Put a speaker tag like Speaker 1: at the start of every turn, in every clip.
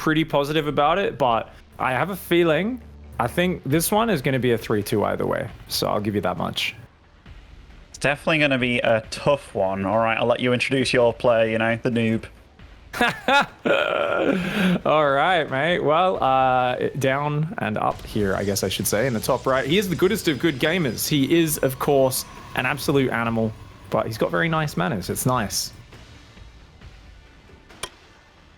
Speaker 1: pretty positive about it, but I have a feeling, I think this one is going to be a 3-2 either way. So I'll give you that much.
Speaker 2: It's definitely going to be a tough one. All right, I'll let you introduce your player, you know, the noob.
Speaker 1: All right, mate. Well, down and up here, I guess I should say, in the top right. He is the goodest of good gamers. He is, of course, an absolute animal, but he's got very nice manners. It's nice.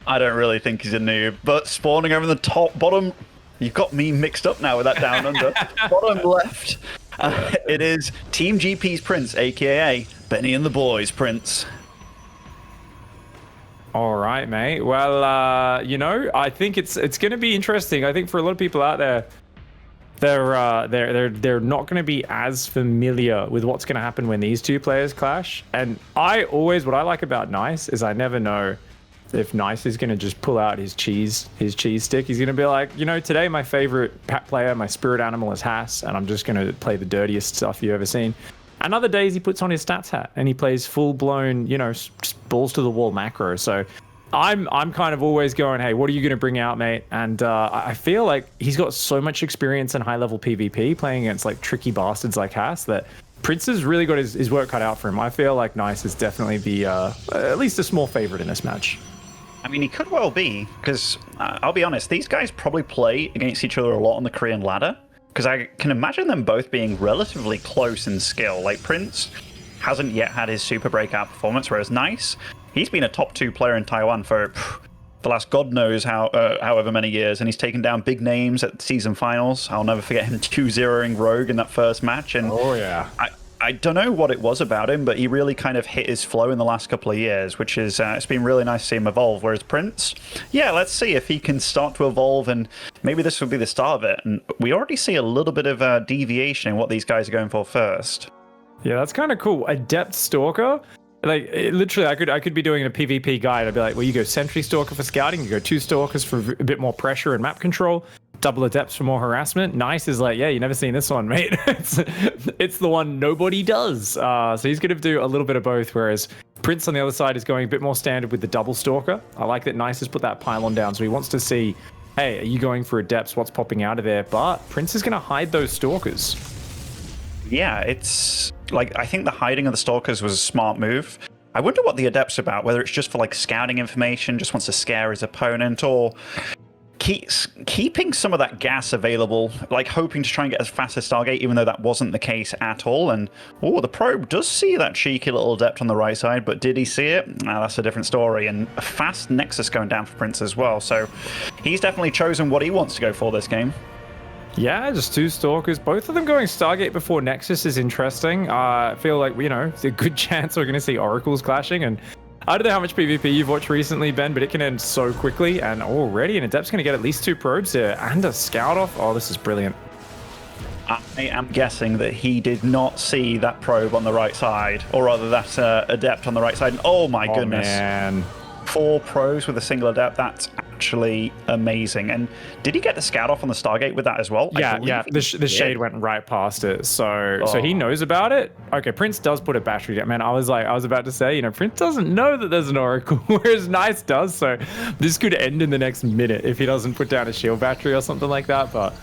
Speaker 2: I don't really think he's a noob, but spawning over in the bottom, you've got me mixed up now with that down under. Bottom left, it is Team GP's Prince, aka Benny and the Boys Prince.
Speaker 1: All right, mate. Well, you know, I think it's going to be interesting. I think for a lot of people out there, they're not going to be as familiar with what's going to happen when these two players clash. And what I like about Nice is I never know if Nice is going to just pull out his cheese stick. He's going to be like, you know, today my favorite pat player, my spirit animal is Haas, and I'm just going to play the dirtiest stuff you've ever seen. And other days he puts on his stats hat and he plays full-blown, you know, just balls to the wall macro. So I'm kind of always going, hey, what are you going to bring out, mate? And I feel like he's got so much experience in high-level PvP playing against like tricky bastards like Haas that Prince has really got his work cut out for him. I feel like Nice is definitely the at least a small favorite in this match.
Speaker 2: I mean, he could well be, because I'll be honest, these guys probably play against each other a lot on the Korean ladder. Because I can imagine them both being relatively close in skill. Like, Prince hasn't yet had his super breakout performance, whereas Nice, he's been a top 2 player in Taiwan for the last god knows however many years, and he's taken down big names at season finals. I'll never forget him 2-0ing Rogue in that first match. And
Speaker 1: oh, yeah.
Speaker 2: I don't know what it was about him, but he really kind of hit his flow in the last couple of years, which is, it's been really nice to see him evolve. Whereas Prince, yeah, let's see if he can start to evolve, and maybe this will be the start of it. And we already see a little bit of a deviation in what these guys are going for first.
Speaker 1: Yeah, that's kind of cool. Adept Stalker. Like, literally, I could be doing a PvP guide. I'd be like, well, you go Sentry Stalker for scouting, you go 2 Stalkers for a bit more pressure and map control, double Adepts for more harassment. Nice is like, yeah, you never seen this one, mate. it's the one nobody does. So he's going to do a little bit of both, whereas Prince on the other side is going a bit more standard with the double Stalker. I like that Nice has put that pylon down, so he wants to see, hey, are you going for Adepts? What's popping out of there? But Prince is going to hide those Stalkers.
Speaker 2: Yeah, it's like, I think the hiding of the Stalkers was a smart move. I wonder what the Adept's about, whether it's just for like scouting information, just wants to scare his opponent, or keeping some of that gas available, like hoping to try and get as fast as Stargate, even though that wasn't the case at all. And the probe does see that cheeky little Adept on the right side, but did he see it? That's a different story. And a fast Nexus going down for Prince as well, so he's definitely chosen what he wants to go for this game.
Speaker 1: Yeah, just 2 Stalkers. Both of them going Stargate before Nexus is interesting. I feel like, you know, there's a good chance we're going to see Oracles clashing. And I don't know how much PvP you've watched recently, Ben, but it can end so quickly. And already an Adept's going to get at least 2 probes here and a Scout off. Oh, this is brilliant.
Speaker 2: I am guessing that he did not see that probe on the right side, or rather that Adept on the right side. And oh my goodness.
Speaker 1: Man.
Speaker 2: 4 probes with a single Adept. That's actually amazing. And did he get the Scout off on the Stargate with that as well?
Speaker 1: Yeah. The shade went right past it. So he knows about it. Okay, Prince does put a battery down. Man, I was about to say, you know, Prince doesn't know that there's an Oracle, whereas Nice does. So this could end in the next minute if he doesn't put down a shield battery or something like that. But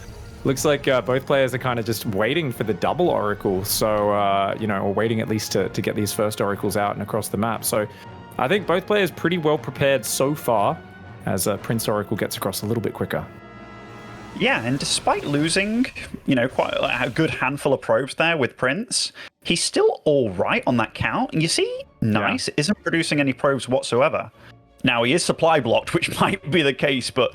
Speaker 1: looks like both players are kind of just waiting for the double Oracle. So, you know, or waiting at least to get these first Oracles out and across the map. So I think both players pretty well prepared so far, as Prince Oracle gets across a little bit quicker.
Speaker 2: Yeah, and despite losing, you know, quite a good handful of probes there with Prince, he's still all right on that count. And you see, Nice isn't producing any probes whatsoever. Now, he is supply blocked, which might be the case, but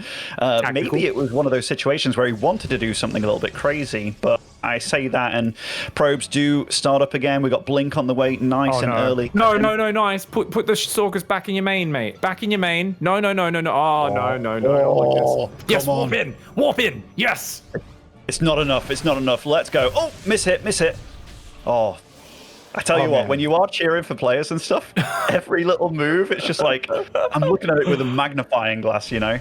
Speaker 2: maybe it was one of those situations where he wanted to do something a little bit crazy. But I say that, and probes do start up again. We got Blink on the way, Nice and early.
Speaker 1: No, Nice. Put the Stalkers back in your main, mate. Back in your main. No. Oh, no. Yes, warp in. Yes.
Speaker 2: It's not enough. Let's go. Oh, miss hit. Oh. I tell you what, when you are cheering for players and stuff, every little move, it's just like, I'm looking at it with a magnifying glass, you know?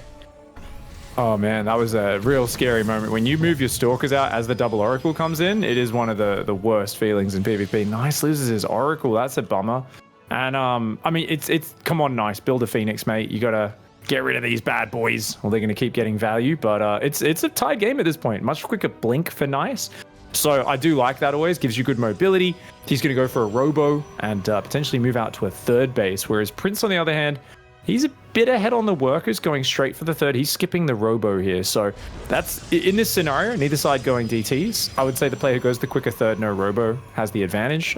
Speaker 1: Oh man, that was a real scary moment. When you move your Stalkers out as the double Oracle comes in, it is one of the worst feelings in PvP. Nice loses his Oracle, that's a bummer. And I mean, it's come on, Nice, build a Phoenix, mate. You gotta get rid of these bad boys, or they're going to keep getting value. But it's a tight game at this point. Much quicker blink for Nice. So I do like that always. Gives you good mobility. He's going to go for a robo and potentially move out to a third base. Whereas Prince, on the other hand, he's a bit ahead on the workers, going straight for the third. He's skipping the robo here. So that's, in this scenario, neither side going DTs. I would say the player who goes the quicker third, no robo, has the advantage.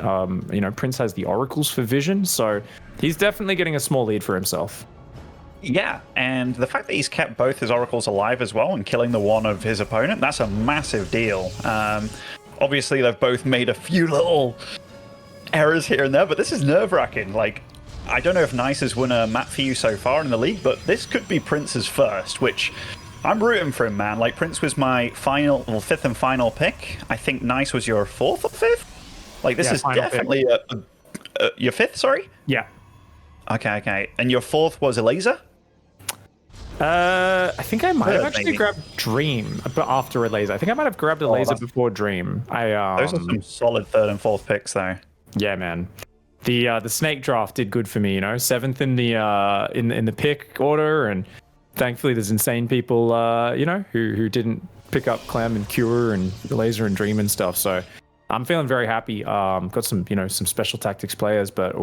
Speaker 1: Prince has the oracles for vision. So he's definitely getting a small lead for himself.
Speaker 2: Yeah, and the fact that he's kept both his oracles alive as well and killing the one of his opponent, that's a massive deal. Obviously, they've both made a few little errors here and there, but this is nerve-wracking. Like, I don't know if Nice has won a map for you so far in the league, but this could be Prince's first, which I'm rooting for him, man. Like, Prince was my fifth and final pick. I think Nice was your fourth or fifth? Like, this is definitely your fifth, sorry?
Speaker 1: Yeah.
Speaker 2: Okay. And your fourth was Elaser?
Speaker 1: I think I might have actually grabbed Dream, but after a laser. I think I might have grabbed a laser before Dream.
Speaker 2: Those are some solid third and fourth picks, though. Yeah,
Speaker 1: man. The snake draft did good for me, seventh in the in the pick order, and thankfully there's insane people, who didn't pick up Clem and Cure and Laser and Dream and stuff. So I'm feeling very happy. Got some some special tactics players, but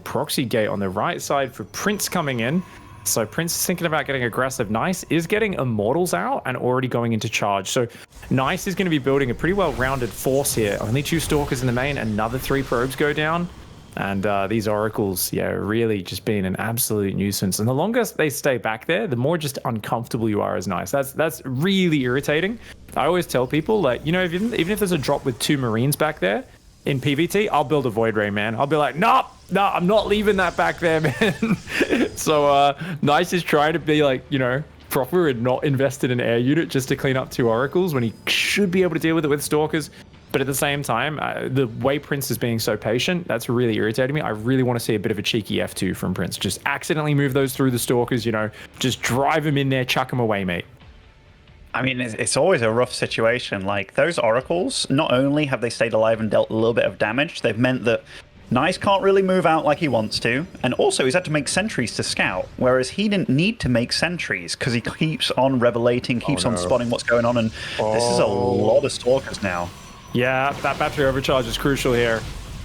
Speaker 1: proxy gate on the right side for Prince coming in. So Prince is thinking about getting aggressive. Nice is getting Immortals out and already going into charge. So Nice is going to be building a pretty well-rounded force here. Only 2 Stalkers in the main, another 3 probes go down. And these Oracles, really just being an absolute nuisance. And the longer they stay back there, the more just uncomfortable you are as Nice. That's really irritating. I always tell people, like, even if there's a drop with 2 Marines back there, in PvT, I'll build a Void Ray, man. I'll be like, no, I'm not leaving that back there, man. So Nice is trying to be like, proper and not invested in air unit just to clean up 2 Oracles when he should be able to deal with it with Stalkers. But at the same time, the way Prince is being so patient, that's really irritating me. I really want to see a bit of a cheeky F2 from Prince. Just accidentally move those through the Stalkers, just drive him in there, chuck him away, mate.
Speaker 2: I mean, it's always a rough situation. Like, those Oracles, not only have they stayed alive and dealt a little bit of damage, they've meant that Nice can't really move out like he wants to, and also he's had to make sentries to scout, whereas he didn't need to make sentries because he keeps on revelating, keeps on spotting what's going on, and this is a lot of Stalkers now.
Speaker 1: Yeah, that battery overcharge is crucial here.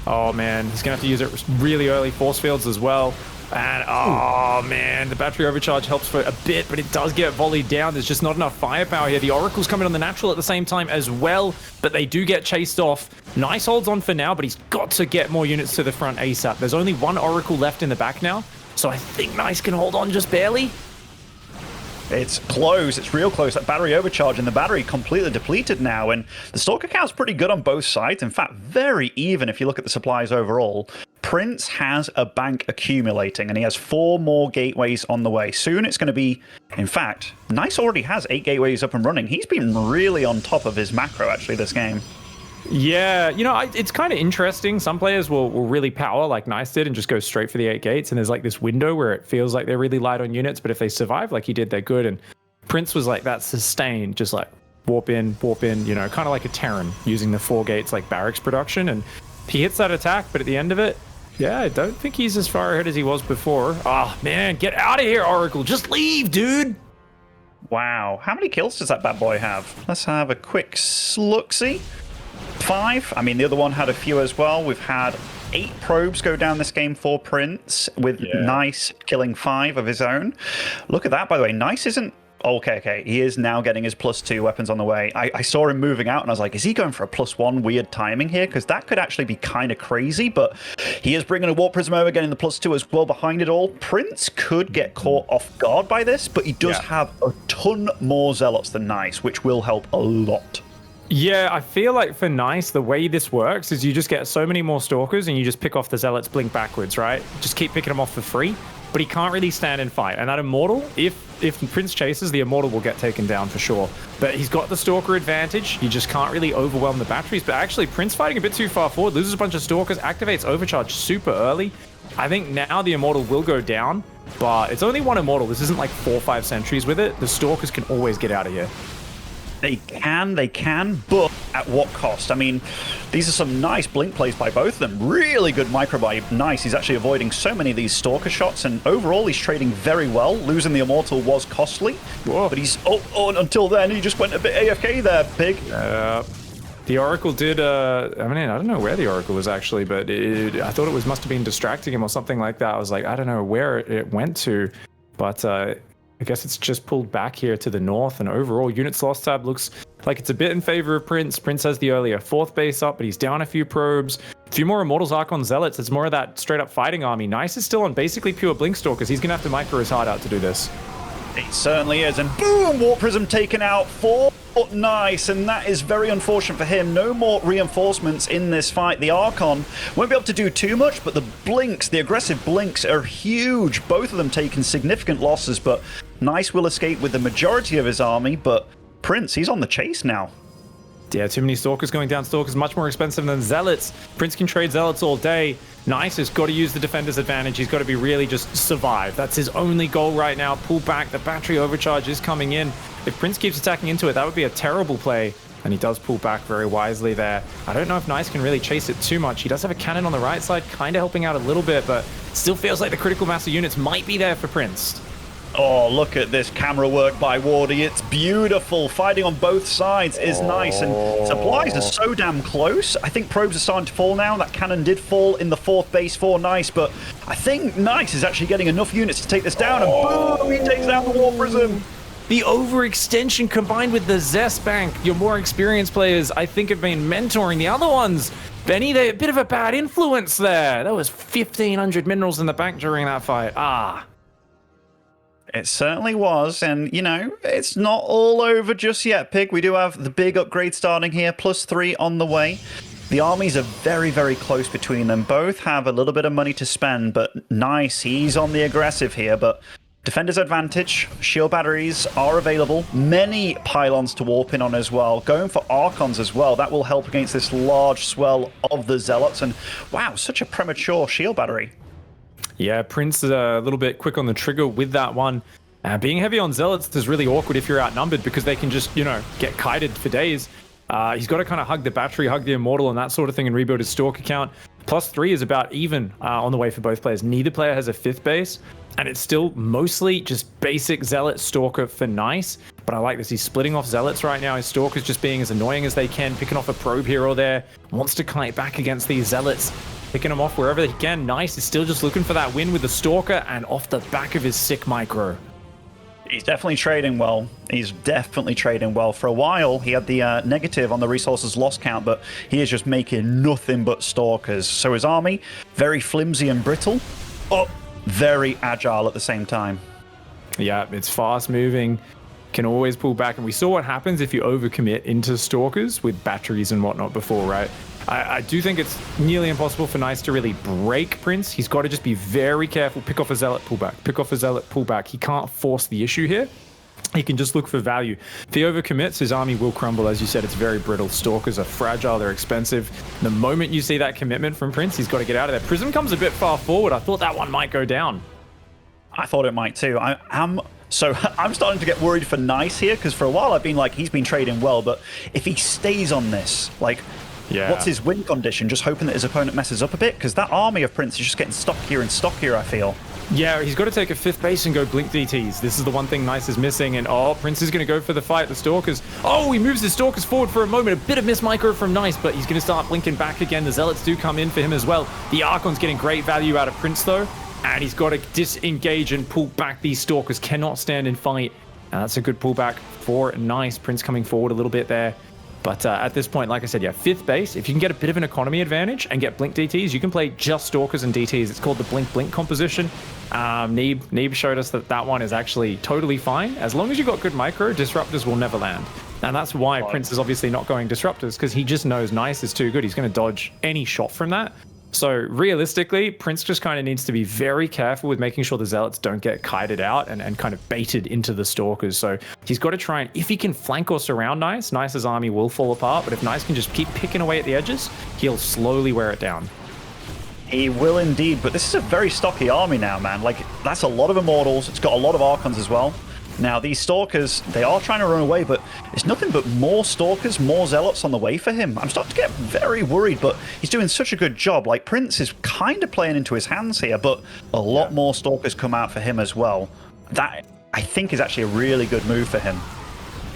Speaker 1: Oh, man, he's going to have to use it really early force fields as well. And, oh, man, the battery overcharge helps for a bit, but it does get volleyed down. There's just not enough firepower here. The Oracle's coming on the natural at the same time as well, but they do get chased off. Nice holds on for now, but he's got to get more units to the front ASAP. There's only 1 Oracle left in the back now, so I think Nice can hold on just barely.
Speaker 2: It's close. It's real close. That battery overcharge, and the battery completely depleted now, and the Stalker count's pretty good on both sides. In fact, very even if you look at the supplies overall. Prince has a bank accumulating, and he has 4 more gateways on the way. Soon it's going to be, in fact, Nice already has 8 gateways up and running. He's been really on top of his macro, actually, this game.
Speaker 1: Yeah, it's kind of interesting. Some players will really power like Nice did and just go straight for the 8 gates, and there's like this window where it feels like they're really light on units, but if they survive like he did, they're good. And Prince was like that sustained, just like warp in, kind of like a Terran using the 4 gates like barracks production, and he hits that attack, but at the end of it, I don't think he's as far ahead as he was before. Oh, man, get out of here, Oracle. Just leave, dude.
Speaker 2: Wow. How many kills does that bad boy have? Let's have a quick look-see. 5. I mean, the other one had a few as well. We've had 8 probes go down this game for Prince, with Nice killing 5 of his own. Look at that, by the way. Nice isn't... Okay. He is now getting his +2 weapons on the way. I saw him moving out, and I was like, is he going for a +1 weird timing here? Because that could actually be kind of crazy, but he is bringing a Warp Prism over, getting the +2 as well behind it all. Prince could get caught off guard by this, but he does have a ton more Zealots than Nice, which will help a lot.
Speaker 1: Yeah, I feel like for Nice, the way this works is you just get so many more Stalkers and you just pick off the Zealots blink backwards, right? Just keep picking them off for free. But he can't really stand and fight. And that Immortal, if Prince chases, the Immortal will get taken down for sure. But he's got the Stalker advantage. You just can't really overwhelm the batteries. But actually, Prince fighting a bit too far forward, loses a bunch of Stalkers, activates Overcharge super early. I think now the Immortal will go down, but it's only 1 Immortal. This isn't like 4 or 5 sentries with it. The Stalkers can always get out of here.
Speaker 2: They can, but at what cost? I mean, these are some nice blink plays by both of them. Really good micro by Nice. He's actually avoiding so many of these Stalker shots, and overall he's trading very well. Losing the Immortal was costly, but he's... Oh, until then, he just went a bit AFK there, Pig.
Speaker 1: The Oracle did, I mean, I don't know where the Oracle was actually, but I thought it must have been distracting him or something like that. I was like, I don't know where it went to, but I guess it's just pulled back here to the north, and overall units lost tab looks like it's a bit in favor of Prince. Prince has the earlier 4th base up, but he's down a few probes. A few more Immortals, Archon, Zealots. It's more of that straight up fighting army. Nice is still on basically pure Blink Stalkers. He's going to have to micro his heart out to do this.
Speaker 2: It certainly is, and boom, Warp Prism taken out for Nice, and that is very unfortunate for him. No more reinforcements in this fight. The Archon won't be able to do too much, but the blinks, the aggressive blinks are huge. Both of them taking significant losses, but Nice will escape with the majority of his army, but Prince, he's on the chase now.
Speaker 1: Yeah, too many Stalkers going down. Stalkers much more expensive than Zealots. Prince can trade Zealots all day. Nice has got to use the defender's advantage. He's got to be really just survive. That's his only goal right now. Pull back. The battery overcharge is coming in. If Prince keeps attacking into it, that would be a terrible play. And he does pull back very wisely there. I don't know if Nice can really chase it too much. He does have a cannon on the right side, kind of helping out a little bit, but still feels like the critical mass of units might be there for Prince.
Speaker 2: Oh, look at this camera work by Wardy. It's beautiful. Fighting on both sides is nice, and supplies are so damn close. I think probes are starting to fall now. That cannon did fall in the 4th base for Nice, but I think Nice is actually getting enough units to take this down, and boom, he takes down the Warp Prism.
Speaker 1: The overextension combined with the Zest Bank. Your more experienced players, I think, have been mentoring the other ones. Benny, they're a bit of a bad influence there. That was 1,500 minerals in the bank during that fight.
Speaker 2: It certainly was, and, you know, it's not all over just yet, Pig. We do have the big upgrade starting here, +3 on the way. The armies are very, very close between them. Both have a little bit of money to spend, but Nice, he's on the aggressive here, but defender's advantage, shield batteries are available. Many pylons to warp in on as well. Going for Archons as well. That will help against this large swell of the Zealots, and wow, such a premature shield battery.
Speaker 1: Yeah, Prince is a little bit quick on the trigger with that one. Being heavy on Zealots is really awkward if you're outnumbered, because they can just, you know, get kited for days. He's got to kind of hug the battery, hug the Immortal and that sort of thing, and rebuild his Stalker count. +3 is about even on the way for both players. Neither player has a 5th base, and it's still mostly just basic Zealot Stalker for Nice. But I like this. He's splitting off Zealots right now. His Stalker's just being as annoying as they can, picking off a probe here or there. Wants to kite back against these Zealots, picking them off wherever he can. Nice is still just looking for that win with the Stalker, and off the back of his sick micro.
Speaker 2: He's definitely trading well. He's definitely trading well. For a while, he had the negative on the resources loss count, but he is just making nothing but Stalkers. So his army, very flimsy and brittle, but very agile at the same time.
Speaker 1: Yeah, it's fast moving, can always pull back. And we saw what happens if you overcommit into Stalkers with batteries and whatnot before, right? I do think it's nearly impossible for Nice to really break Prince. He's got to just be very careful. Pick off a Zealot, pull back. Pick off a Zealot, pull back. He can't force the issue here. He can just look for value. If he overcommits, his army will crumble. As you said, it's very brittle. Stalkers are fragile. They're expensive. The moment you see that commitment from Prince, he's got to get out of there. Prism comes a bit far forward. I thought that one might go down.
Speaker 2: I thought it might too. I'm starting to get worried for Nice here, because for a while I've been like, he's been trading well, but if he stays on this, like... Yeah. What's his win condition? Just hoping that his opponent messes up a bit? Because that army of Prince is just getting stockier and stockier, I feel.
Speaker 1: Yeah, he's got to take a 5th base and go blink DTs. This is the one thing Nice is missing. And Prince is going to go for the fight. The Stalkers. He moves his Stalkers forward for a moment. A bit of miss micro from Nice, but he's going to start blinking back again. The Zealots do come in for him as well. The Archon's getting great value out of Prince, though. And he's got to disengage and pull back. These Stalkers cannot stand and fight. And that's a good pullback for Nice. Prince coming forward a little bit there. But at this point, like I said, yeah, 5th base, if you can get a bit of an economy advantage and get Blink DTs, you can play just Stalkers and DTs. It's called the Blink-Blink composition. Neeb showed us that one is actually totally fine. As long as you got good micro, Disruptors will never land. And that's why Prince is obviously not going Disruptors, because he just knows Nice is too good. He's going to dodge any shot from that. So realistically, Prince just kind of needs to be very careful with making sure the Zealots don't get kited out and kind of baited into the Stalkers. So he's got to try and, if he can flank or surround Nice, Nice's army will fall apart. But if Nice can just keep picking away at the edges, he'll slowly wear it down.
Speaker 2: He will indeed, but this is a very stocky army now, man. Like, that's a lot of Immortals. It's got a lot of Archons as well. Now, these Stalkers, they are trying to run away, but it's nothing but more Stalkers, more Zealots on the way for him. I'm starting to get very worried, but he's doing such a good job. Like, Prince is kind of playing into his hands here, but a lot more Stalkers come out for him as well. That, I think, is actually a really good move for him.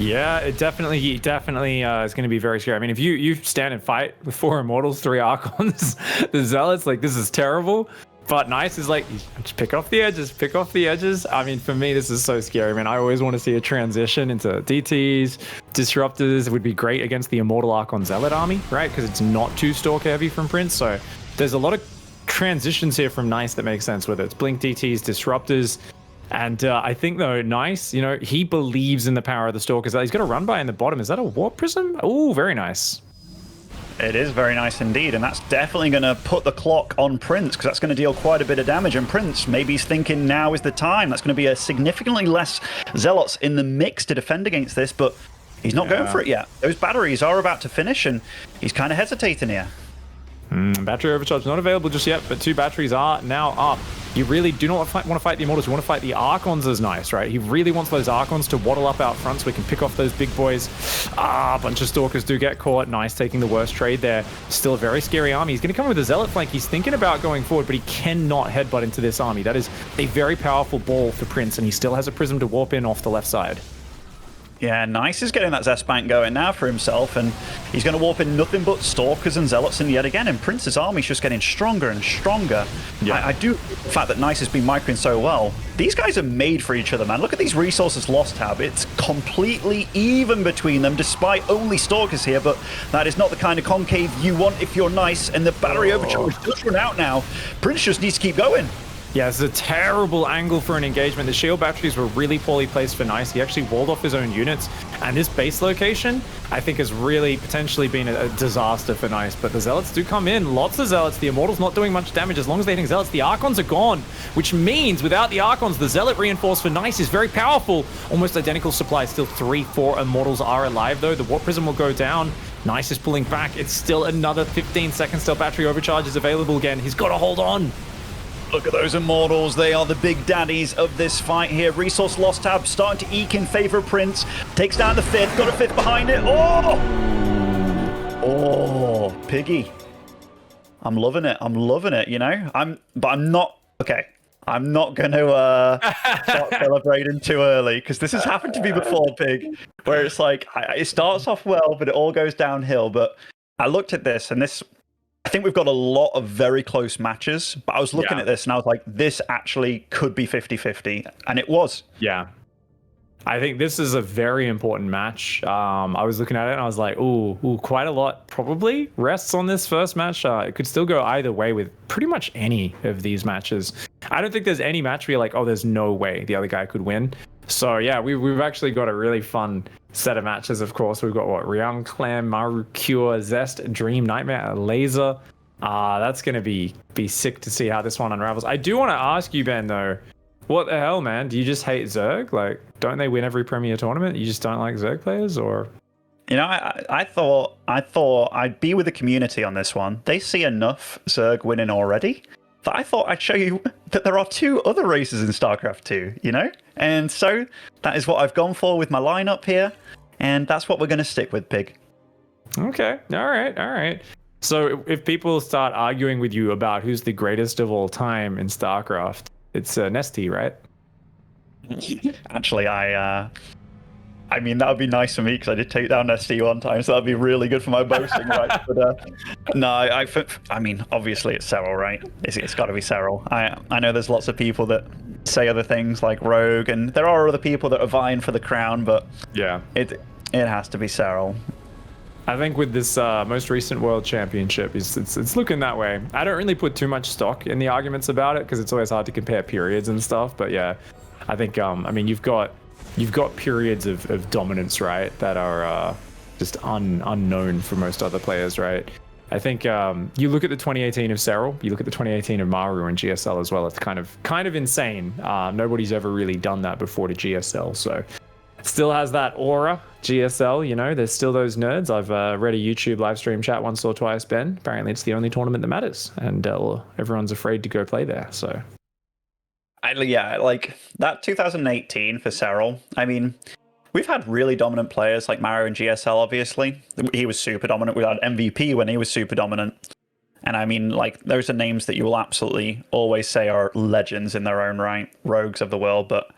Speaker 1: Yeah, it definitely is going to be very scary. I mean, if you stand and fight with 4 Immortals, 3 Archons, the Zealots, like, this is terrible. But Nice is like, just pick off the edges, pick off the edges. I mean, for me, this is so scary, man. I always want to see a transition into DTs, Disruptors. It would be great against the Immortal Archon Zealot army, right? Because it's not too Stalker heavy from Prince. So there's a lot of transitions here from Nice that make sense, whether it's Blink DTs, Disruptors. And I think, though, Nice, you know, he believes in the power of the Stalkers. He's got a run by in the bottom. Is that a Warp Prism? Oh, very nice.
Speaker 2: It is very nice indeed, and that's definitely going to put the clock on Prince, because that's going to deal quite a bit of damage. And Prince, maybe he's thinking now is the time. That's going to be a significantly less Zealots in the mix to defend against this, but he's not going for it yet. Those batteries are about to finish, and he's kind of hesitating here.
Speaker 1: Battery overcharge not available just yet, but 2 batteries are now up. You really do not want to fight the Immortals. You want to fight the Archons as Nice, right? He really wants those Archons to waddle up out front so we can pick off those big boys. A bunch of Stalkers do get caught. Nice taking the worst trade there. Still a very scary army. He's going to come with a Zealot flank. He's thinking about going forward, but he cannot headbutt into this army. That is a very powerful ball for Prince, and he still has a Prism to warp in off the left side.
Speaker 2: Yeah, Nice is getting that Zest-Bank going now for himself, and he's going to warp in nothing but Stalkers and Zealots in yet again, and Prince's army's just getting stronger and stronger. Yeah. I do the fact that Nice has been microing so well. These guys are made for each other, man. Look at these resources lost tab. It's completely even between them, despite only Stalkers here, but that is not the kind of concave you want if you're Nice, and the battery overcharge does run out now. Prince just needs to keep going.
Speaker 1: Yeah, it's a terrible angle for an engagement. The shield batteries were really poorly placed for Nice. He actually walled off his own units. And this base location, I think, has really potentially been a disaster for Nice. But the Zealots do come in. Lots of Zealots. The Immortals not doing much damage. As long as they're hitting Zealots, the Archons are gone. Which means, without the Archons, the Zealot reinforced for Nice is very powerful. Almost identical supply. Still 3-4 Immortals are alive, though. The Warp Prism will go down. Nice is pulling back. It's still another 15 seconds till battery overcharge is available again. He's got to hold on.
Speaker 2: Look at those Immortals. They are the big daddies of this fight here. Resource loss tab starting to eke in favor of Prince. Takes down the 5th. Got a 5th behind it. Oh, Piggy. I'm loving it. I'm loving it, you know? But I'm not... Okay. I'm not going to start celebrating too early, because this has happened to me before, Pig, where it's like, it starts off well, but it all goes downhill. But I looked at this, and this... I think we've got a lot of very close matches, but I was looking at this and I was like, this actually could be 50-50, and it was.
Speaker 1: Yeah. I think this is a very important match. I was looking at it and I was like, ooh, quite a lot probably rests on this first match. It could still go either way with pretty much any of these matches. I don't think there's any match where you're like, oh, there's no way the other guy could win. So yeah, we've actually got a really fun set of matches. Of course, we've got Ryang Clan, Maru, Cure, Zest, Dream, Nightmare, Laser. That's gonna be sick to see how this one unravels. I do want to ask you, Ben, though, what the hell, man? Do you just hate Zerg? Like, don't they win every Premier tournament? You just don't like Zerg players, or?
Speaker 2: You know, I thought I'd be with the community on this one. They see enough Zerg winning already that I thought I'd show you that there are 2 other races in StarCraft 2, you know? And so that is what I've gone for with my lineup here, and that's what we're going to stick with, Pig.
Speaker 1: Okay, all right. So if people start arguing with you about who's the greatest of all time in StarCraft, it's Nesty, right?
Speaker 2: Actually, I mean, that would be nice for me, because I did take down ST one time, so that'd be really good for my boasting, right? But no, I mean, obviously it's Serral, right? It's got to be Serral. I know there's lots of people that say other things like Rogue, and there are other people that are vying for the crown, but
Speaker 1: yeah,
Speaker 2: it has to be Serral.
Speaker 1: I think with this most recent World Championship, it's looking that way. I don't really put too much stock in the arguments about it, because it's always hard to compare periods and stuff. But yeah, I think I mean, you've got periods of dominance, right, that are just unknown for most other players, right? I think you look at the 2018 of Serral, you look at the 2018 of Maru and GSL as well. It's kind of insane. Nobody's ever really done that before to GSL, so it still has that aura. GSL, you know, there's still those nerds. I've read a YouTube live stream chat once or twice, Ben. Apparently, it's the only tournament that matters, and everyone's afraid to go play there. So.
Speaker 2: Yeah, like that 2018 for Serral. I mean, we've had really dominant players like Maru and GSL, obviously. He was super dominant. We had MVP when he was super dominant. And I mean, like, those are names that you will absolutely always say are legends in their own right, rogues of the world. But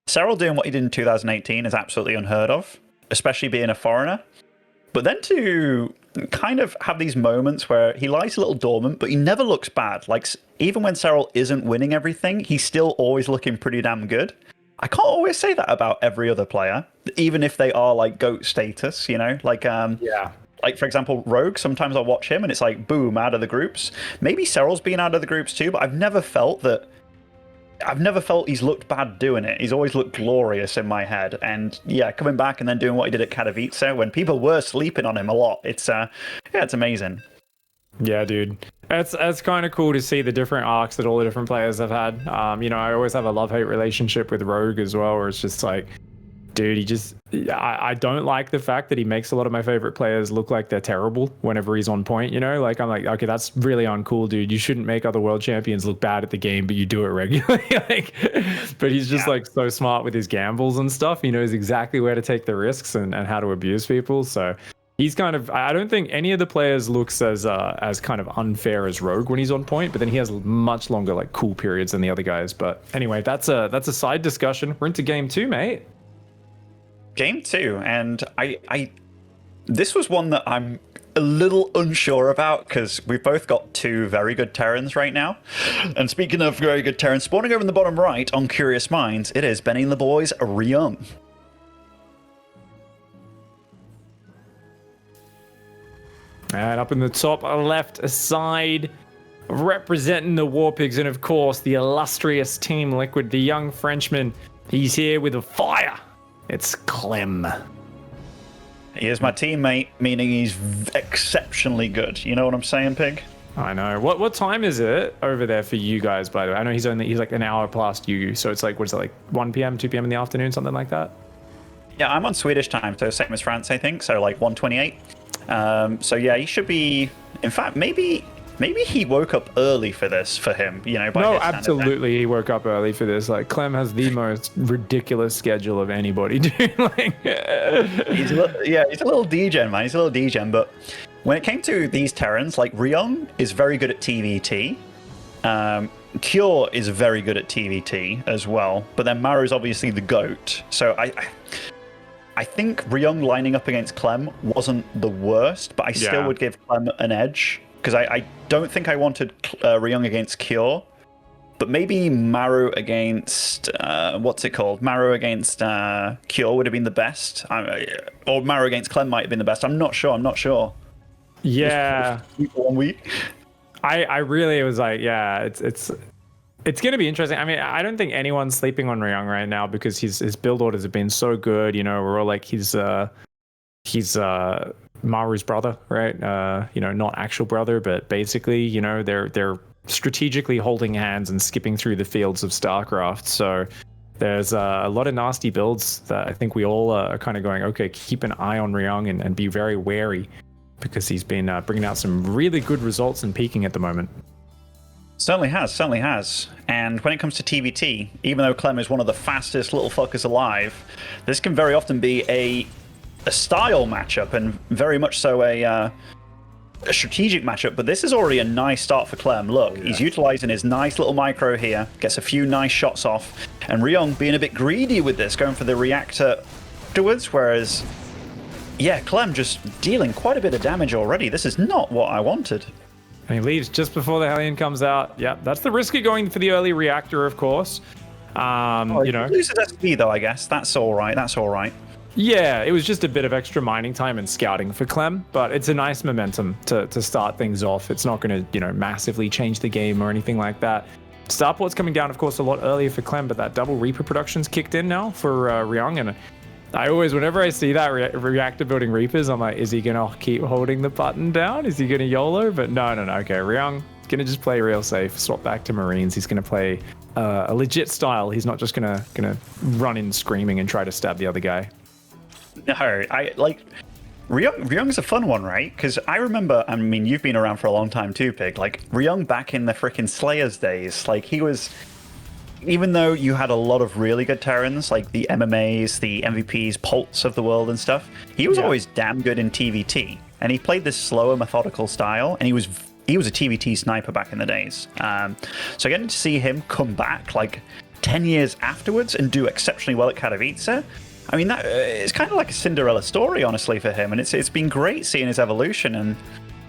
Speaker 2: Serral doing what he did in 2018 is absolutely unheard of, especially being a foreigner. But then to kind of have these moments where he lies a little dormant, but he never looks bad. Like, even when Serral isn't winning everything, he's still always looking pretty damn good. I can't always say that about every other player, even if they are like GOAT status, you know? Like,
Speaker 1: Yeah.
Speaker 2: like, for example, Rogue, sometimes I'll watch him and it's like, boom, out of the groups. Maybe Serral's been out of the groups too, but I've never felt he's looked bad doing it. He's always looked glorious in my head. And yeah, coming back and then doing what he did at Katowice when people were sleeping on him a lot. It's it's amazing.
Speaker 1: Yeah, dude. It's kind of cool to see the different arcs that all the different players have had. You know, I always have a love-hate relationship with Rogue as well, where it's just like, dude, I don't like the fact that he makes a lot of my favorite players look like they're terrible whenever he's on point, you know? Like, I'm like, okay, that's really uncool, dude. You shouldn't make other world champions look bad at the game, but you do it regularly. Like, but he's just like so smart with his gambles and stuff. He knows exactly where to take the risks and how to abuse people. So he's kind of, I don't think any of the players looks as kind of unfair as Rogue when he's on point, but then he has much longer like cool periods than the other guys. But anyway, that's a side discussion. We're into game 2, mate.
Speaker 2: Game 2, and I this was one that I'm a little unsure about because we've both got 2 very good Terrans right now. And speaking of very good Terrans, spawning over in the bottom right on Curious Minds, it is Benny and the boys Ryung.
Speaker 1: And up in the top left side, representing the War Pigs, and of course the illustrious Team Liquid, the young Frenchman. He's here with a fire. It's Clem.
Speaker 2: He is my teammate, meaning he's exceptionally good. You know what I'm saying, Pig?
Speaker 1: I know. What time is it over there for you guys, by the way? I know he's like an hour past you, so it's like, what is it, like 1 p.m., 2 p.m. in the afternoon, something like that?
Speaker 2: Yeah, I'm on Swedish time, so same as France, I think. So like 1:28. So yeah, he should be. In fact, maybe he woke up early for this for him. You know, by
Speaker 1: no,
Speaker 2: his standard
Speaker 1: absolutely, he woke up early for this. Like, Clem has the most ridiculous schedule of anybody, dude. Like,
Speaker 2: he's a little degen, man. He's a little degen. But when it came to these Terrans, like Ryung is very good at TVT. Cure is very good at TVT as well. But then Maru's obviously the GOAT. So I think Ryung lining up against Clem wasn't the worst, but I still would give Clem an edge. Because I don't think I wanted Ryung against Cure, but maybe Maru against what's it called? Maru against Cure would have been the best, or Maru against Clem might have been the best. I'm not sure.
Speaker 1: Yeah,
Speaker 2: 1 week.
Speaker 1: I really was like, yeah, it's going to be interesting. I mean, I don't think anyone's sleeping on Ryung right now because his build orders have been so good. You know, we're all like he's Maru's brother, right? You know, not actual brother, but basically, you know, they're strategically holding hands and skipping through the fields of StarCraft. So there's a lot of nasty builds that I think we all are kind of going, okay, keep an eye on Ryung and be very wary because he's been bringing out some really good results and peaking at the moment.
Speaker 2: Certainly has. And when it comes to TVT, even though Clem is one of the fastest little fuckers alive, this can very often be a style matchup and very much so a strategic matchup. But this is already a nice start for Clem. Look, he's utilizing his nice little micro here, gets a few nice shots off, and Ryung being a bit greedy with this, going for the reactor afterwards, whereas, yeah, Clem just dealing quite a bit of damage already. This is not what I wanted.
Speaker 1: And he leaves just before the Hellion comes out. Yeah, that's the risk of going for the early reactor, of course. You know,
Speaker 2: loses SP though, I guess. That's all right.
Speaker 1: Yeah, it was just a bit of extra mining time and scouting for Clem, but it's a nice momentum to start things off. It's not going to, you know, massively change the game or anything like that. Starport's coming down, of course, a lot earlier for Clem, but that double Reaper production's kicked in now for Ryung, and I always, whenever I see that reactor building Reapers, I'm like, is he going to keep holding the button down? Is he going to YOLO? But no. Okay, Ryung going to just play real safe, swap back to Marines. He's going to play a legit style. He's not just going to run in screaming and try to stab the other guy.
Speaker 2: No, I like Ryung's a fun one, right? Because I remember, I mean, you've been around for a long time too, Pig. Like Ryung back in the frickin' Slayers days, like he was even though you had a lot of really good Terrans, like the MMAs, the MVPs, Pults of the world and stuff, he was always damn good in TVT. And he played this slower, methodical style, and he was a TVT sniper back in the days. So getting to see him come back like 10 years afterwards and do exceptionally well at Katowice, I mean, that it's kind of like a Cinderella story, honestly, for him. And it's been great seeing his evolution. And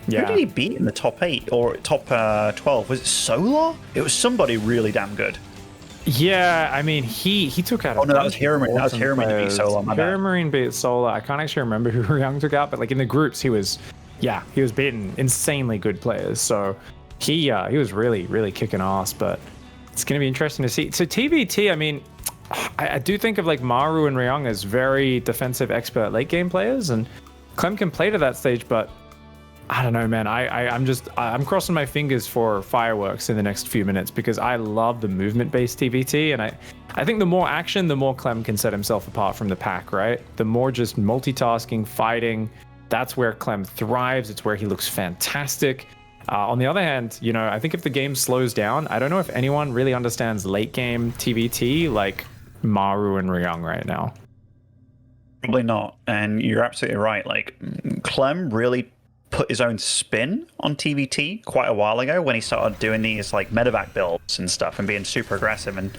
Speaker 2: who did he beat in the top 8 or top 12? Was it Solar? It was somebody really damn good.
Speaker 1: Yeah, I mean, he took out.
Speaker 2: Oh no, that was Hiramarine. That was Hiramarine that beat Solar.
Speaker 1: Hiramarine beat Solar. I can't actually remember who Ryung took out, but like in the groups, he was beating insanely good players. So he was really kicking ass. But it's going to be interesting to see. So TVT, I mean, I do think of like Maru and Ryung as very defensive expert late game players, and Clem can play to that stage, but I don't know, man. I'm crossing my fingers for fireworks in the next few minutes because I love the movement-based TVT, and I think the more action, the more Clem can set himself apart from the pack, right? The more just multitasking, fighting, that's where Clem thrives. It's where he looks fantastic. On the other hand, you know, I think if the game slows down, I don't know if anyone really understands late game TVT like Maru and Ryung right now.
Speaker 2: Probably not, and you're absolutely right. Like, Clem really put his own spin on TVT quite a while ago when he started doing these like medevac builds and stuff and being super aggressive. And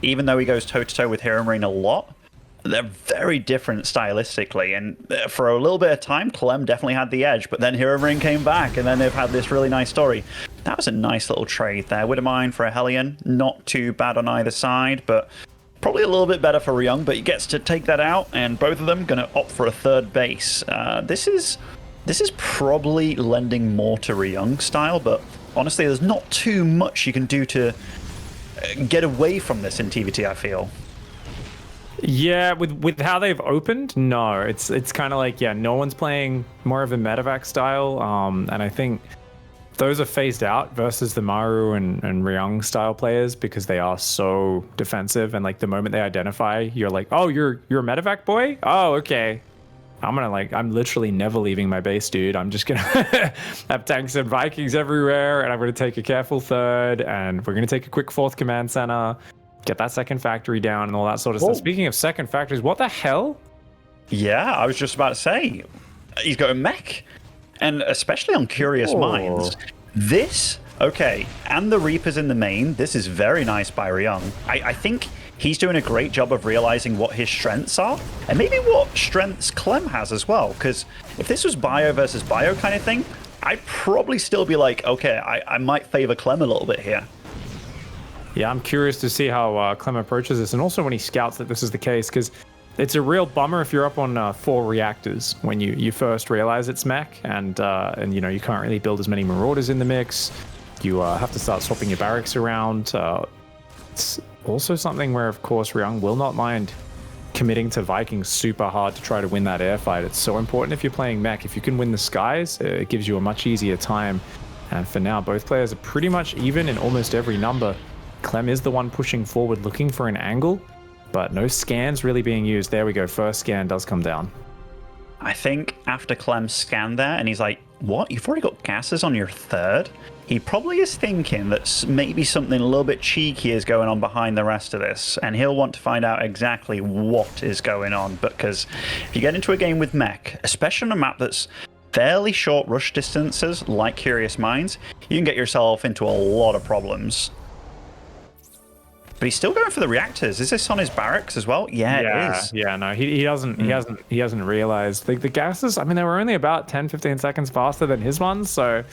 Speaker 2: even though he goes toe-to-toe with Hiramarine a lot, they're very different stylistically. And for a little bit of time, Clem definitely had the edge, but then Hiramarine came back, and then they've had this really nice story. That was a nice little trade there. Widowmine for a Hellion, not too bad on either side, but probably a little bit better for Ryung, but he gets to take that out, and both of them going to opt for a third base. This is probably lending more to Ryung style, but honestly, there's not too much you can do to get away from this in TVT, I feel.
Speaker 1: Yeah, with how they've opened, no. It's kind of like, no one's playing more of a medevac style, and I think those are phased out versus the Maru and Ryung style players because they are so defensive, and like the moment they identify, you're like, oh, you're a medevac boy? Oh, okay. I'm literally never leaving my base, dude. I'm just gonna have tanks and Vikings everywhere, and I'm gonna take a careful third, and we're gonna take a quick fourth command center, get that second factory down, and all that sort of stuff. Speaking of second factories, what the hell? Yeah,
Speaker 2: I was just about to say, he's got a mech, and especially on Curious Minds. And the Reapers in the main, this is very nice by Ryung. I think he's doing a great job of realizing what his strengths are, and maybe what strengths Clem has as well, because if this was bio versus bio kind of thing, I'd probably still be like, okay, I might favor Clem a little bit here.
Speaker 1: Yeah, I'm curious to see how Clem approaches this, and also when he scouts that this is the case, because it's a real bummer if you're up on 4 reactors when you first realize it's mech, and you know, you can't really build as many Marauders in the mix. You have to start swapping your barracks around. It's also something where, of course, Ryung will not mind committing to Vikings super hard to try to win that airfight. It's so important if you're playing mech. If you can win the skies, it gives you a much easier time. And for now, both players are pretty much even in almost every number. Clem is the one pushing forward, looking for an angle, but no scans really being used. There we go. First scan does come down.
Speaker 2: I think after Clem scanned there, and he's like, what? You've already got gases on your third? He probably is thinking that maybe something a little bit cheeky is going on behind the rest of this, and he'll want to find out exactly what is going on, because if you get into a game with mech, especially on a map that's fairly short rush distances like Curious Minds, you can get yourself into a lot of problems. But he's still going for the reactors. Is this on his barracks as well? Yeah, it is.
Speaker 1: Yeah, no, he hasn't realized the gases. I mean, they were only about 10-15 seconds faster than his ones, so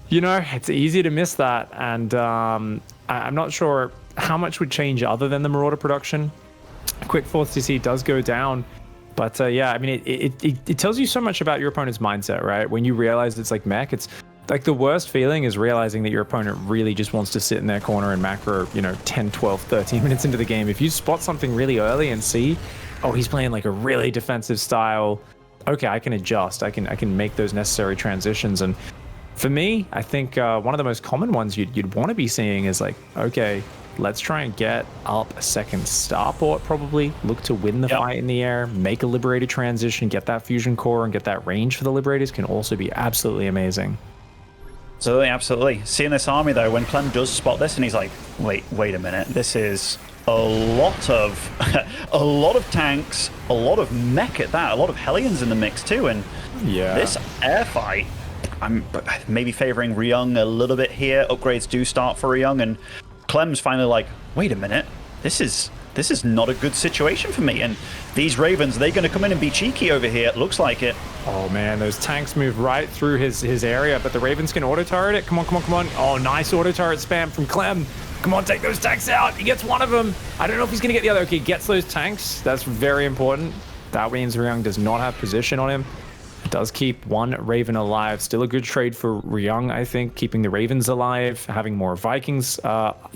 Speaker 1: you know, it's easy to miss that. And I'm not sure how much would change other than the Marauder production. Quick fourth CC does go down, but yeah, I mean, it tells you so much about your opponent's mindset, right? When you realize it's like mech, it's like the worst feeling is realizing that your opponent really just wants to sit in their corner and macro, you know, 10, 12, 13 minutes into the game. If you spot something really early and see, oh, he's playing like a really defensive style, okay, I can adjust. I can make those necessary transitions. And for me, I think one of the most common ones you'd want to be seeing is like, okay, let's try and get up a second starport, probably look to win the fight in the air, make a liberated transition, get that fusion core and get that range for the liberators can also be absolutely amazing.
Speaker 2: Absolutely, absolutely. Seeing this army though, when Clem does spot this, and he's like, "Wait a minute. This is a lot of a lot of tanks, a lot of mech at that, a lot of Hellions in the mix too." And
Speaker 1: Yeah.
Speaker 2: this air fight, I'm maybe favoring Ryung a little bit here. Upgrades do start for Ryung, and Clem's finally like, "Wait a minute. This is not a good situation for me." And these Ravens, they're going to come in and be cheeky over here. It looks like it.
Speaker 1: Oh man, those tanks move right through his area, but the Ravens can auto turret it. Come on, come on, come on. Oh, nice auto turret spam from Clem. Come on, take those tanks out. He gets one of them. I don't know if he's going to get the other. Okay, he gets those tanks. That's very important. That means Ryung does not have position on him. It does keep one Raven alive. Still a good trade for Ryung, I think, keeping the Ravens alive, having more Vikings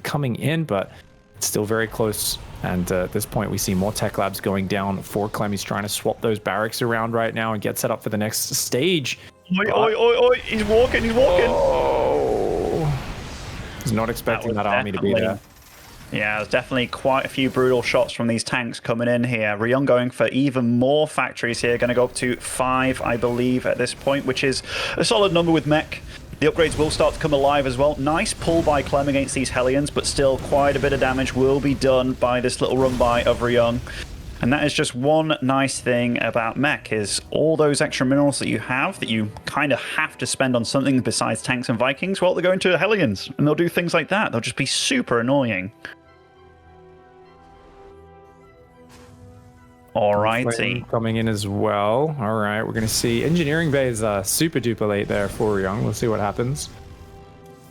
Speaker 1: coming in, but it's still very close. And at this point, we see more tech labs going down for Clem. He's trying to swap those barracks around right now and get set up for the next stage.
Speaker 2: Oi, oi, oi, oi. He's walking, he's walking.
Speaker 1: Oh. He's not expecting that army to be there.
Speaker 2: Yeah, there's definitely quite a few brutal shots from these tanks coming in here. Ryung going for even more factories here. Going to go up to 5, I believe, at this point, which is a solid number with mech. The upgrades will start to come alive as well. Nice pull by Clem against these Hellions, but still quite a bit of damage will be done by this little run by of Ryung. And that is just one nice thing about mech, is all those extra minerals that you have that you kind of have to spend on something besides tanks and Vikings, well, they're going to Hellions, and they'll do things like that. They'll just be super annoying. Alrighty.
Speaker 1: Coming in as well. All right, we're going to see Engineering Bay is super duper late there for Ryung. We'll see what happens.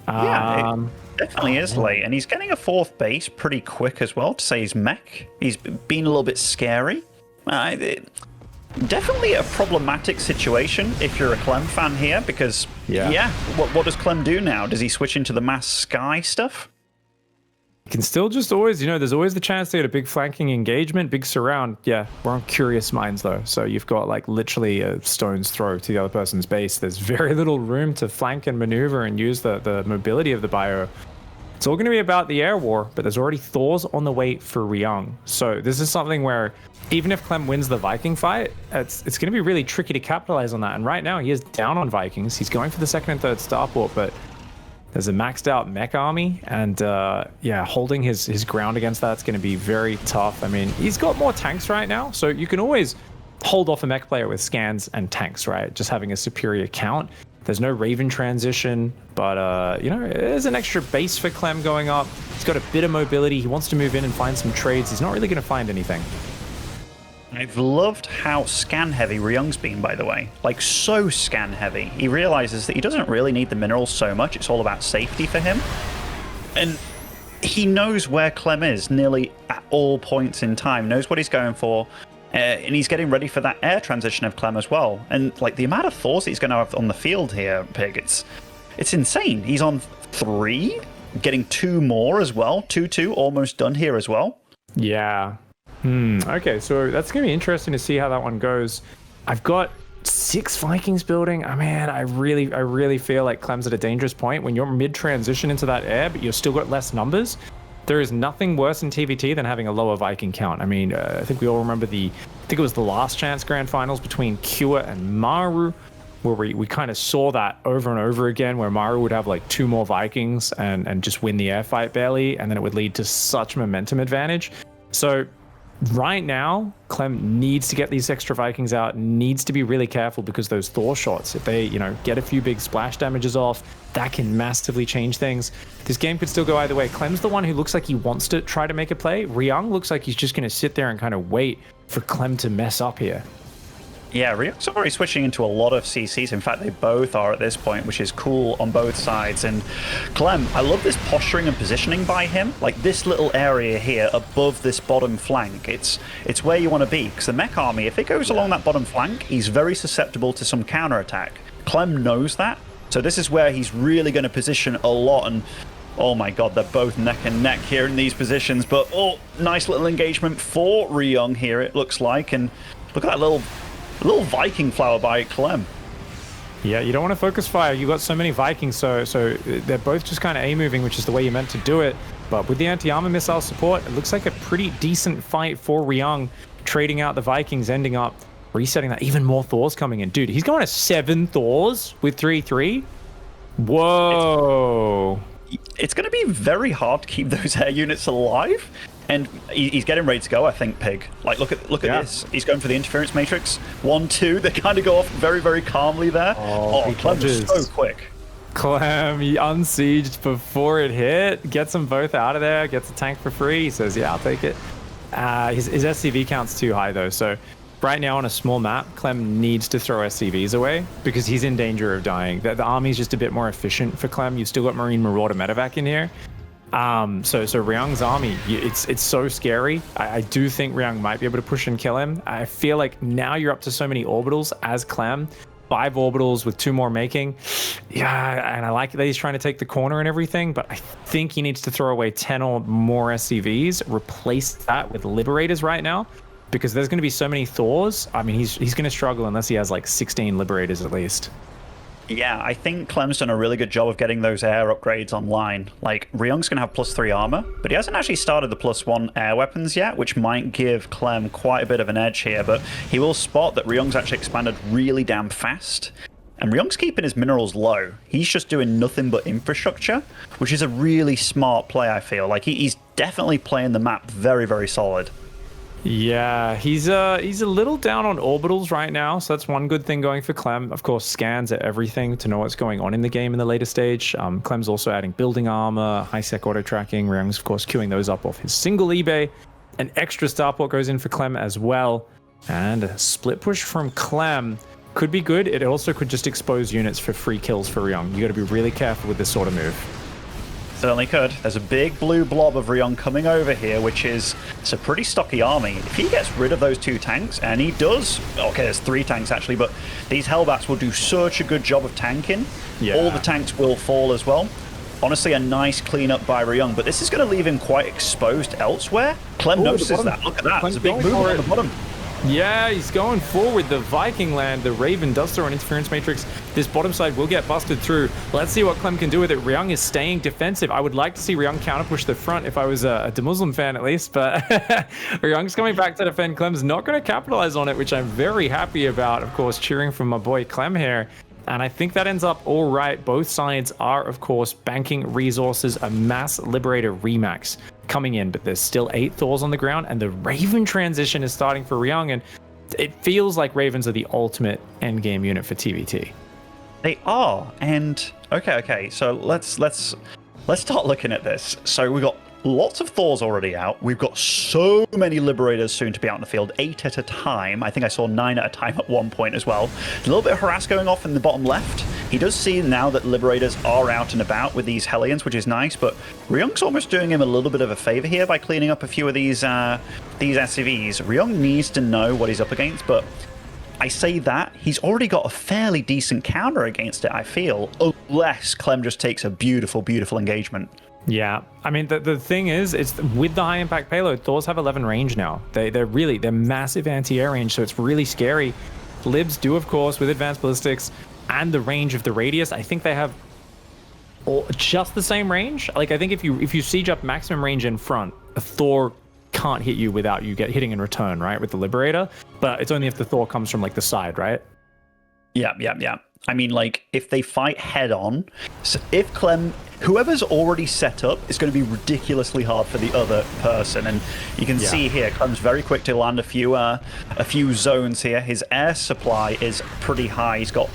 Speaker 2: Yeah, it definitely is late, and he's getting a 4th base pretty quick as well, to say he's mech. He's been a little bit scary. Definitely a problematic situation if you're a Clem fan here, because, yeah, what does Clem do now? Does he switch into the mass sky stuff?
Speaker 1: You can still just always, there's always the chance to get a big flanking engagement, big surround. Yeah, we're on Curious Minds though, so you've got like literally a stone's throw to the other person's base. There's very little room to flank and maneuver and use the mobility of the bio. It's all going to be about the air war, but there's already Thors on the way for Ryung. So this is something where even if Clem wins the Viking fight, it's going to be really tricky to capitalize on that. And right now he is down on Vikings. He's going for the 2nd and 3rd starport, but there's a maxed out mech army, and yeah, holding his ground against that's going to be very tough. I mean, he's got more tanks right now, so you can always hold off a mech player with scans and tanks, right? Just having a superior count. There's no Raven transition, but there's an extra base for Clem going up. He's got a bit of mobility. He wants to move in and find some trades. He's not really going to find anything.
Speaker 2: I've loved how scan-heavy Ryung's been, by the way. Like, so scan-heavy. He realizes that he doesn't really need the minerals so much. It's all about safety for him. And he knows where Clem is nearly at all points in time. Knows what he's going for. And he's getting ready for that air transition of Clem as well. And, like, the amount of Thors that he's going to have on the field here, Pig, it's insane. He's on 3, getting 2 more as well. 2-2, almost done here as well.
Speaker 1: Yeah. Okay, so that's going to be interesting to see how that one goes. I've got 6 Vikings building. I mean, I really feel like Clem's at a dangerous point. When you're mid-transition into that air, but you've still got less numbers, there is nothing worse in TVT than having a lower Viking count. I mean, I think we all remember I think it was the last chance grand finals between Kua and Maru, where we kind of saw that over and over again, where Maru would have like 2 more Vikings and just win the air fight barely, and then it would lead to such momentum advantage. So right now, Clem needs to get these extra Vikings out, needs to be really careful, because those Thor shots, if they, get a few big splash damages off, that can massively change things. This game could still go either way. Clem's the one who looks like he wants to try to make a play. Ryung looks like he's just going to sit there and kind of wait for Clem to mess up here.
Speaker 2: Yeah, Ryung's already switching into a lot of CCs. In fact, they both are at this point, which is cool on both sides. And Clem, I love this posturing and positioning by him. Like this little area here above this bottom flank. It's where you want to be, because the mech army, if it goes along that bottom flank, he's very susceptible to some counterattack. Clem knows that. So this is where he's really going to position a lot. And oh my god, they're both neck and neck here in these positions. But oh, nice little engagement for Ryung here, it looks like. And look at that little Viking flower by Clem.
Speaker 1: Yeah, you don't want to focus fire. You got so many Vikings, so they're both just kind of A-moving, which is the way you're meant to do it. But with the anti-armor missile support, it looks like a pretty decent fight for Ryung, trading out the Vikings, ending up resetting that. Even more Thors coming in. Dude, he's going to 7 Thors with 3-3. Whoa.
Speaker 2: It's going to be very hard to keep those air units alive. And he's getting ready to go, I think, Pig. Like, look at this. He's going for the interference matrix. 1, 2. They kind of go off very, very calmly there.
Speaker 1: Oh,
Speaker 2: Clem is so quick.
Speaker 1: Clem, he unsieged before it hit. Gets them both out of there. Gets a tank for free. He says, yeah, I'll take it. His SCV count's too high, though. So right now on a small map, Clem needs to throw SCVs away because he's in danger of dying. The army's just a bit more efficient for Clem. You've still got Marine Marauder medevac in here. So Ryung's army, it's so scary. I do think Ryung might be able to push and kill him. I feel like now you're up to so many orbitals as Clem, 5 orbitals with 2 more making. Yeah, and I like that he's trying to take the corner and everything, but I think he needs to throw away 10 or more SCVs, replace that with Liberators right now, because there's going to be so many Thors. I mean, he's going to struggle unless he has like 16 Liberators at least.
Speaker 2: Yeah, I think Clem's done a really good job of getting those air upgrades online. Like, Ryung's going to have +3 armor, but he hasn't actually started the +1 air weapons yet, which might give Clem quite a bit of an edge here, but he will spot that Ryung's actually expanded really damn fast. And Ryung's keeping his minerals low. He's just doing nothing but infrastructure, which is a really smart play, I feel. Like, he's definitely playing the map very, very solid.
Speaker 1: Yeah, he's a little down on orbitals right now, so that's one good thing going for Clem. Of course, scans at everything to know what's going on in the game in the later stage. Clem's also adding building armor, high-sec auto tracking. Ryung's, of course, queuing those up off his single eBay. An extra starport goes in for Clem as well. And a split push from Clem could be good. It also could just expose units for free kills for Ryung. You got to be really careful with this sort of move.
Speaker 2: Certainly could. There's a big blue blob of Ryung coming over here, which is it's a pretty stocky army. If he gets rid of those 2 tanks, and he does, okay, there's 3 tanks actually, but these Hellbats will do such a good job of tanking. Yeah. All the tanks will fall as well. Honestly, a nice cleanup by Ryung, but this is going to leave him quite exposed elsewhere. Clem notices that. Look at that. There's a big move on the bottom.
Speaker 1: Yeah, he's going forward. The Viking land, the Raven does throw an interference matrix. This bottom side will get busted through. Let's see what Clem can do with it. Ryung is staying defensive. I would like to see Ryung counter push the front if I was a DeMusliM fan at least, but Ryung's coming back to defend. Clem's not going to capitalize on it, which I'm very happy about. Of course, cheering for my boy Clem here. And I think that ends up all right. Both sides are, of course, banking resources, a mass Liberator Remax coming in, but there's still 8 Thors on the ground, and the Raven transition is starting for Ryung, and it feels like Ravens are the ultimate endgame unit for TVT.
Speaker 2: They are, and okay, so let's start looking at this. So we've got lots of Thors already out. We've got so many Liberators soon to be out in the field, 8 at a time. I think I saw 9 at a time at one point as well. A little bit of harass going off in the bottom left. He does see now that Liberators are out and about with these Hellions, which is nice, but Ryung's almost doing him a little bit of a favor here by cleaning up a few of these SCVs. Ryung needs to know what he's up against, but I say that, he's already got a fairly decent counter against it, I feel, unless Clem just takes a beautiful, beautiful engagement.
Speaker 1: Yeah, I mean, the thing is, it's with the high impact payload, Thors have 11 range now. They're massive anti-air range, so it's really scary. Libs do, of course, with advanced ballistics and the range of the radius. I think they have just the same range. Like, I think if you siege up maximum range in front, a Thor can't hit you without you hitting in return, right? With the Liberator, but it's only if the Thor comes from like the side, right? Yeah.
Speaker 2: I mean, like, if they fight head on, so if Clem, whoever's already set up, is going to be ridiculously hard for the other person. And you can see here, Clem's very quick to land a few zones here. His air supply is pretty high. He's got,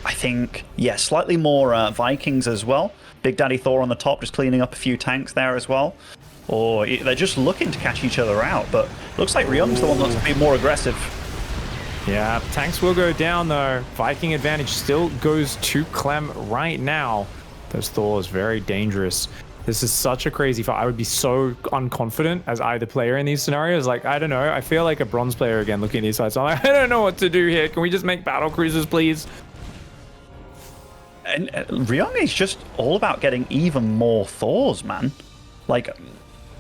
Speaker 2: I think, slightly more Vikings as well. Big Daddy Thor on the top, just cleaning up a few tanks there as well. Or they're just looking to catch each other out. But looks like Ryung's the one that's a bit more aggressive.
Speaker 1: Yeah, tanks will go down though. Viking advantage still goes to Clem right now. Those Thors very dangerous. This is such a crazy fight. I would be so unconfident as either player in these scenarios. Like, I don't know. I feel like a bronze player again looking at these sides. I'm like, I don't know what to do here. Can we just make battle cruisers, please?
Speaker 2: And Ryung is just all about getting even more Thors, man. Like,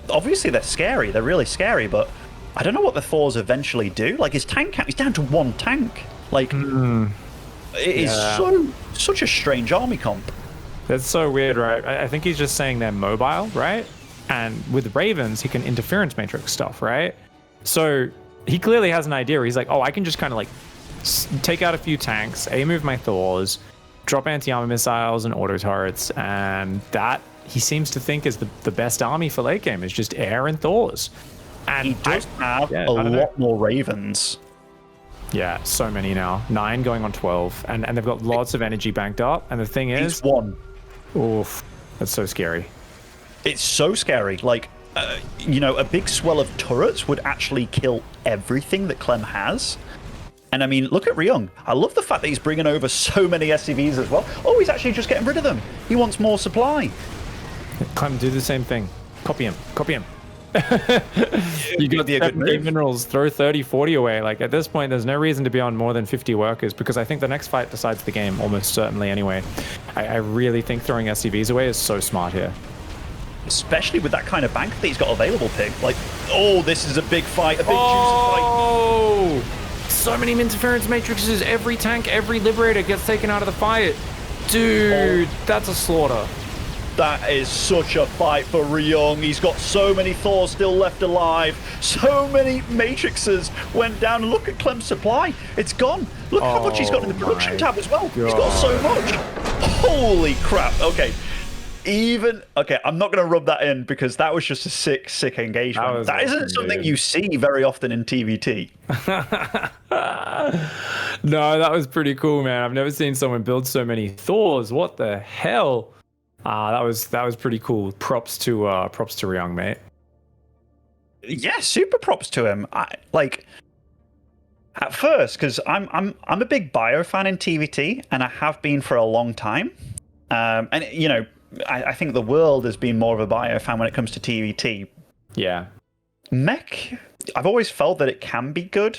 Speaker 2: obviously they're scary. They're really scary, but I don't know what the Thors eventually do. Like, his tank count, he's down to 1 tank. Like, it is such a strange army comp.
Speaker 1: That's so weird, right? I think he's just saying they're mobile, right? And with Ravens, he can interference matrix stuff, right? So he clearly has an idea where he's like, oh, I can just kind of like take out a few tanks, A-move my Thors, drop anti-armor missiles and auto turrets, and that he seems to think is the best army for late game is just air and Thors. And
Speaker 2: he does have a lot more Ravens.
Speaker 1: Yeah, so many now. 9 going on 12, and they've got lots of energy banked up. And the thing is,
Speaker 2: he's one.
Speaker 1: Oof, that's so scary.
Speaker 2: It's so scary. Like, you know, a big swell of turrets would actually kill everything that Clem has. And I mean, look at Ryung. I love the fact that he's bringing over so many SCVs as well. Oh, he's actually just getting rid of them. He wants more supply.
Speaker 1: Clem, do the same thing. Copy him. Copy him. You got
Speaker 2: be a good move.
Speaker 1: minerals, throw 30, 40 away. Like, at this point, there's no reason to be on more than 50 workers, because I think the next fight decides the game, almost certainly anyway. I really think throwing SCVs away is so smart here.
Speaker 2: Especially with that kind of bank that he's got available, Pig. Like, oh, this is a big fight, a big juicy
Speaker 1: fight. So many interference matrices, every tank, every liberator gets taken out of the fight. Dude, that's a slaughter.
Speaker 2: That is such a fight for Ryung. He's got so many Thors still left alive. So many matrices went down. Look at Clem's supply. It's gone. Look how much he's got in the production tab as well. God. He's got so much. Holy crap. Okay. Okay, I'm not going to rub that in because that was just a sick engagement. That isn't something you see very often in TVT.
Speaker 1: No, that was pretty cool, man. I've never seen someone build so many Thors. What the hell? That was pretty cool. Props to Ryung, mate.
Speaker 2: Yeah, super props to him. Like, at first, because I'm a big bio fan in TVT, and I have been for a long time. And you know, I think the world has been more of a bio fan when it comes to TVT.
Speaker 1: Yeah.
Speaker 2: Mech, I've always felt that it can be good,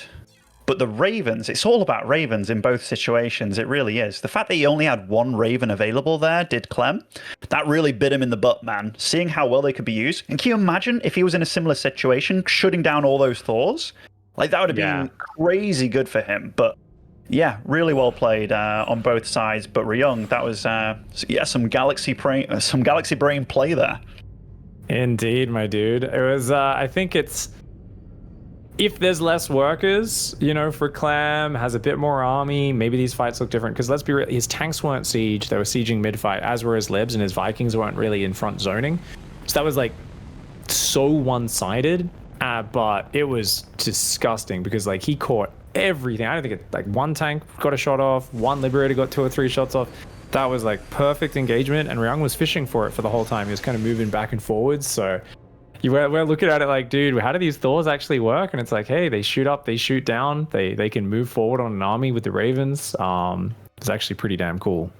Speaker 2: but the Ravens, it's all about Ravens in both situations. It really is. The fact that he only had one Raven available there, did Clem, that really bit him in the butt, man. Seeing how well they could be used. And can you imagine if he was in a similar situation, shutting down all those Thors? Like, that would have been crazy good for him. But yeah, really well played on both sides. But Ryung, that was some galaxy brain play there.
Speaker 1: Indeed, my dude. It was. I think it's, if there's less workers, you know, for Clam, has a bit more army, maybe these fights look different. Because let's be real, his tanks weren't siege; they were sieging mid fight, as were his libs, and his Vikings weren't really in front zoning. So that was like so one-sided. But it was disgusting because like he caught everything. I don't think like one tank got a shot off, one liberator got 2 or 3 shots off. That was like perfect engagement, and Ryung was fishing for it for the whole time. He was kind of moving back and forwards. So we're looking at it like, dude, how do these Thors actually work? And it's like, hey, they shoot up, they shoot down, they can move forward on an army with the Ravens. It's actually pretty damn cool.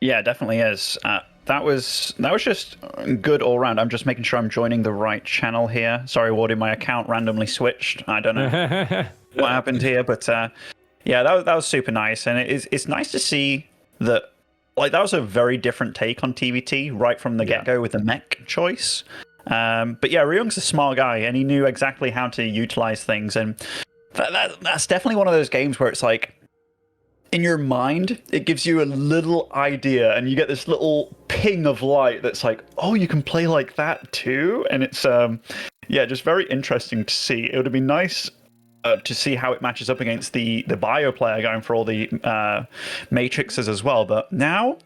Speaker 2: Yeah, it definitely is. That was just good all round. I'm just making sure I'm joining the right channel here. Sorry, Wardy, my account randomly switched. I don't know what happened here, but yeah, that was super nice, and it's nice to see that. Like, that was a very different take on TVT right from the get-go with the mech choice. But yeah, Ryung's a smart guy, and he knew exactly how to utilize things, and that's definitely one of those games where it's like, in your mind, it gives you a little idea, and you get this little ping of light that's like, oh, you can play like that too? And it's, yeah, just very interesting to see. It would have been nice to see how it matches up against the bio player going for all the matrixes as well. But now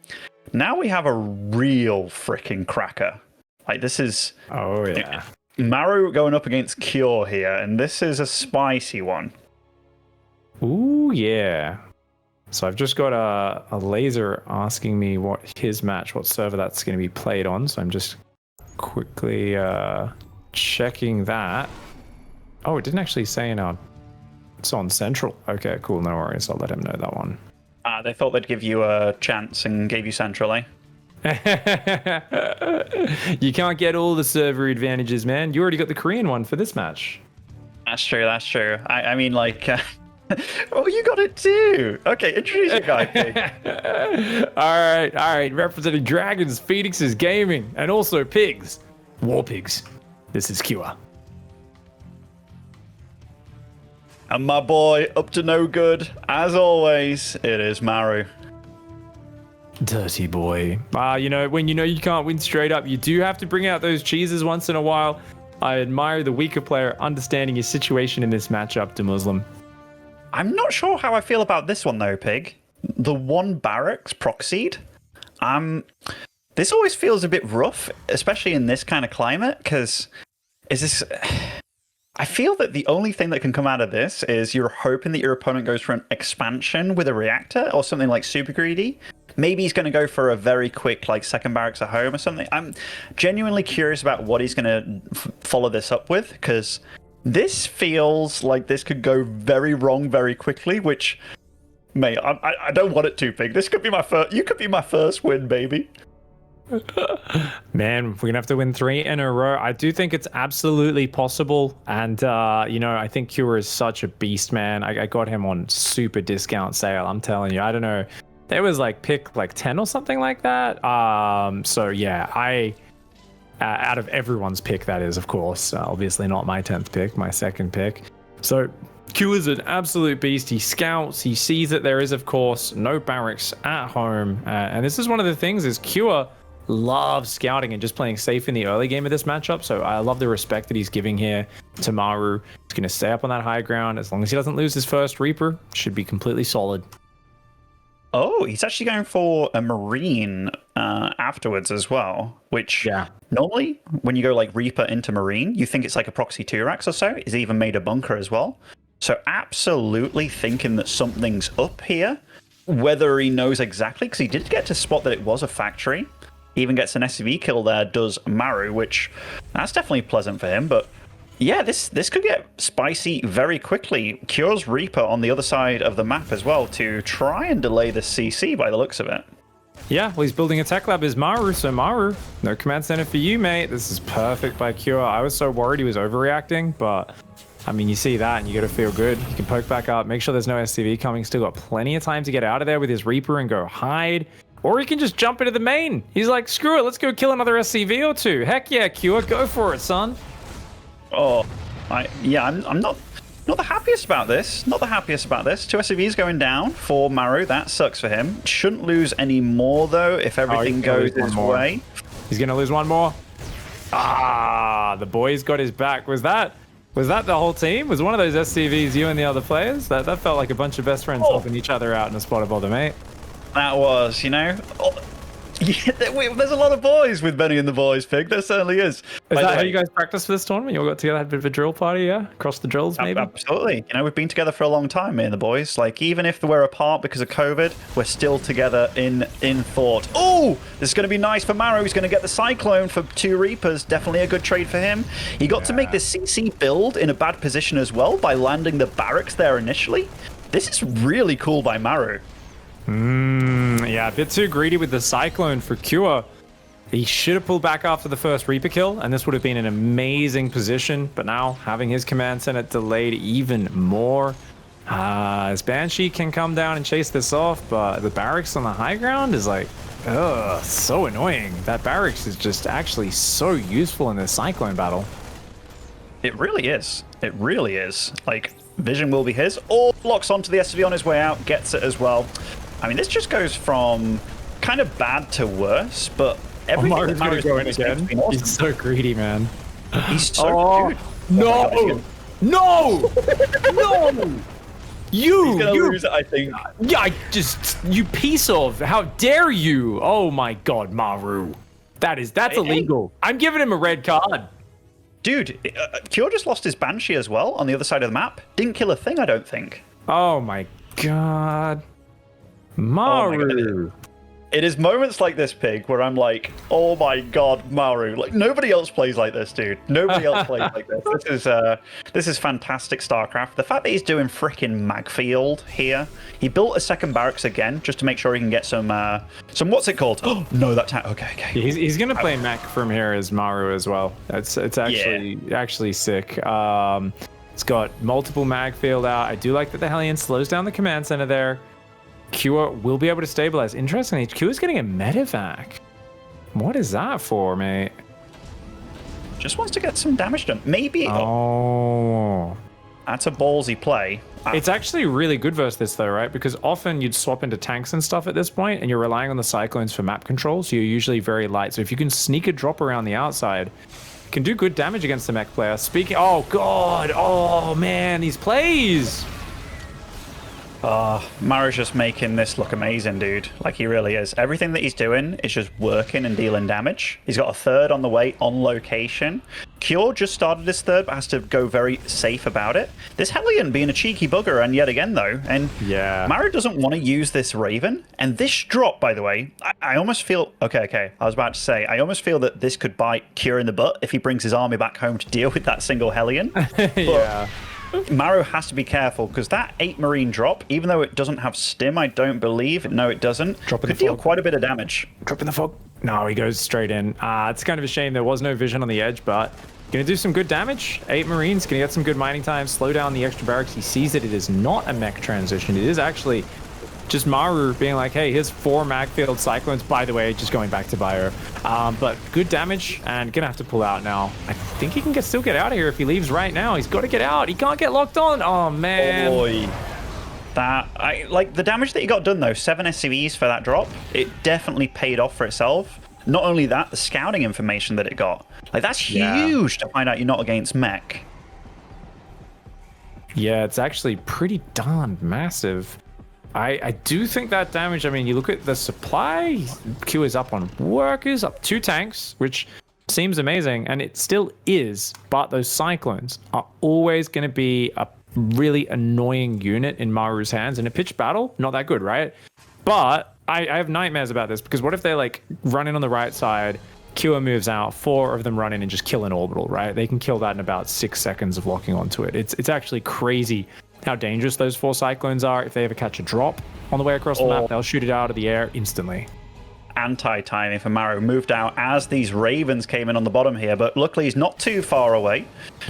Speaker 2: we have a real freaking cracker. Like, this is...
Speaker 1: Oh, yeah.
Speaker 2: Maru going up against Cure here, and this is a spicy one.
Speaker 1: Ooh, yeah. So I've just got a laser asking me what server that's going to be played on. So I'm just quickly checking that. Oh, it didn't actually say it's on Central. Okay, cool. No worries. I'll let him know that one.
Speaker 2: They thought they'd give you a chance and gave you Central, eh?
Speaker 1: You can't get all the server advantages, man. You already got the Korean one for this match.
Speaker 2: That's true. I mean, like... oh, you got it too. Okay, introduce your guy.
Speaker 1: all right. Representing Dragons, Phoenixes, Gaming, and also Pigs. War Pigs. This is Cure.
Speaker 2: And my boy, up to no good. As always, it is Maru.
Speaker 1: Dirty boy. You know, when you know you can't win straight up, you do have to bring out those cheeses once in a while. I admire the weaker player understanding his situation in this matchup, DeMusliM.
Speaker 2: I'm not sure how I feel about this one, though, Pig. the one barracks proxied. This always feels a bit rough, especially in this kind of climate, because I feel that the only thing that can come out of this is you're hoping that your opponent goes for an expansion with a reactor or something like super greedy. Maybe he's going to go for a very quick, like, second barracks at home or something. I'm genuinely curious about what he's going to follow this up with, because this feels like this could go very wrong very quickly, which, mate, I don't want it to, Pig. This could be my first. You could be my first win, baby.
Speaker 1: Man, we're gonna have to win 3 in a row. I do think it's absolutely possible, and you know, I think Cure is such a beast, man. I got him on super discount sale. I'm telling you, I don't know, there was like pick like 10 or something like that. So yeah, out of everyone's pick, that is, of course, obviously not my 10th pick, my second pick. So Q is an absolute beast. He scouts, he sees that there is, of course, no barracks at home, and this is one of the things is Q loves scouting and just playing safe in the early game of this matchup. So I love the respect that he's giving here to Maru. He's going to stay up on that high ground. As long as he doesn't lose his first Reaper, should be completely solid.
Speaker 2: Oh, he's actually going for a Marine afterwards as well, which normally when you go like Reaper into Marine, you think it's like a proxy 2-racks or so. He's even made a bunker as well. So absolutely thinking that something's up here. Whether he knows exactly, because he did get to spot that it was a factory. He even gets an SCV kill there, does Maru, which that's definitely pleasant for him. But yeah, this could get spicy very quickly. Cure's Reaper on the other side of the map as well to try and delay the CC by the looks of it.
Speaker 1: Yeah, well, he's building a tech lab as Maru, so Maru, no command center for you, mate. This is perfect by Cure. I was so worried he was overreacting, but I mean, you see that and you got to feel good. You can poke back up, make sure there's no SCV coming. Still got plenty of time to get out of there with his Reaper and go hide. Or he can just jump into the main. He's like, screw it, let's go kill another SCV or 2. Heck yeah, Cure, go for it, son.
Speaker 2: Oh, I'm not the happiest about this. Not the happiest about this. 2 SCVs going down for Maru. That sucks for him. Shouldn't lose any more, though, if everything goes his way.
Speaker 1: He's going to lose one more. Ah, the boy's got his back. Was that the whole team? Was one of those SCVs you and the other players? That felt like a bunch of best friends helping each other out in a spot of bother, mate.
Speaker 2: That was, you know. Yeah, there's a lot of boys with Benny and the boys, Pig. There certainly is.
Speaker 1: Is that how you guys practice for this tournament? You all got together, had a bit of a drill party, yeah? Across the drills, maybe?
Speaker 2: Absolutely. You know, we've been together for a long time, me and the boys. Like, even if we're apart because of COVID, we're still together in thought. Oh, this is going to be nice for Maru. He's going to get the Cyclone for 2 Reapers. Definitely a good trade for him. He got to make this CC build in a bad position as well by landing the barracks there initially. This is really cool by Maru.
Speaker 1: Yeah, a bit too greedy with the Cyclone for Cure. He should have pulled back after the first Reaper kill, and this would have been an amazing position. But now, having his command center delayed even more. His Banshee can come down and chase this off, but the barracks on the high ground is like, ugh, so annoying. That barracks is just actually so useful in this Cyclone battle.
Speaker 2: It really is. It really is. Like, vision will be his. Or locks onto the SCV on his way out, gets it as well. I mean, this just goes from kind of bad to worse, but everything that Maru's
Speaker 1: going again.
Speaker 2: Awesome.
Speaker 1: He's so greedy, man.
Speaker 2: He's so dude.
Speaker 1: No!
Speaker 2: Oh
Speaker 1: no! No!
Speaker 2: He's gonna lose it, I think.
Speaker 1: Yeah, you piece of, how dare you? Oh my god, Maru. That's illegal. I'm giving him a red card.
Speaker 2: Dude, Cure just lost his Banshee as well on the other side of the map. Didn't kill a thing, I don't think.
Speaker 1: Oh my god. Maru.
Speaker 2: Oh my god. It is moments like this, Pig, where I'm like, oh my god, Maru. Like, nobody else plays like this, dude. Nobody else plays like this. This is fantastic StarCraft. The fact that he's doing frickin' Magfield here. He built a second barracks again, just to make sure he can get some what's it called? Oh, no, that's... Okay.
Speaker 1: He's going to play Mac from here as Maru as well. It's actually sick. It's got multiple Magfield out. I do like that the Hellion slows down the command center there. Cure will be able to stabilize. Interestingly, Cure is getting a medevac. What is that for, mate?
Speaker 2: Just wants to get some damage done. Maybe.
Speaker 1: Oh.
Speaker 2: That's a ballsy play.
Speaker 1: It's actually really good versus this, though, right? Because often you'd swap into tanks and stuff at this point, and you're relying on the Cyclones for map control, so you're usually very light. So if you can sneak a drop around the outside, you can do good damage against the mech player. Speaking... Oh, God. Oh, man. These plays.
Speaker 2: Maru's just making this look amazing, dude. Like, he really is. Everything that he's doing is just working and dealing damage. He's got a third on the way on location. Cure just started his third, but has to go very safe about it. This Hellion being a cheeky bugger, and yet again, though. And
Speaker 1: yeah,
Speaker 2: Maru doesn't want to use this Raven. And this drop, by the way, I almost feel... Okay. I was about to say, I almost feel that this could bite Cure in the butt if he brings his army back home to deal with that single Hellion.
Speaker 1: yeah.
Speaker 2: Maru has to be careful because that 8 Marine drop, even though it doesn't have stim, I don't believe. No, it doesn't. Could deal quite a bit of damage.
Speaker 1: Drop in the fog. No, he goes straight in. It's kind of a shame there was no vision on the edge, but gonna do some good damage. 8 Marines, gonna get some good mining time, slow down the extra barracks. He sees that it is not a mech transition. It is actually just Maru being like, hey, here's 4 Magfield Cyclones. By the way, just going back to bio. But good damage and gonna have to pull out now. I think he can still get out of here if he leaves right now. He's got to get out. He can't get locked on. Oh, man.
Speaker 2: Boy. Like the damage that he got done, though, 7 SCVs for that drop, it definitely paid off for itself. Not only that, the scouting information that it got. Like, that's huge to find out you're not against mech.
Speaker 1: Yeah, it's actually pretty darn massive. I do think that damage, I mean, you look at the supply, Q is up on workers, up 2 tanks, which seems amazing, and it still is, but those Cyclones are always going to be a really annoying unit in Maru's hands. In a pitched battle, not that good, right? But I have nightmares about this, because what if they like run in on the right side, Q moves out, 4 of them run in and just kill an orbital, right? They can kill that in about 6 seconds of locking onto it. It's actually crazy how dangerous those 4 Cyclones are. If they ever catch a drop on the way across the map, they'll shoot it out of the air instantly.
Speaker 2: Anti-timing for Maru. Moved out as these Ravens came in on the bottom here, but luckily he's not too far away.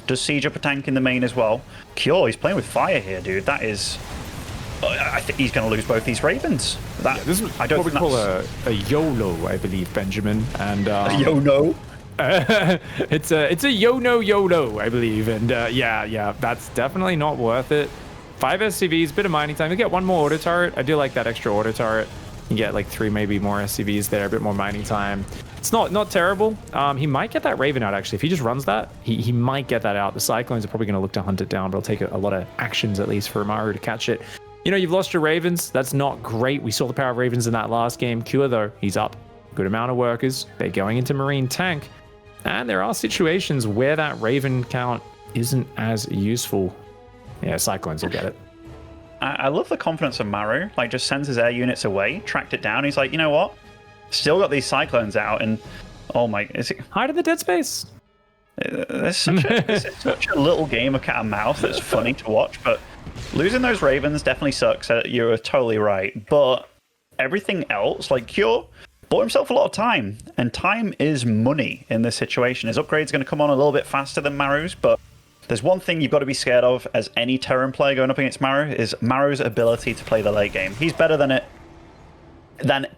Speaker 2: Does siege up a tank in the main as well. Cure, he's playing with fire here, dude. That is... I think he's going to lose both these Ravens.
Speaker 1: This is what we call a YOLO, I believe, Benjamin. And
Speaker 2: a YOLO?
Speaker 1: it's a YOLO, I believe. And yeah, that's definitely not worth it. 5 SCVs, bit of mining time. You get 1 more auto turret. I do like that extra auto turret. You get like 3 maybe more SCVs there, a bit more mining time. It's not terrible. He might get that Raven out, actually. If he just runs that, he might get that out. The Cyclones are probably going to look to hunt it down, but it'll take a lot of actions, at least, for Maru to catch it. You know, you've lost your Ravens. That's not great. We saw the power of Ravens in that last game. Cure, though, he's up. Good amount of workers. They're going into Marine tank. And there are situations where that Raven count isn't as useful. Yeah, Cyclones will get it.
Speaker 2: I love the confidence of Maru. Like, just sends his air units away, tracked it down. He's like, you know what? Still got these Cyclones out, and oh my, is it
Speaker 1: hide in the dead space?
Speaker 2: This is such a little game of cat and mouse that's funny to watch. But losing those Ravens definitely sucks. You're totally right. But everything else, like Cure, bought himself a lot of time, and time is money in this situation. His upgrade's going to come on a little bit faster than Maru's, but there's one thing you've got to be scared of as any Terran player going up against Maru, is Maru's ability to play the late game. He's better than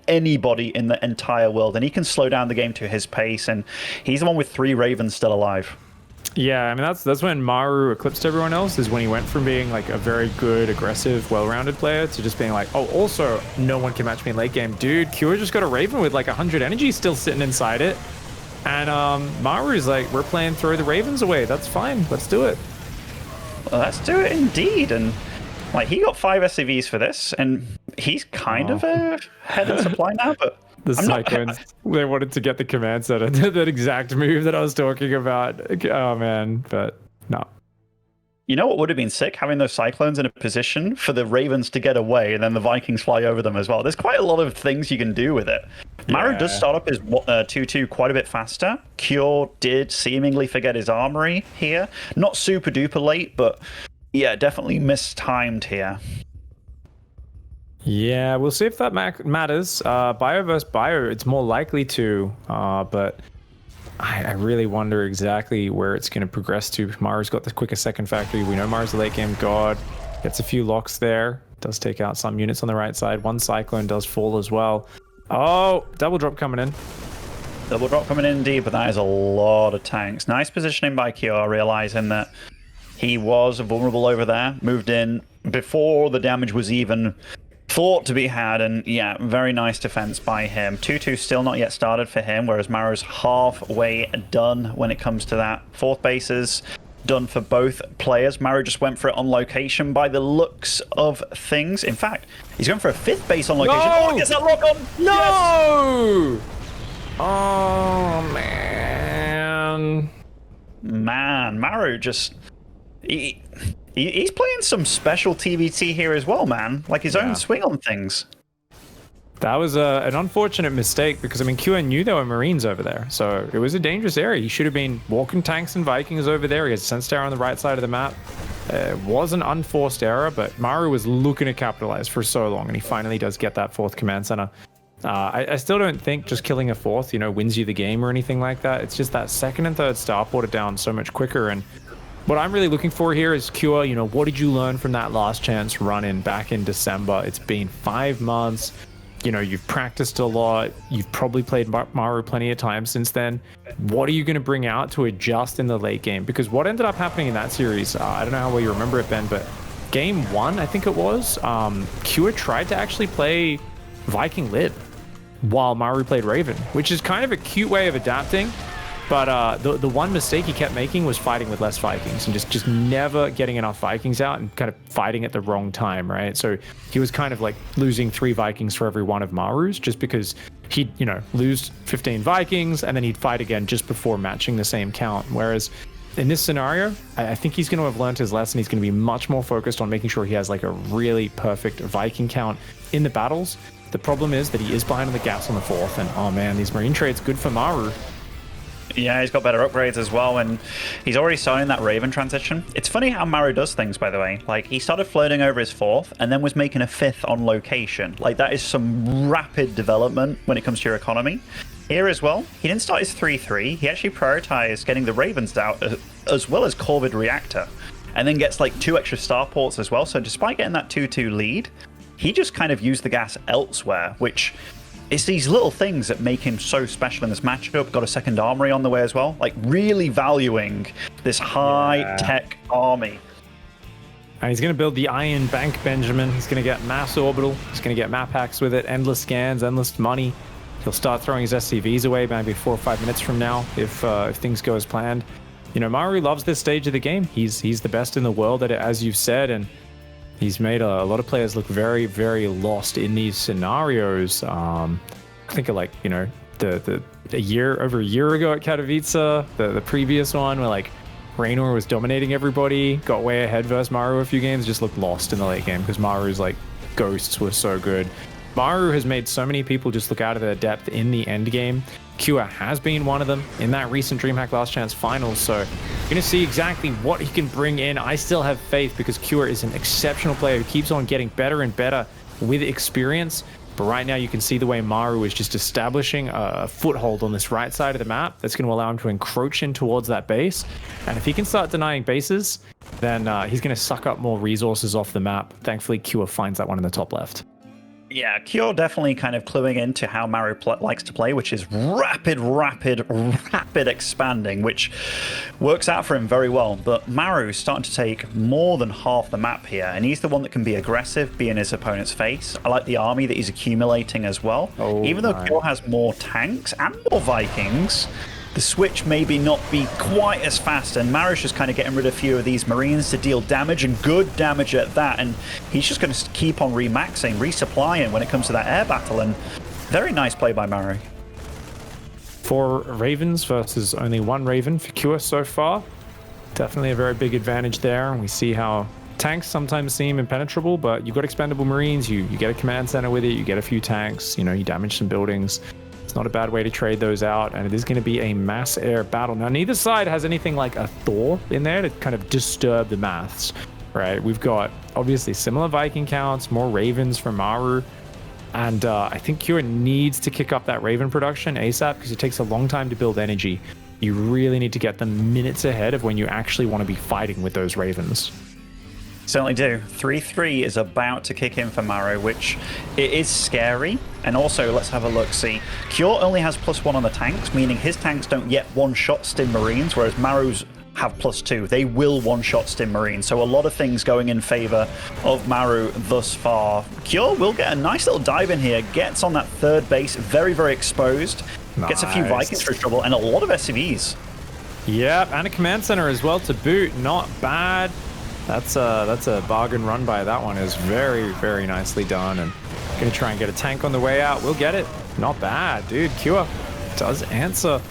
Speaker 2: anybody in the entire world, and he can slow down the game to his pace, and he's the one with 3 Ravens still alive.
Speaker 1: Yeah, I mean, that's when Maru eclipsed everyone else, is when he went from being like a very good, aggressive, well-rounded player to just being like, oh, also, no one can match me in late game. Dude, Cure just got a Raven with like 100 energy still sitting inside it. And Maru's like, we're playing throw the Ravens away. That's fine. Let's do it.
Speaker 2: Well, let's do it indeed. And like, he got 5 SCVs for this, and he's kind of ahead in supply now, but
Speaker 1: the Cyclones, they wanted to get the command center, that exact move that I was talking about. Oh, man. But no.
Speaker 2: You know what would have been sick? Having those Cyclones in a position for the Ravens to get away, and then the Vikings fly over them as well. There's quite a lot of things you can do with it. Maru does start up his 2-2 quite a bit faster. Cure did seemingly forget his armory here. Not super duper late, but yeah, definitely mistimed here.
Speaker 1: Yeah, we'll see if that matters. Bio versus bio, it's more likely to, but I really wonder exactly where it's going to progress to. Maru's got the quickest second factory. We know Maru's a late game god. Gets a few locks there. Does take out some units on the right side. 1 Cyclone does fall as well. Oh, double drop coming in.
Speaker 2: Double drop coming in indeed, but that is a lot of tanks. Nice positioning by Cure, realizing that he was vulnerable over there. Moved in before the damage was even thought to be had, and yeah, very nice defense by him. 2-2 still not yet started for him, whereas Maru's halfway done when it comes to that. 4th bases done for both players. Maru just went for it on location by the looks of things. In fact, he's going for a 5th base on location.
Speaker 1: No!
Speaker 2: Oh, he gets that lock on.
Speaker 1: No! Yes! Oh, man.
Speaker 2: Man, Maru just... He's playing some special TBT here as well, man. Like his own swing on things.
Speaker 1: That was an unfortunate mistake because, I mean, QN knew there were Marines over there. So it was a dangerous area. He should have been walking tanks and Vikings over there. He has a Sense Tower on the right side of the map. It was an unforced error, but Maru was looking to capitalize for so long, and he finally does get that 4th command center. I still don't think just killing a 4th, you know, wins you the game or anything like that. It's just that 2nd and 3rd starported down so much quicker. And what I'm really looking for here is Cure, you know, what did you learn from that last chance run-in back in December? It's been 5 months. You know, you've practiced a lot. You've probably played Maru plenty of times since then. What are you going to bring out to adjust in the late game? Because what ended up happening in that series, I don't know how well you remember it, Ben, but game 1, I think it was, Cure tried to actually play Viking Lib while Maru played Raven, which is kind of a cute way of adapting. But the one mistake he kept making was fighting with less Vikings and just never getting enough Vikings out and kind of fighting at the wrong time, right? So he was kind of like losing 3 Vikings for every one of Maru's just because he'd, you know, lose 15 Vikings and then he'd fight again just before matching the same count. Whereas in this scenario, I think he's going to have learned his lesson. He's going to be much more focused on making sure he has like a really perfect Viking count in the battles. The problem is that he is behind on the gas on the 4th, and oh man, these Marine trades good for Maru.
Speaker 2: Yeah, he's got better upgrades as well, and he's already starting that Raven transition. It's funny how Maru does things, by the way. Like, he started floating over his 4th, and then was making a 5th on location. Like, that is some rapid development when it comes to your economy. Here as well, he didn't start his 3-3. He actually prioritized getting the Ravens out, as well as Corvid Reactor, and then gets, like, 2 extra starports as well. So despite getting that 2-2 lead, he just kind of used the gas elsewhere, which... it's these little things that make him so special in this matchup. Got a 2nd armory on the way as well. Like, really valuing this high-tech army.
Speaker 1: And he's going to build the Iron Bank, Benjamin. He's going to get mass orbital. He's going to get map hacks with it. Endless scans, endless money. He'll start throwing his SCVs away maybe 4 or 5 minutes from now if things go as planned. You know, Maru loves this stage of the game. He's the best in the world at it, as you've said, and he's made a lot of players look very, very lost in these scenarios. Think of, like, you know, over a year ago at Katowice, the previous one where like Raynor was dominating everybody, got way ahead versus Maru a few games, just looked lost in the late game because Maru's like ghosts were so good. Maru has made so many people just look out of their depth in the end game. Cure has been one of them in that recent DreamHack Last Chance finals, so you're going to see exactly what he can bring in. I still have faith because Cure is an exceptional player who keeps on getting better and better with experience. But right now you can see the way Maru is just establishing a foothold on this right side of the map that's going to allow him to encroach in towards that base. And if he can start denying bases, then he's going to suck up more resources off the map. Thankfully, Cure finds that one in the top left.
Speaker 2: Yeah, Cure definitely kind of cluing into how Maru likes to play, which is rapid expanding, which works out for him very well. But Maru's starting to take more than half the map here, and he's the one that can be aggressive, be in his opponent's face. I like the army that he's accumulating as well. Even though Cure has more tanks and more Vikings, the switch maybe not be quite as fast, and Maru's just kind of getting rid of a few of these Marines to deal damage, and good damage at that, and he's just going to keep on remaxing, resupplying when it comes to that air battle, and very nice play by Maru.
Speaker 1: 4 Ravens versus only 1 Raven for Cure so far. Definitely a very big advantage there, and we see how tanks sometimes seem impenetrable, but you've got expendable Marines, you get a command center with it, you get a few tanks, you know, you damage some buildings. It's not a bad way to trade those out, and it is going to be a mass air battle. Now, neither side has anything like a Thor in there to kind of disturb the maths, right? We've got, obviously, similar Viking counts, more Ravens from Maru, and I think Cure needs to kick up that Raven production ASAP because it takes a long time to build energy. You really need to get them minutes ahead of when you actually want to be fighting with those Ravens.
Speaker 2: Certainly do. 3-3 is about to kick in for Maru, which it is scary. And also, let's have a look. See, Cure only has +1 on the tanks, meaning his tanks don't yet one-shot Stim Marines, whereas Maru's have +2. They will one-shot Stim Marines. So a lot of things going in favor of Maru thus far. Cure will get a nice little dive in here, gets on that 3rd base, very, very exposed, gets a few Vikings for trouble, and a lot of SCVs.
Speaker 1: Yep, and a command center as well to boot. Not bad. That's a bargain run by that one. Is very, very nicely done. And gonna try and get a tank on the way out. We'll get it. Not bad, dude. Cure does answer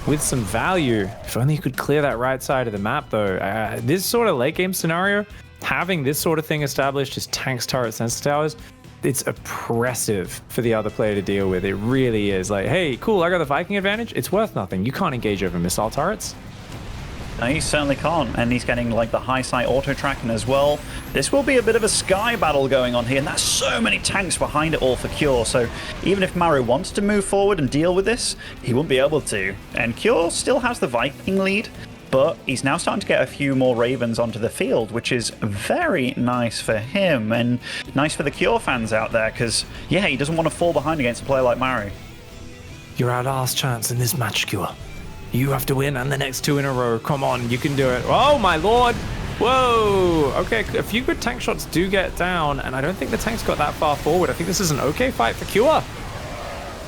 Speaker 1: with some value. If only you could clear that right side of the map, though. This sort of late game scenario, having this sort of thing established, just tanks, turrets, sensor towers, it's oppressive for the other player to deal with. It really is. Like, hey, cool, I got the Viking advantage. It's worth nothing. You can't engage over missile turrets.
Speaker 2: No, he certainly can't, and he's getting like the high side auto tracking as well. This will be a bit of a sky battle going on here, and that's so many tanks behind it all for Cure. So even if Maru wants to move forward and deal with this, he won't be able to. And Cure still has the Viking lead, but he's now starting to get a few more Ravens onto the field, which is very nice for him and nice for the Cure fans out there, because yeah, he doesn't want to fall behind against a player like Maru.
Speaker 1: You're our last chance in this match, Cure. You have to win, and the next 2 in a row. Come on, you can do it. Oh, my lord. Whoa. Okay, a few good tank shots do get down, and I don't think the tank's got that far forward. I think this is an okay fight for Cure.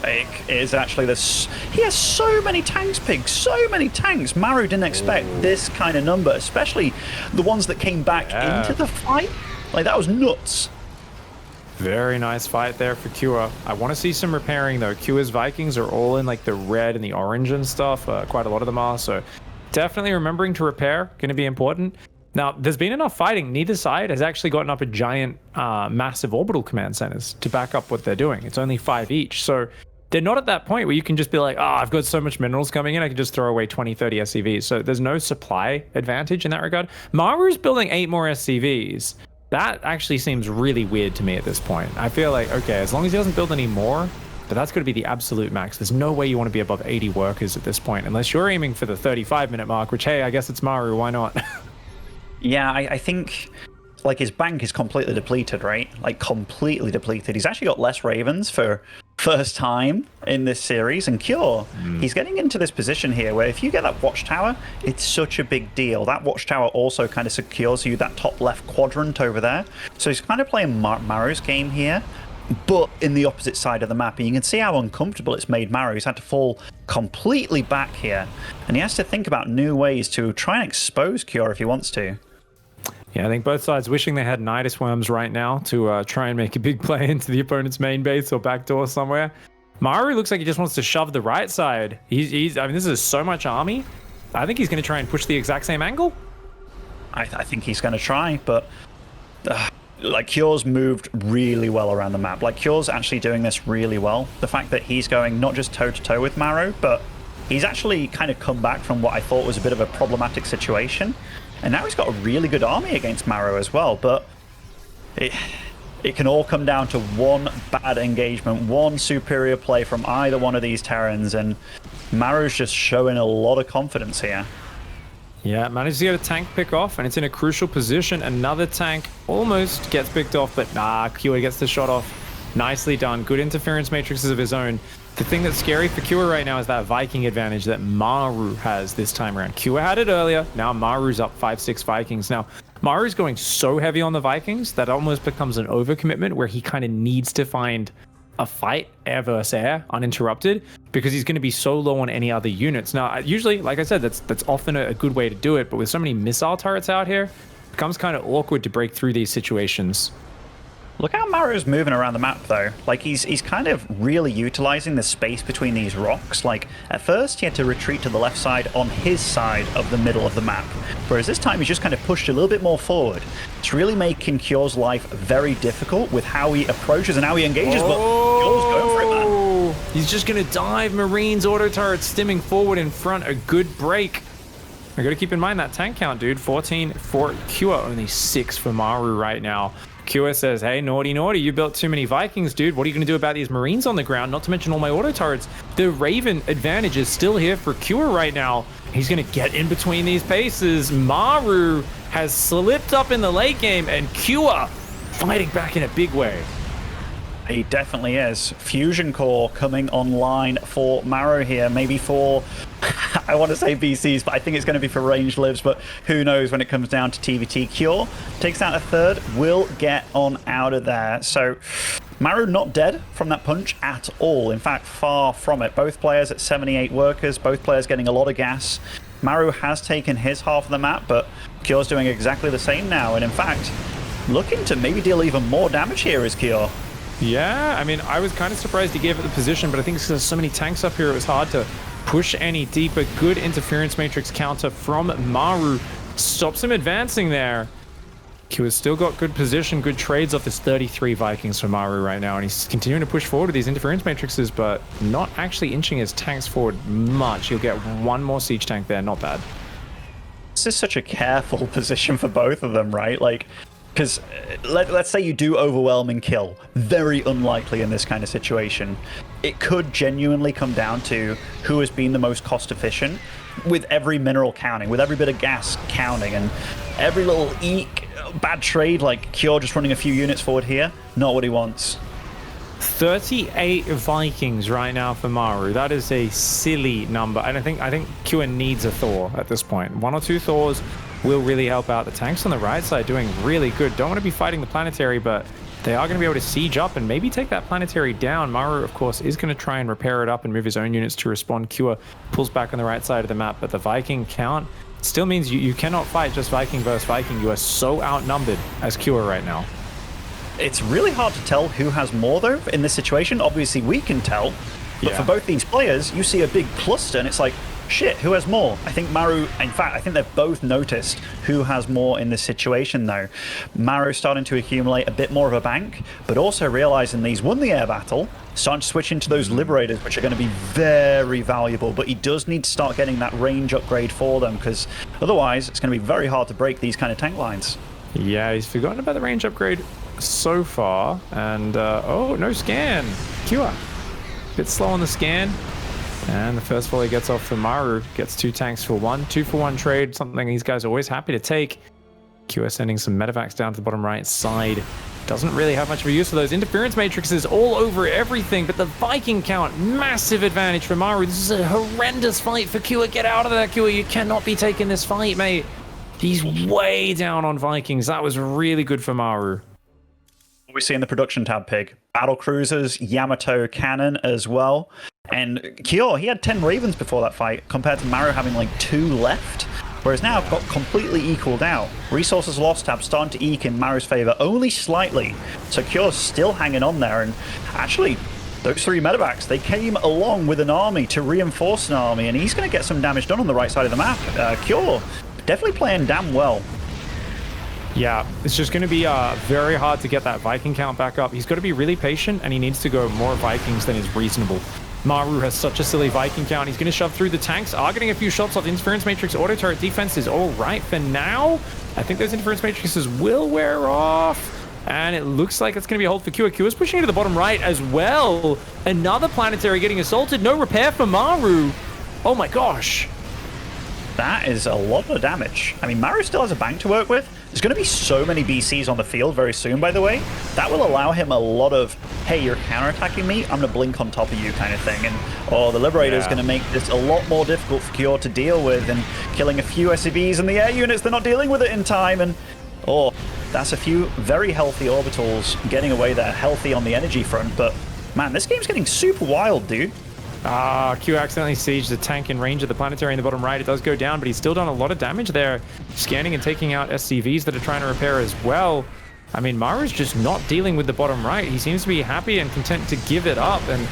Speaker 2: It is actually this. He has so many tanks, Pig. So many tanks. Maru didn't expect this kind of number, especially the ones that came back into the fight. Like, that was nuts.
Speaker 1: Very nice fight there for Cure. I want to see some repairing, though. Cure's Vikings are all in, like, the red and the orange and stuff. Quite a lot of them are, so definitely remembering to repair. Going to be important. Now, there's been enough fighting. Neither side has actually gotten up a giant, massive orbital command centers to back up what they're doing. It's only 5 each, so they're not at that point where you can just be like, oh, I've got so much minerals coming in, I can just throw away 20, 30 SCVs. So there's no supply advantage in that regard. Maru's building 8 more SCVs. That actually seems really weird to me at this point. I feel like, okay, as long as he doesn't build any more, but that's going to be the absolute max. There's no way you want to be above 80 workers at this point, unless you're aiming for the 35-minute mark, which, hey, I guess it's Maru, why not?
Speaker 2: Yeah, I think, like, his bank is completely depleted, right? Like, completely depleted. He's actually got less Ravens for first time in this series, and Cure, he's getting into this position here where if you get that watchtower, it's such a big deal. That watchtower also kind of secures you that top left quadrant over there. So he's kind of playing Maru's game here, but in the opposite side of the map. And you can see how uncomfortable it's made Maru. He's had to fall completely back here, and he has to think about new ways to try and expose Cure if he wants to.
Speaker 1: Yeah, I think both sides wishing they had Nidus Worms right now to try and make a big play into the opponent's main base or backdoor somewhere. Maru looks like he just wants to shove the right side. I mean, this is so much army. I think he's going to try and push the exact same angle.
Speaker 2: I think he's going to try, but like, Cure's moved really well around the map. Like, Cure's actually doing this really well. The fact that he's going not just toe-to-toe with Maru, but he's actually kind of come back from what I thought was a bit of a problematic situation. And now he's got a really good army against Maru as well, but it can all come down to one bad engagement, one superior play from either one of these Terrans, and Maru's just showing a lot of confidence here.
Speaker 1: Yeah, manages to get a tank pick off, and it's in a crucial position. Another tank almost gets picked off, but nah, Cure gets the shot off. Nicely done. Good interference matrices of his own. The thing that's scary for Cure right now is that Viking advantage that Maru has this time around. Cure had it earlier. Now Maru's up 5-6 Vikings. Now, Maru's going so heavy on the Vikings that almost becomes an overcommitment where he kind of needs to find a fight air versus air uninterrupted because he's going to be so low on any other units. Now, usually, like I said, that's often a good way to do it, but with so many missile turrets out here, it becomes kind of awkward to break through these situations.
Speaker 2: Look how Maru's moving around the map, though. Like, he's kind of really utilizing the space between these rocks. Like, at first, he had to retreat to the left side on his side of the middle of the map. Whereas this time, he's just kind of pushed a little bit more forward. It's really making Cure's life very difficult with how he approaches and how he engages, but Cure's going for it, man.
Speaker 1: He's just going to dive Marines, auto turrets, stimming forward in front. A good break. I got to keep in mind that tank count, dude. 14 for Cure, only 6 for Maru right now. Cure says, hey, naughty, you built too many Vikings, dude. What are you going to do about these Marines on the ground? Not to mention all my auto turrets. The Raven advantage is still here for Cure right now. He's going to get in between these paces. Maru has slipped up in the late game, and Cure fighting back in a big way.
Speaker 2: He definitely is. Fusion Core coming online for Maru here. Maybe for, I want to say BCs, but I think it's going to be for ranged lives. But who knows when it comes down to TVT. Cure takes out a third, will get on out of there. So Maru not dead from that punch at all. In fact, far from it. Both players at 78 workers, both players getting a lot of gas. Maru has taken his half of the map, but Kyor's doing exactly the same now. And in fact, looking to maybe deal even more damage here is Kyor.
Speaker 1: Yeah, I mean, I was kind of surprised he gave it the position, but I think there's so many tanks up here, it was hard to push any deeper. Good interference matrix counter from Maru. Stops him advancing there. Q has still got good position, good trades off his 33 Vikings for Maru right now, and he's continuing to push forward with these interference matrices, but not actually inching his tanks forward much. He'll get one more siege tank there, not bad.
Speaker 2: This is such a careful position for both of them, right? Like, because let's say you do overwhelm and kill. Very unlikely in this kind of situation. It could genuinely come down to who has been the most cost efficient, with every mineral counting, with every bit of gas counting, and every little eek, bad trade like Kyor just running a few units forward here, not what he wants.
Speaker 1: 38 Vikings right now for Maru. That is a silly number. And I think Kyor needs a Thor at this point. 1 or 2 Thors will really help out. The tanks on the right side doing really good. Don't want to be fighting the planetary, but they are going to be able to siege up and maybe take that planetary down. Maru, of course, is going to try and repair it up and move his own units to respond. Kyor pulls back on the right side of the map, but the Viking count still means you cannot fight just Viking versus Viking. You are so outnumbered as Kyor right now.
Speaker 2: It's really hard to tell who has more, though, in this situation. Obviously, we can tell. But for both these players, you see a big cluster, and it's like, shit, who has more? I think Maru, in fact, I think they've both noticed who has more in this situation, though. Maru starting to accumulate a bit more of a bank, but also realizing that he's won the air battle, starting to switch into those Liberators, which are going to be very valuable, but he does need to start getting that range upgrade for them, because otherwise it's going to be very hard to break these kind of tank lines. Yeah,
Speaker 1: he's forgotten about the range upgrade so far, and oh, no scan. Kyor, bit slow on the scan. And the first volley gets off for Maru, gets 2 tanks for 1. 2-for-1 trade, something these guys are always happy to take. Kyor sending some medevacs down to the bottom right side. Doesn't really have much of a use for those. Interference matrices all over everything, but the Viking count, massive advantage for Maru. This is a horrendous fight for Kyor. Get out of there, Kyor. You cannot be taking this fight, mate. He's way down on Vikings. That was really good for Maru.
Speaker 2: We see in the production tab, Pig. Battle cruisers, Yamato cannon as well. And Kyor, he had 10 Ravens before that fight, compared to Maru having like 2 left. Whereas now got completely equaled out. Resources lost tab starting to eke in Maru's favor only slightly. So Kyor's still hanging on there. And actually, those 3 medevacs, they came along with an army to reinforce an army. And he's going to get some damage done on the right side of the map. Kyor definitely playing damn well.
Speaker 1: Yeah, it's just going to be very hard to get that Viking count back up. He's got to be really patient, and he needs to go more Vikings than is reasonable. Maru has such a silly Viking count. He's going to shove through the tanks, are getting a few shots off. Interference Matrix auto turret defense is all right for now. I think those Interference Matrices will wear off. And it looks like it's going to be a hold for Kyor. Kyor's pushing into the bottom right as well. Another planetary getting assaulted. No repair for Maru. Oh my gosh.
Speaker 2: That is a lot of damage. I mean, Maru still has a bank to work with. There's going to be so many BCs on the field very soon, by the way. That will allow him a lot of, hey, you're counterattacking me, I'm going to blink on top of you kind of thing. And, oh, the Liberator is going to make this a lot more difficult for Kyor to deal with, and killing a few SCVs and the air units, they're not dealing with it in time. And, oh, that's a few very healthy orbitals getting away there, healthy on the energy front. But, man, this game's getting super wild, dude.
Speaker 1: Q accidentally sieged the tank in range of the planetary in the bottom right. It does go down, but he's still done a lot of damage there, scanning and taking out SCVs that are trying to repair as well. I mean, Maru's just not dealing with the bottom right. He seems to be happy and content to give it up. And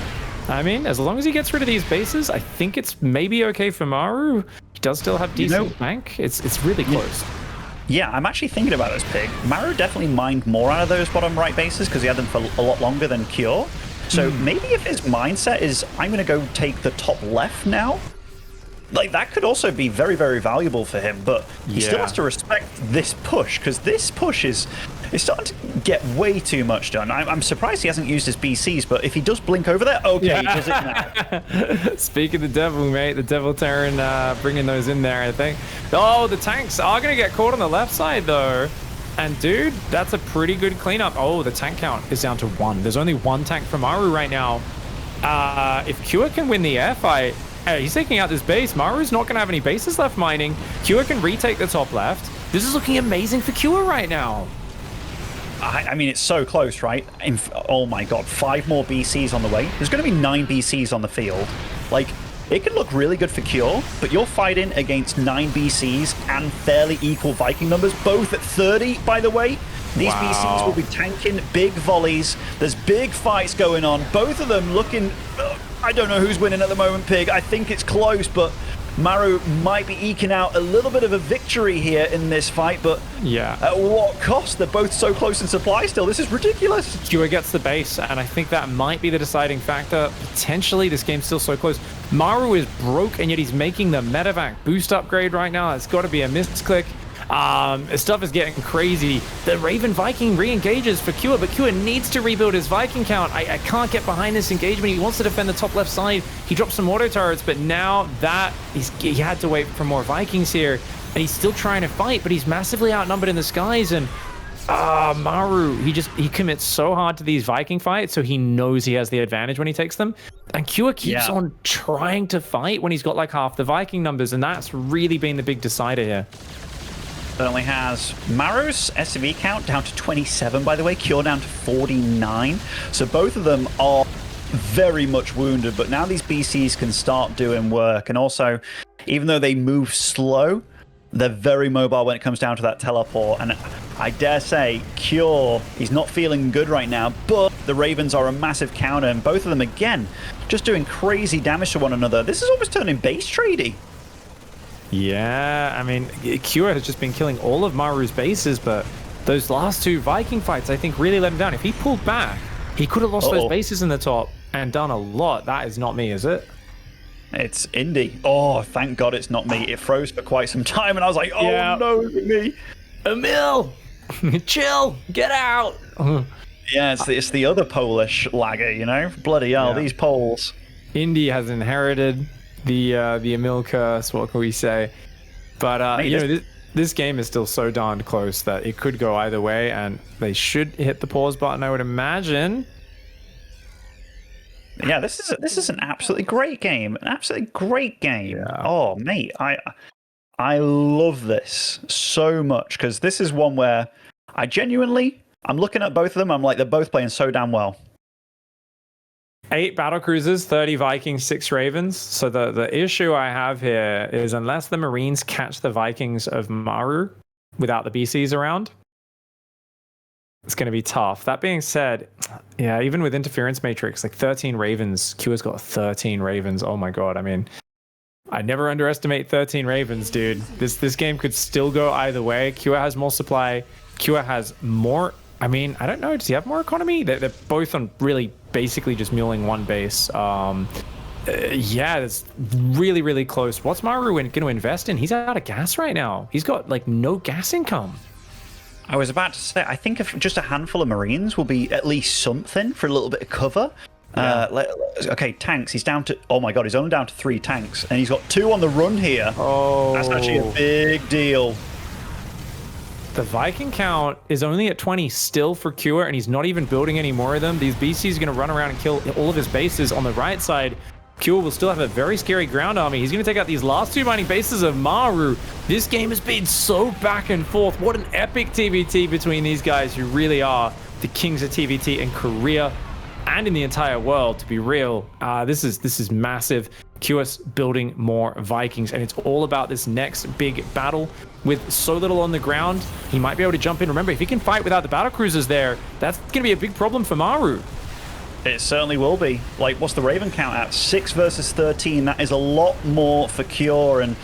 Speaker 1: I mean, as long as he gets rid of these bases, I think it's maybe okay for Maru. He does still have decent tank. It's really close.
Speaker 2: Yeah, I'm actually thinking about this, Pig. Maru definitely mined more out of those bottom right bases because he had them for a lot longer than Kyor. So maybe if his mindset is, I'm going to go take the top left now, like that could also be very, very valuable for him. But he still has to respect this push, because this push is starting to get way too much done. I'm surprised he hasn't used his BCs, but if he does blink over there, okay, he does it now.
Speaker 1: Speak of the devil, mate. The devil Terran bringing those in there, I think. Oh, the tanks are going to get caught on the left side, though. And dude, that's a pretty good cleanup. Oh, the tank count is down to 1. There's only 1 tank for Maru right now. If Kyor can win the air fight, he's taking out this base. Maru's not going to have any bases left mining. Kyor can retake the top left. This is looking amazing for Kyor right now.
Speaker 2: I mean, it's so close, right? Oh my god, 5 more BCs on the way. There's going to be 9 BCs on the field. Like, it can look really good for Cure, but you're fighting against 9 BCs and fairly equal Viking numbers, both at 30, by the way. These BCs will be tanking big volleys. There's big fights going on. Both of them looking... I don't know who's winning at the moment, Pig. I think it's close, but Maru might be eking out a little bit of a victory here in this fight, but
Speaker 1: yeah,
Speaker 2: at what cost? They're both so close in supply still. This is ridiculous.
Speaker 1: Cure gets the base, and I think that might be the deciding factor. Potentially, this game's still so close. Maru is broke, and yet he's making the medevac boost upgrade right now. It's got to be a misclick. Stuff is getting crazy. The Raven Viking re-engages for Cure, but Cure needs to rebuild his Viking count. I can't get behind this engagement. He wants to defend the top left side. He drops some auto turrets, but now that he had to wait for more Vikings here, and he's still trying to fight, but he's massively outnumbered in the skies. And Maru, he commits so hard to these Viking fights, so he knows he has the advantage when he takes them. And Cure keeps on trying to fight when he's got like half the Viking numbers, and that's really been the big decider here.
Speaker 2: Certainly has. Maru's SCV count down to 27, by the way. Cure down to 49. So both of them are very much wounded, but now these BCs can start doing work. And also, even though they move slow, they're very mobile when it comes down to that teleport. And I dare say, Cure, he's not feeling good right now, but the Ravens are a massive counter. And both of them, again, just doing crazy damage to one another. This is almost turning base tradey.
Speaker 1: Yeah, I mean, Cure has just been killing all of Maru's bases, but those last 2 Viking fights, I think, really let him down. If he pulled back, he could have lost those bases in the top and done a lot. That is not me, is it?
Speaker 2: It's Indy. Oh, thank God it's not me. It froze for quite some time, and I was like, oh no, it's me.
Speaker 1: Emil, chill, get out.
Speaker 2: Yeah, it's the other Polish lagger, you know? Bloody hell, these Poles.
Speaker 1: Indy has inherited the Emil curse, what can we say? But you know, this game is still so darn close that it could go either way, and they should hit the pause button, I would imagine.
Speaker 2: Yeah, this is an absolutely great game. An absolutely great game.
Speaker 1: Yeah.
Speaker 2: Oh, mate, I love this so much, because this is one where I'm looking at both of them, I'm like, they're both playing so damn well.
Speaker 1: 8 battlecruisers, 30 Vikings, 6 Ravens. So the issue I have here is unless the Marines catch the Vikings of Maru without the BCs around, it's going to be tough. That being said, yeah, even with interference matrix, like 13 Ravens, Cure's got 13 Ravens. Oh my God. I mean, I never underestimate 13 Ravens, dude. This game could still go either way. Cure has more supply. Cure has more... I mean, I don't know. Does he have more economy? They're both on really basically just mulling one base. Yeah, it's really, really close. What's Maru going to invest in? He's out of gas right now. He's got like no gas income.
Speaker 2: I was about to say, I think if just a handful of Marines will be at least something for a little bit of cover. Yeah. Okay, tanks. He's down to... Oh my God, he's only down to 3 tanks. And he's got 2 on the run here.
Speaker 1: Oh.
Speaker 2: That's actually a big deal.
Speaker 1: The Viking count is only at 20 still for Cure, and he's not even building any more of them. These BCs are going to run around and kill all of his bases on the right side. Cure will still have a very scary ground army. He's going to take out these last 2 mining bases of Maru. This game has been so back and forth. What an epic TVT between these guys, who really are the kings of TVT in Korea and in the entire world, to be real. This is massive. Cure's building more Vikings, and it's all about this next big battle. With so little on the ground, he might be able to jump in. Remember, if he can fight without the battlecruisers there, that's going to be a big problem for Maru.
Speaker 2: It certainly will be. Like, what's the Raven count at? 6 versus 13. That is a lot more for Cure, and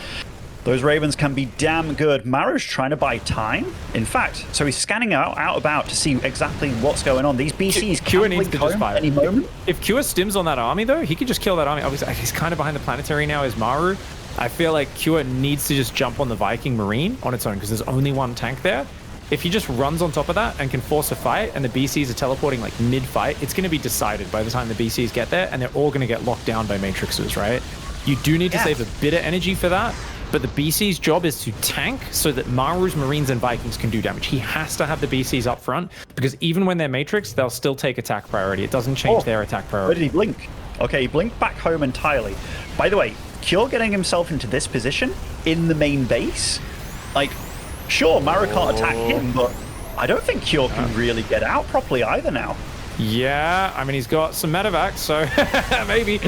Speaker 2: those Ravens can be damn good. Maru's trying to buy time. In fact, so he's scanning out about to see exactly what's going on. These BCs
Speaker 1: Cure needs to just fire
Speaker 2: any moment.
Speaker 1: If Cure stims on that army, though, he could just kill that army. Obviously, he's kind of behind the planetary now as Maru. I feel like Cure needs to just jump on the Viking Marine on its own, because there's only 1 tank there. If he just runs on top of that and can force a fight, and the BCs are teleporting like mid-fight, it's going to be decided by the time the BCs get there, and they're all going to get locked down by matrixes, right? You do need to save a bit of energy for that, but the BC's job is to tank so that Maru's Marines and Vikings can do damage. He has to have the BCs up front, because even when they're matrix, they'll still take attack priority. It doesn't change their attack priority.
Speaker 2: Where did he blink? Okay, he blinked back home entirely. By the way, Cure getting himself into this position in the main base, like, sure, Maru can't attack him, but I don't think Cure can really get out properly either now.
Speaker 1: Yeah, I mean, he's got some medevacs, so maybe.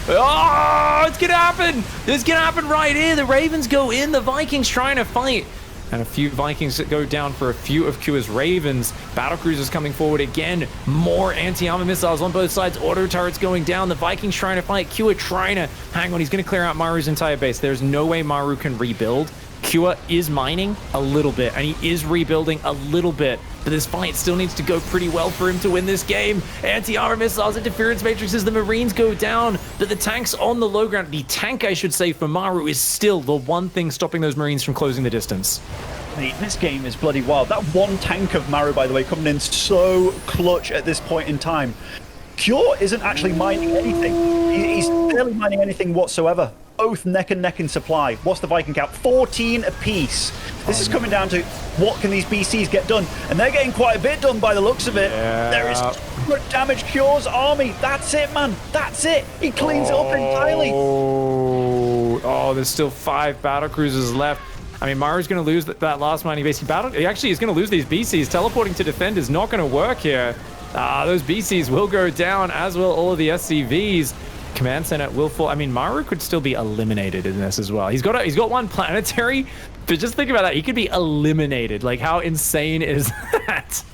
Speaker 1: Oh, it's going to happen. It's going to happen right here. The Ravens go in. The Vikings trying to fight. And a few Vikings that go down for a few of Cua's Ravens. Battlecruisers coming forward again. More anti-armor missiles on both sides. Auto turrets going down. The Vikings trying to fight. Cua trying to hang on. He's going to clear out Maru's entire base. There's no way Maru can rebuild. Cua is mining a little bit, and he is rebuilding a little bit. But this fight still needs to go pretty well for him to win this game. Anti-armor missiles, interference matrices, the Marines go down, but the tanks on the low ground, the tank, I should say, for Maru is still the one thing stopping those Marines from closing the distance.
Speaker 2: Mate, this game is bloody wild. That one tank of Maru, by the way, coming in so clutch at this point in time. Cure isn't actually mining anything. He's barely mining anything whatsoever. Both neck and neck in supply. What's the Viking count? 14 apiece. This is coming down to what can these BCs get done? And they're getting quite a bit done by the looks of it.
Speaker 1: Yeah.
Speaker 2: There is too much damage. Cure's army. That's it, man. That's it. He cleans it up entirely.
Speaker 1: Oh, there's still 5 battlecruisers left. I mean, Maru's going to lose that last mining base. He actually is going to lose these BCs. Teleporting to defend is not going to work here. Those BCs will go down, as will all of the SCVs. Command center will fall. I mean, Maru could still be eliminated in this as well. He's got one planetary, but just think about that. He could be eliminated. Like, how insane is that?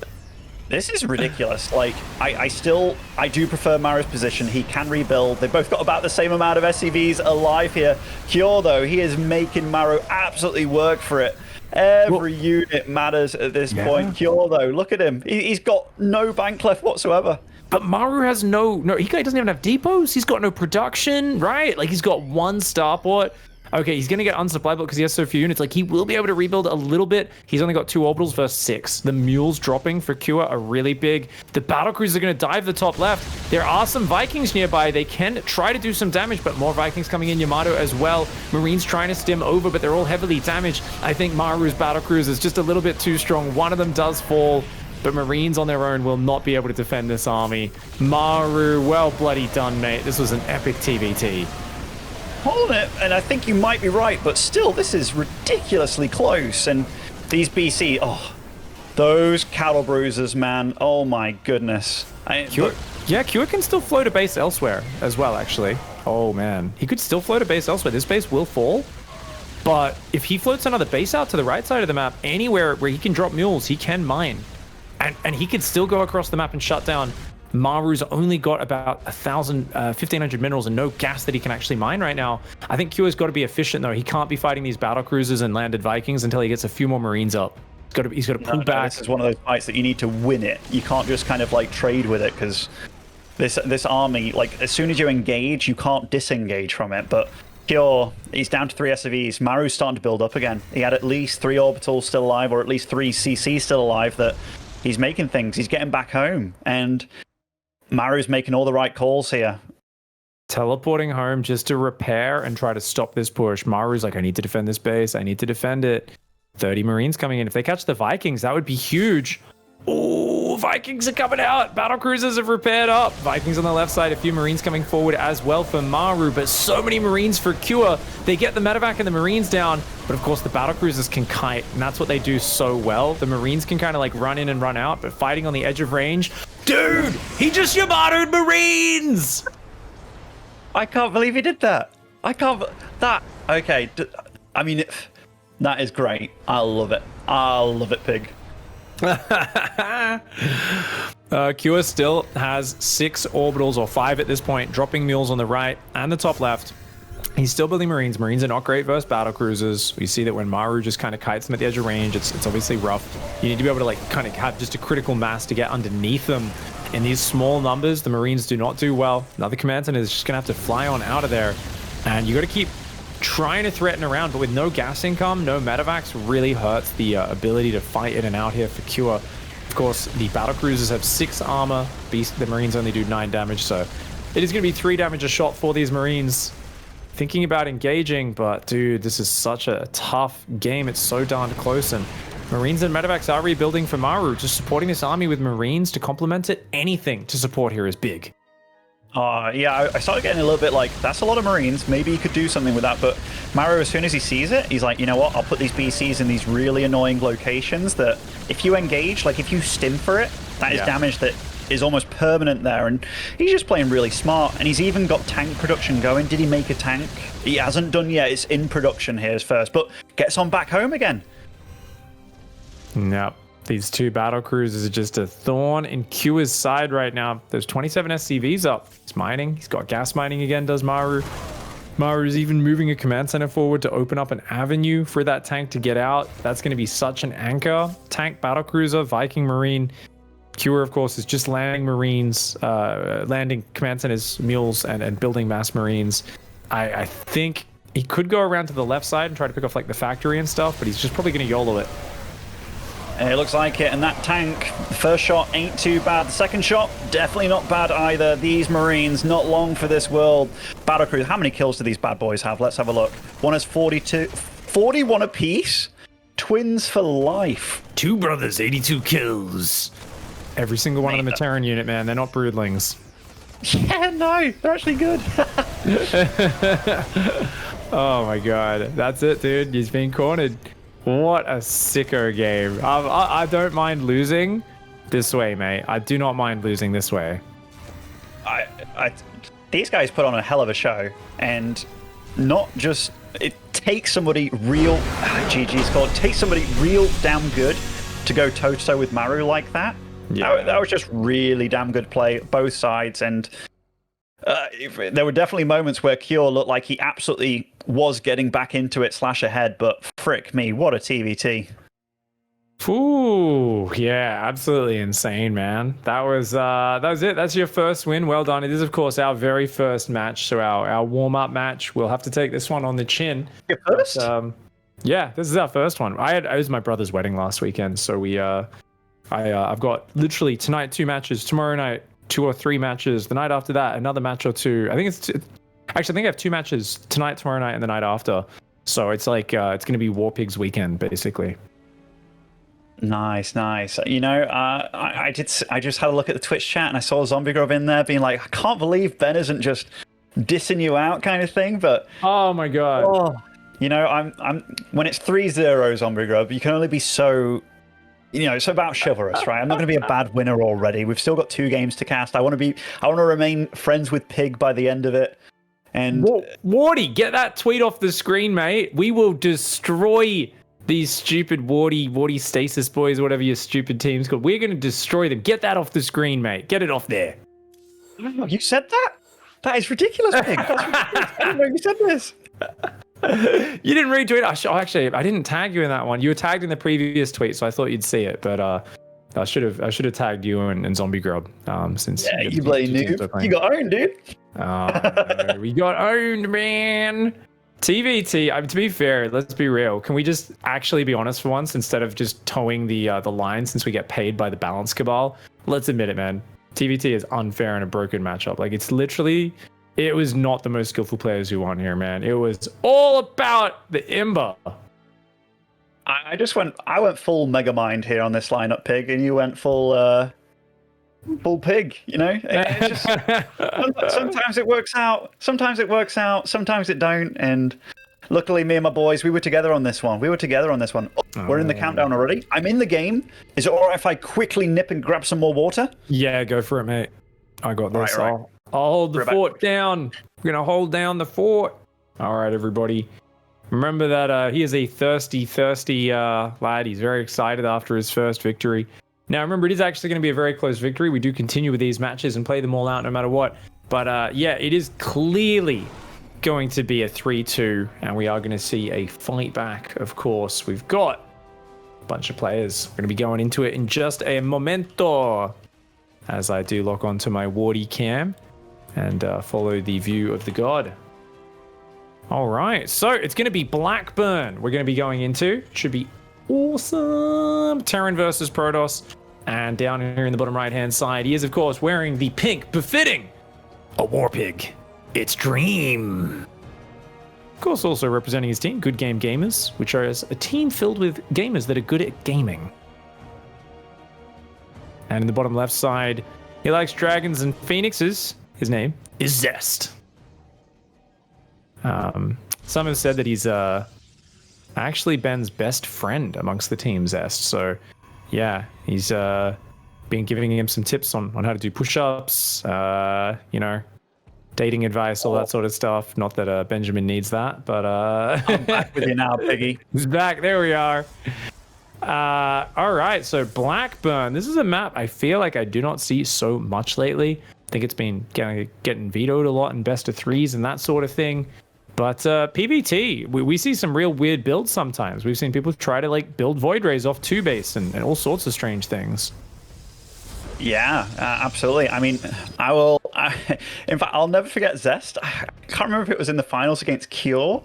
Speaker 2: This is ridiculous. Like, I do prefer Maru's position. He can rebuild. They've both got about the same amount of SCVs alive here. Cure, though, he is making Maru absolutely work for it. Every unit matters at this point. Cure, though, look at him. He's got no bank left whatsoever.
Speaker 1: But Maru has he doesn't even have depots. He's got no production, right? Like, he's got one starport. Okay, he's going to get unsupplied because he has so few units. Like, he will be able to rebuild a little bit. He's only got 2 orbitals versus 6. The mules dropping for Cua are really big. The battlecruisers are going to dive the top left. There are some Vikings nearby. They can try to do some damage, but more Vikings coming in. YAMATO as well. Marines trying to stim over, but they're all heavily damaged. I think Maru's battlecruiser is just a little bit too strong. One of them does fall, but Marines on their own will not be able to defend this army. Maru, well bloody done, mate. This was an epic TVT.
Speaker 2: Holding it, and I think you might be right, but still, this is ridiculously close. And these BC, those cattle bruisers, man. Oh my goodness.
Speaker 1: Cua can still float a base elsewhere as well, actually. Oh man, he could still float a base elsewhere. This base will fall, but if he floats another base out to the right side of the map, anywhere where he can drop mules, he can mine. And he could still go across the map and shut down. Maru's only got about 1,500 minerals and no gas that he can actually mine right now. I think Cua's got to be efficient, though. He can't be fighting these battle cruisers and landed Vikings until he gets a few more Marines up. He's got to pull back.
Speaker 2: This is one of those fights that you need to win it. You can't just kind of like trade with it, because this army, like, as soon as you engage, you can't disengage from it. But Cure, he's down to 3 SCVs. Maru's starting to build up again. He had at least 3 orbitals still alive, or at least 3 CCs still alive. That he's making things. He's getting back home, and Maru's making all the right calls here.
Speaker 1: Teleporting home just to repair and try to stop this push. Maru's like, I need to defend this base. I need to defend it. 30 Marines coming in. If they catch the Vikings, that would be huge. Oh, Vikings are coming out. Battle cruisers have repaired up. Vikings on the left side. A few Marines coming forward as well for Maru, but so many Marines for Cua. They get the medevac and the Marines down, but of course the battle cruisers can kite, and that's what they do so well. The Marines can kind of like run in and run out, but fighting on the edge of range. Dude, he just YAMATO'd Marines!
Speaker 2: I can't believe he did that. Okay. I mean, that is great. I love it. Pig.
Speaker 1: Cua still has 6 orbitals, or 5 at this point, dropping mules on the right and the top left. He's still building Marines. Marines are not great versus battle cruisers. We see that when Maru just kind of kites them at the edge of range, it's obviously rough. You need to be able to like kind of have just a critical mass to get underneath them. In these small numbers, the Marines do not do well. Another command center is just gonna have to fly on out of there, and you got to keep trying to threaten around, but with no gas income, no medevacs, really hurts the ability to fight in and out here for Cua. Of course, the battle cruisers have 6 armor. The Marines only do 9 damage, so it is going to be 3 damage a shot for these Marines. Thinking about engaging, but dude, this is such a tough game. It's so darn close, and Marines and medevacs are rebuilding for Maru. Just supporting this army with Marines to complement it, anything to support here is big.
Speaker 2: Yeah, I started getting a little bit like, that's a lot of Marines. Maybe he could do something with that. But Maru, as soon as he sees it, he's like, you know what? I'll put these BCs in these really annoying locations that if you engage, like if you stim for it, that is damage that is almost permanent there, and he's just playing really smart, and he's even got tank production going. Did he make a tank? He hasn't done yet. It's in production here first, but gets on back home again.
Speaker 1: Yep. These two battle cruisers are just a thorn in Kew's side right now. There's 27 SCVs up. He's mining. He's got gas mining again, does Maru. Maru's even moving a command center forward to open up an avenue for that tank to get out. That's going to be such an anchor. Tank, battle cruiser, Viking Marine. Kewer, of course, is just landing Marines, landing command centers, mules, and building mass Marines. I think he could go around to the left side and try to pick off like the factory and stuff, but he's just probably going to YOLO it.
Speaker 2: It looks like it, and that tank, the first shot ain't too bad. The second shot, definitely not bad either. These Marines, not long for this world. Battlecruiser, how many kills do these bad boys have? Let's have a look. One has 42, 41 apiece. Twins for life.
Speaker 1: Two brothers, 82 kills. Every single one of them a Terran unit, man. They're not broodlings.
Speaker 2: Yeah, no, they're actually good.
Speaker 1: Oh my god, that's it, dude. He's been cornered. What a sicko game. I don't mind losing this way, mate. I do not mind losing this way.
Speaker 2: These guys put on a hell of a show, and not just it takes somebody real. GG's called. It takes somebody real damn good to go toe to toe with Maru like that. Yeah, that was just really damn good play, both sides, and there were definitely moments where Cure looked like he absolutely was getting back into it / ahead, but frick me, what a TVT.
Speaker 1: Ooh, yeah, absolutely insane, man. That was it. That's your first win. Well done. It is, of course, our very first match, so our warm-up match. We'll have to take this one on the chin.
Speaker 2: Your first?
Speaker 1: But, yeah, this is our first one. It was my brother's wedding last weekend, so I've got literally tonight 2 matches, tomorrow night 2 or 3 matches, the night after that another match or 2. I think I have 2 matches tonight, tomorrow night, and the night after. So it's like it's going to be War Pigs weekend basically.
Speaker 2: Nice. You know, I just had a look at the Twitch chat and I saw Zombie Grub in there being like, I can't believe Ben isn't just dissing you out kind of thing. But
Speaker 1: oh my god,
Speaker 2: you know, I'm when it's 3-0 Zombie Grub, you can only be so. You know, it's about chivalrous, right? I'm not going to be a bad winner already. We've still got 2 games to cast. I want to remain friends with Pig by the end of it. And
Speaker 1: Wardy, get that tweet off the screen, mate. We will destroy these stupid Wardy stasis boys, whatever your stupid team's called. We're going to destroy them. Get that off the screen, mate. Get it off there.
Speaker 2: Oh, you said that? That is ridiculous, Pig. That's ridiculous. I didn't know you said this.
Speaker 1: You didn't retweet. Actually, I didn't tag you in that one. You were tagged in the previous tweet, so I thought you'd see it. But I should have tagged you and Zombie Grub. Since
Speaker 2: you bloody noob. You got owned, dude.
Speaker 1: No, we got owned, man. TVT. To be fair, let's be real. Can we just actually be honest for once instead of just towing the line since we get paid by the balance cabal? Let's admit it, man. TVT is unfair in a broken matchup. Like it's literally. It was not the most skillful players who won here, man. It was all about the Imba.
Speaker 2: I went full Megamind here on this lineup, Pig, and you went full Pig. You know, it's just, sometimes it works out, sometimes it don't. And luckily, me and my boys, we were together on this one. Oh, we're in the countdown already. I'm in the game. Is it all right if I quickly nip and grab some more water?
Speaker 1: Yeah, go for it, mate. I got this.
Speaker 2: Right.
Speaker 1: I'll hold the fort down. We're going to hold down the fort. All right, everybody. Remember that he is a thirsty lad. He's very excited after his first victory. Now, remember, it is actually going to be a very close victory. We do continue with these matches and play them all out no matter what. But, yeah, it is clearly going to be a 3-2. And we are going to see a fight back, of course. We've got a bunch of players. We're going to be going into it in just a momento. As I do lock onto my Wardy cam. And follow the view of the god. All right, so it's going to be Blackburn we're going to be going into. Should be awesome. Terran versus Protoss. And down here in the bottom right-hand side, he is, of course, wearing the pink befitting a war pig. It's Dream. Of course, also representing his team, Good Game Gamers, which are a team filled with gamers that are good at gaming. And in the bottom left side, he likes dragons and phoenixes. His name is Zest. Some have said that he's actually Ben's best friend amongst the team, Zest. So, yeah, he's been been giving him some tips on how to do push-ups, you know, dating advice, all that sort of stuff. Not that Benjamin needs that, but
Speaker 2: I'm back with you now, Piggy.
Speaker 1: He's back. There we are. All right, so Blackburn. This is a map I feel like I do not see so much lately. I think it's been getting vetoed a lot in best of threes and that sort of thing. But PBT, we see some real weird builds sometimes. We've seen people try to like build Void Rays off 2-base and all sorts of strange things.
Speaker 2: Yeah, absolutely. I mean, in fact, I'll never forget Zest. I can't remember if it was in the finals against Cure.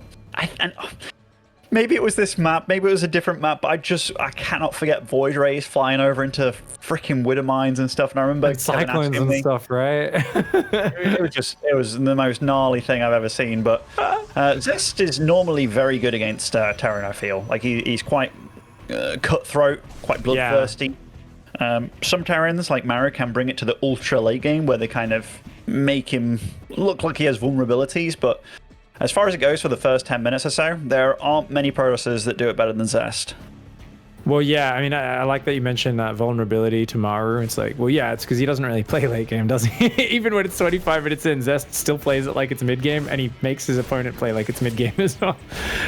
Speaker 2: Maybe it was this map, maybe it was a different map, but I cannot forget Void Rays flying over into freaking Widow Mines and stuff. And I remember
Speaker 1: Cyclones and stuff, right?
Speaker 2: it was the most gnarly thing I've ever seen. But Zest is normally very good against Terran, I feel. Like he's quite cutthroat, quite bloodthirsty. Some Terrans, like Maru, can bring it to the ultra late game where they kind of make him look like he has vulnerabilities, but as far as it goes for the first 10 minutes or so, there aren't many Protosses that do it better than Zest.
Speaker 1: Well, yeah, I mean, I like that you mentioned that vulnerability to Maru. It's like, well, yeah, it's because he doesn't really play late game, does he? Even when it's 25 minutes in, Zest still plays it like it's mid game, and he makes his opponent play like it's mid game as well.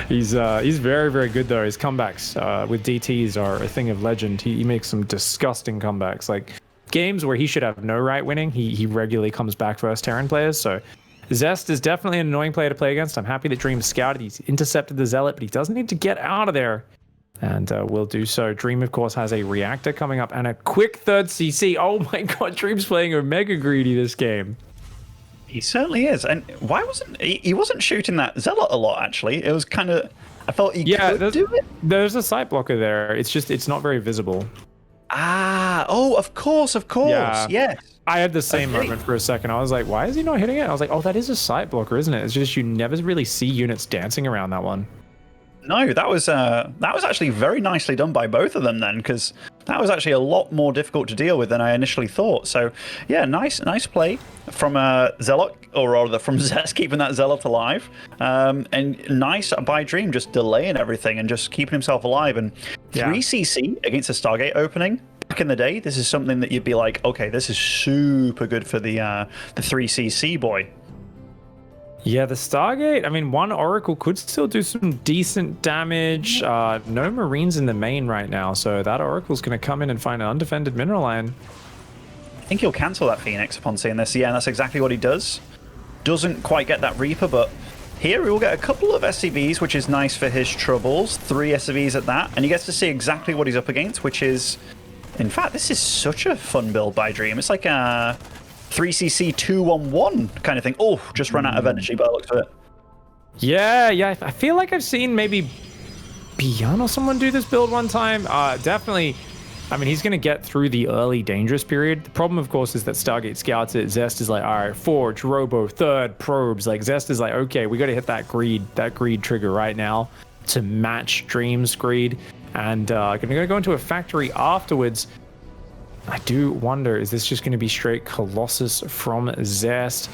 Speaker 1: He's very, very good though. His comebacks with DTs are a thing of legend. He makes some disgusting comebacks. Like games where he should have no right winning, he regularly comes back versus Terran players. So Zest is definitely an annoying player to play against. I'm happy that Dream scouted. He's intercepted the Zealot, but he does need to get out of there. And will do so. Dream, of course, has a reactor coming up and a quick third CC. Oh my god, Dream's playing Omega Greedy this game.
Speaker 2: He certainly is. And why wasn't he wasn't shooting that Zealot a lot, actually? It was kind of, I felt he could do it.
Speaker 1: There's a sight blocker there. It's not very visible.
Speaker 2: Oh, of course. Yeah. Yes.
Speaker 1: I had the same moment for a second. I was like, why is he not hitting it? I was like, oh, that is a sight blocker, isn't it? It's just you never really see units dancing around that one.
Speaker 2: No, that was actually very nicely done by both of them then, because that was actually a lot more difficult to deal with than I initially thought. So yeah, nice play from Zealot, or rather from Zest, keeping that Zealot alive, and nice by Dream just delaying everything and just keeping himself alive. And 3CC against a Stargate opening. Back in the day, this is something that you'd be like, okay, this is super good for the 3CC boy.
Speaker 1: Yeah, the Stargate, I mean, one Oracle could still do some decent damage. No Marines in the main right now, so that Oracle's going to come in and find an undefended mineral line.
Speaker 2: I think he'll cancel that Phoenix upon seeing this. Yeah, and that's exactly what he does. Doesn't quite get that Reaper, but here we will get a couple of SCVs, which is nice for his troubles. 3 SCVs at that, and he gets to see exactly what he's up against, which is... In fact, this is such a fun build by Dream. It's like a 3CC 2-1-1 kind of thing. Oh, just run out of energy by the looks of it.
Speaker 1: Yeah. I feel like I've seen maybe Beyond or someone do this build one time. Definitely. I mean, he's going to get through the early dangerous period. The problem, of course, is that Stargate scouts it. Zest is like, all right, Forge, Robo, Third, Probes. Like, Zest is like, okay, we got to hit that greed trigger right now to match Dream's greed. And gonna go into a factory afterwards. I do wonder, is this just going to be straight Colossus from Zest?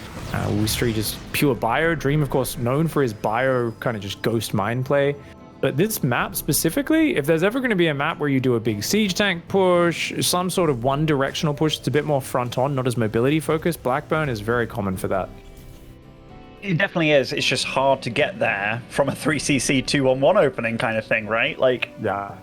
Speaker 1: We see just pure bio. Dream, of course, known for his bio kind of just ghost mine play. But this map specifically, if there's ever going to be a map where you do a big siege tank push, some sort of one-directional push that's a bit more front-on, not as mobility focused, Blackburn is very common for that.
Speaker 2: It definitely is. It's just hard to get there from a 3CC 2-1-1 opening kind of thing, right? Like,
Speaker 1: yeah.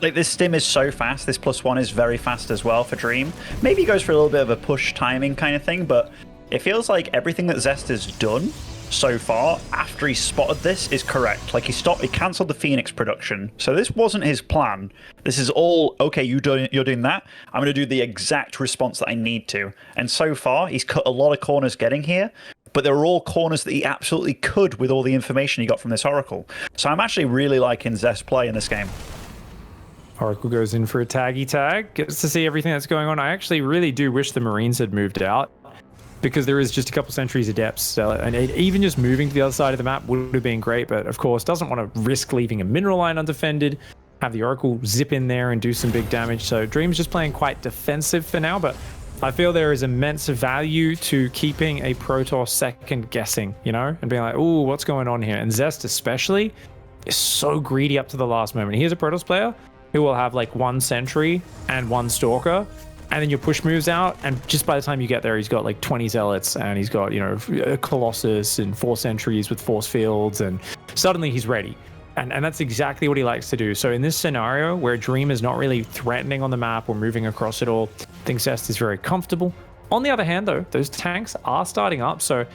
Speaker 2: Like, this stim is so fast. This +1 is very fast as well for Dream. Maybe he goes for a little bit of a push timing kind of thing, but it feels like everything that Zest has done so far after he spotted this is correct. Like, he cancelled the Phoenix production. So this wasn't his plan. This is all, okay, you're doing that. I'm going to do the exact response that I need to. And so far, he's cut a lot of corners getting here. But they were all corners that he absolutely could with all the information he got from this Oracle. So I'm actually really liking Zest's play in this game.
Speaker 1: Oracle goes in for a taggy tag, gets to see everything that's going on. I actually really do wish the Marines had moved out, because there is just a couple sentries of depths. And even just moving to the other side of the map would have been great, but of course doesn't want to risk leaving a mineral line undefended, have the Oracle zip in there and do some big damage. So Dream's just playing quite defensive for now, but I feel there is immense value to keeping a Protoss second guessing, you know, and being like, ooh, what's going on here? And Zest especially is so greedy up to the last moment. He is a Protoss player who will have like 1 sentry and 1 stalker, and then your push moves out, and just by the time you get there, he's got like 20 zealots, and he's got, you know, a Colossus and 4 sentries with force fields, and suddenly he's ready. And that's exactly what he likes to do. So in this scenario where Dream is not really threatening on the map or moving across it all, I think Zest is very comfortable. On the other hand, though, those tanks are starting up. So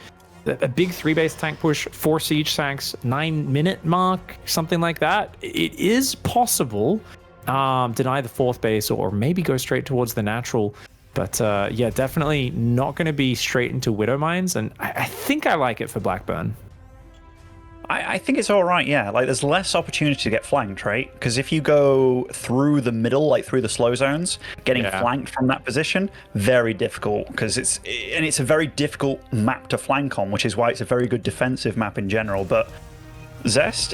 Speaker 1: a big 3-base tank push, 4 siege tanks, 9-minute mark, something like that. It is possible. Deny the 4th base or maybe go straight towards the natural. But yeah, definitely not going to be straight into Widow Mines. And I think I like it for Blackburn.
Speaker 2: I think it's all right, yeah. Like, there's less opportunity to get flanked, right? Because if you go through the middle, like through the slow zones, getting flanked from that position, very difficult. Because it's a very difficult map to flank on, which is why it's a very good defensive map in general. But Zest,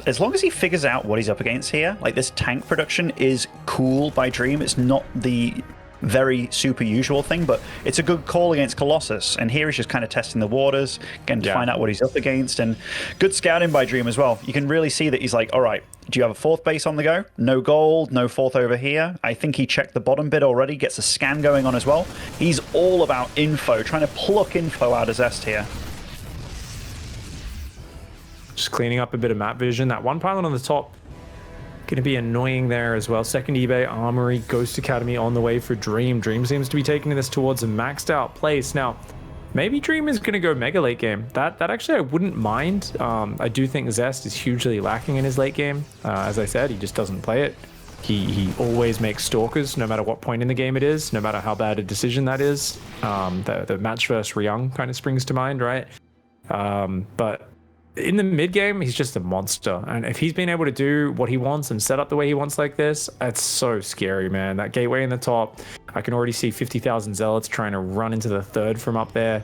Speaker 2: as long as he figures out what he's up against here, like this tank production is cool by Dream. It's not the very super usual thing, but it's a good call against Colossus, and here he's just kind of testing the waters, getting to find out what he's up against, and good scouting by Dream as well. You can really see that he's like, all right, do you have a 4th base on the go? No gold, no 4th over here. I think he checked the bottom bit already, gets a scan going on as well. He's all about info, trying to pluck info out of Zest here.
Speaker 1: Just cleaning up a bit of map vision. That one pylon on the top going to be annoying there as well. Second eBay, Armory, Ghost Academy on the way for Dream. Dream seems to be taking this towards a maxed out place. Now, maybe Dream is going to go mega late game. That actually I wouldn't mind. I do think Zest is hugely lacking in his late game. As I said, he just doesn't play it. He always makes Stalkers, no matter what point in the game it is, no matter how bad a decision that is. The match versus Ryung kind of springs to mind, right? But in the mid game, he's just a monster. And if he's been able to do what he wants and set up the way he wants like this, it's so scary, man. That gateway in the top, I can already see 50,000 zealots trying to run into the 3rd from up there.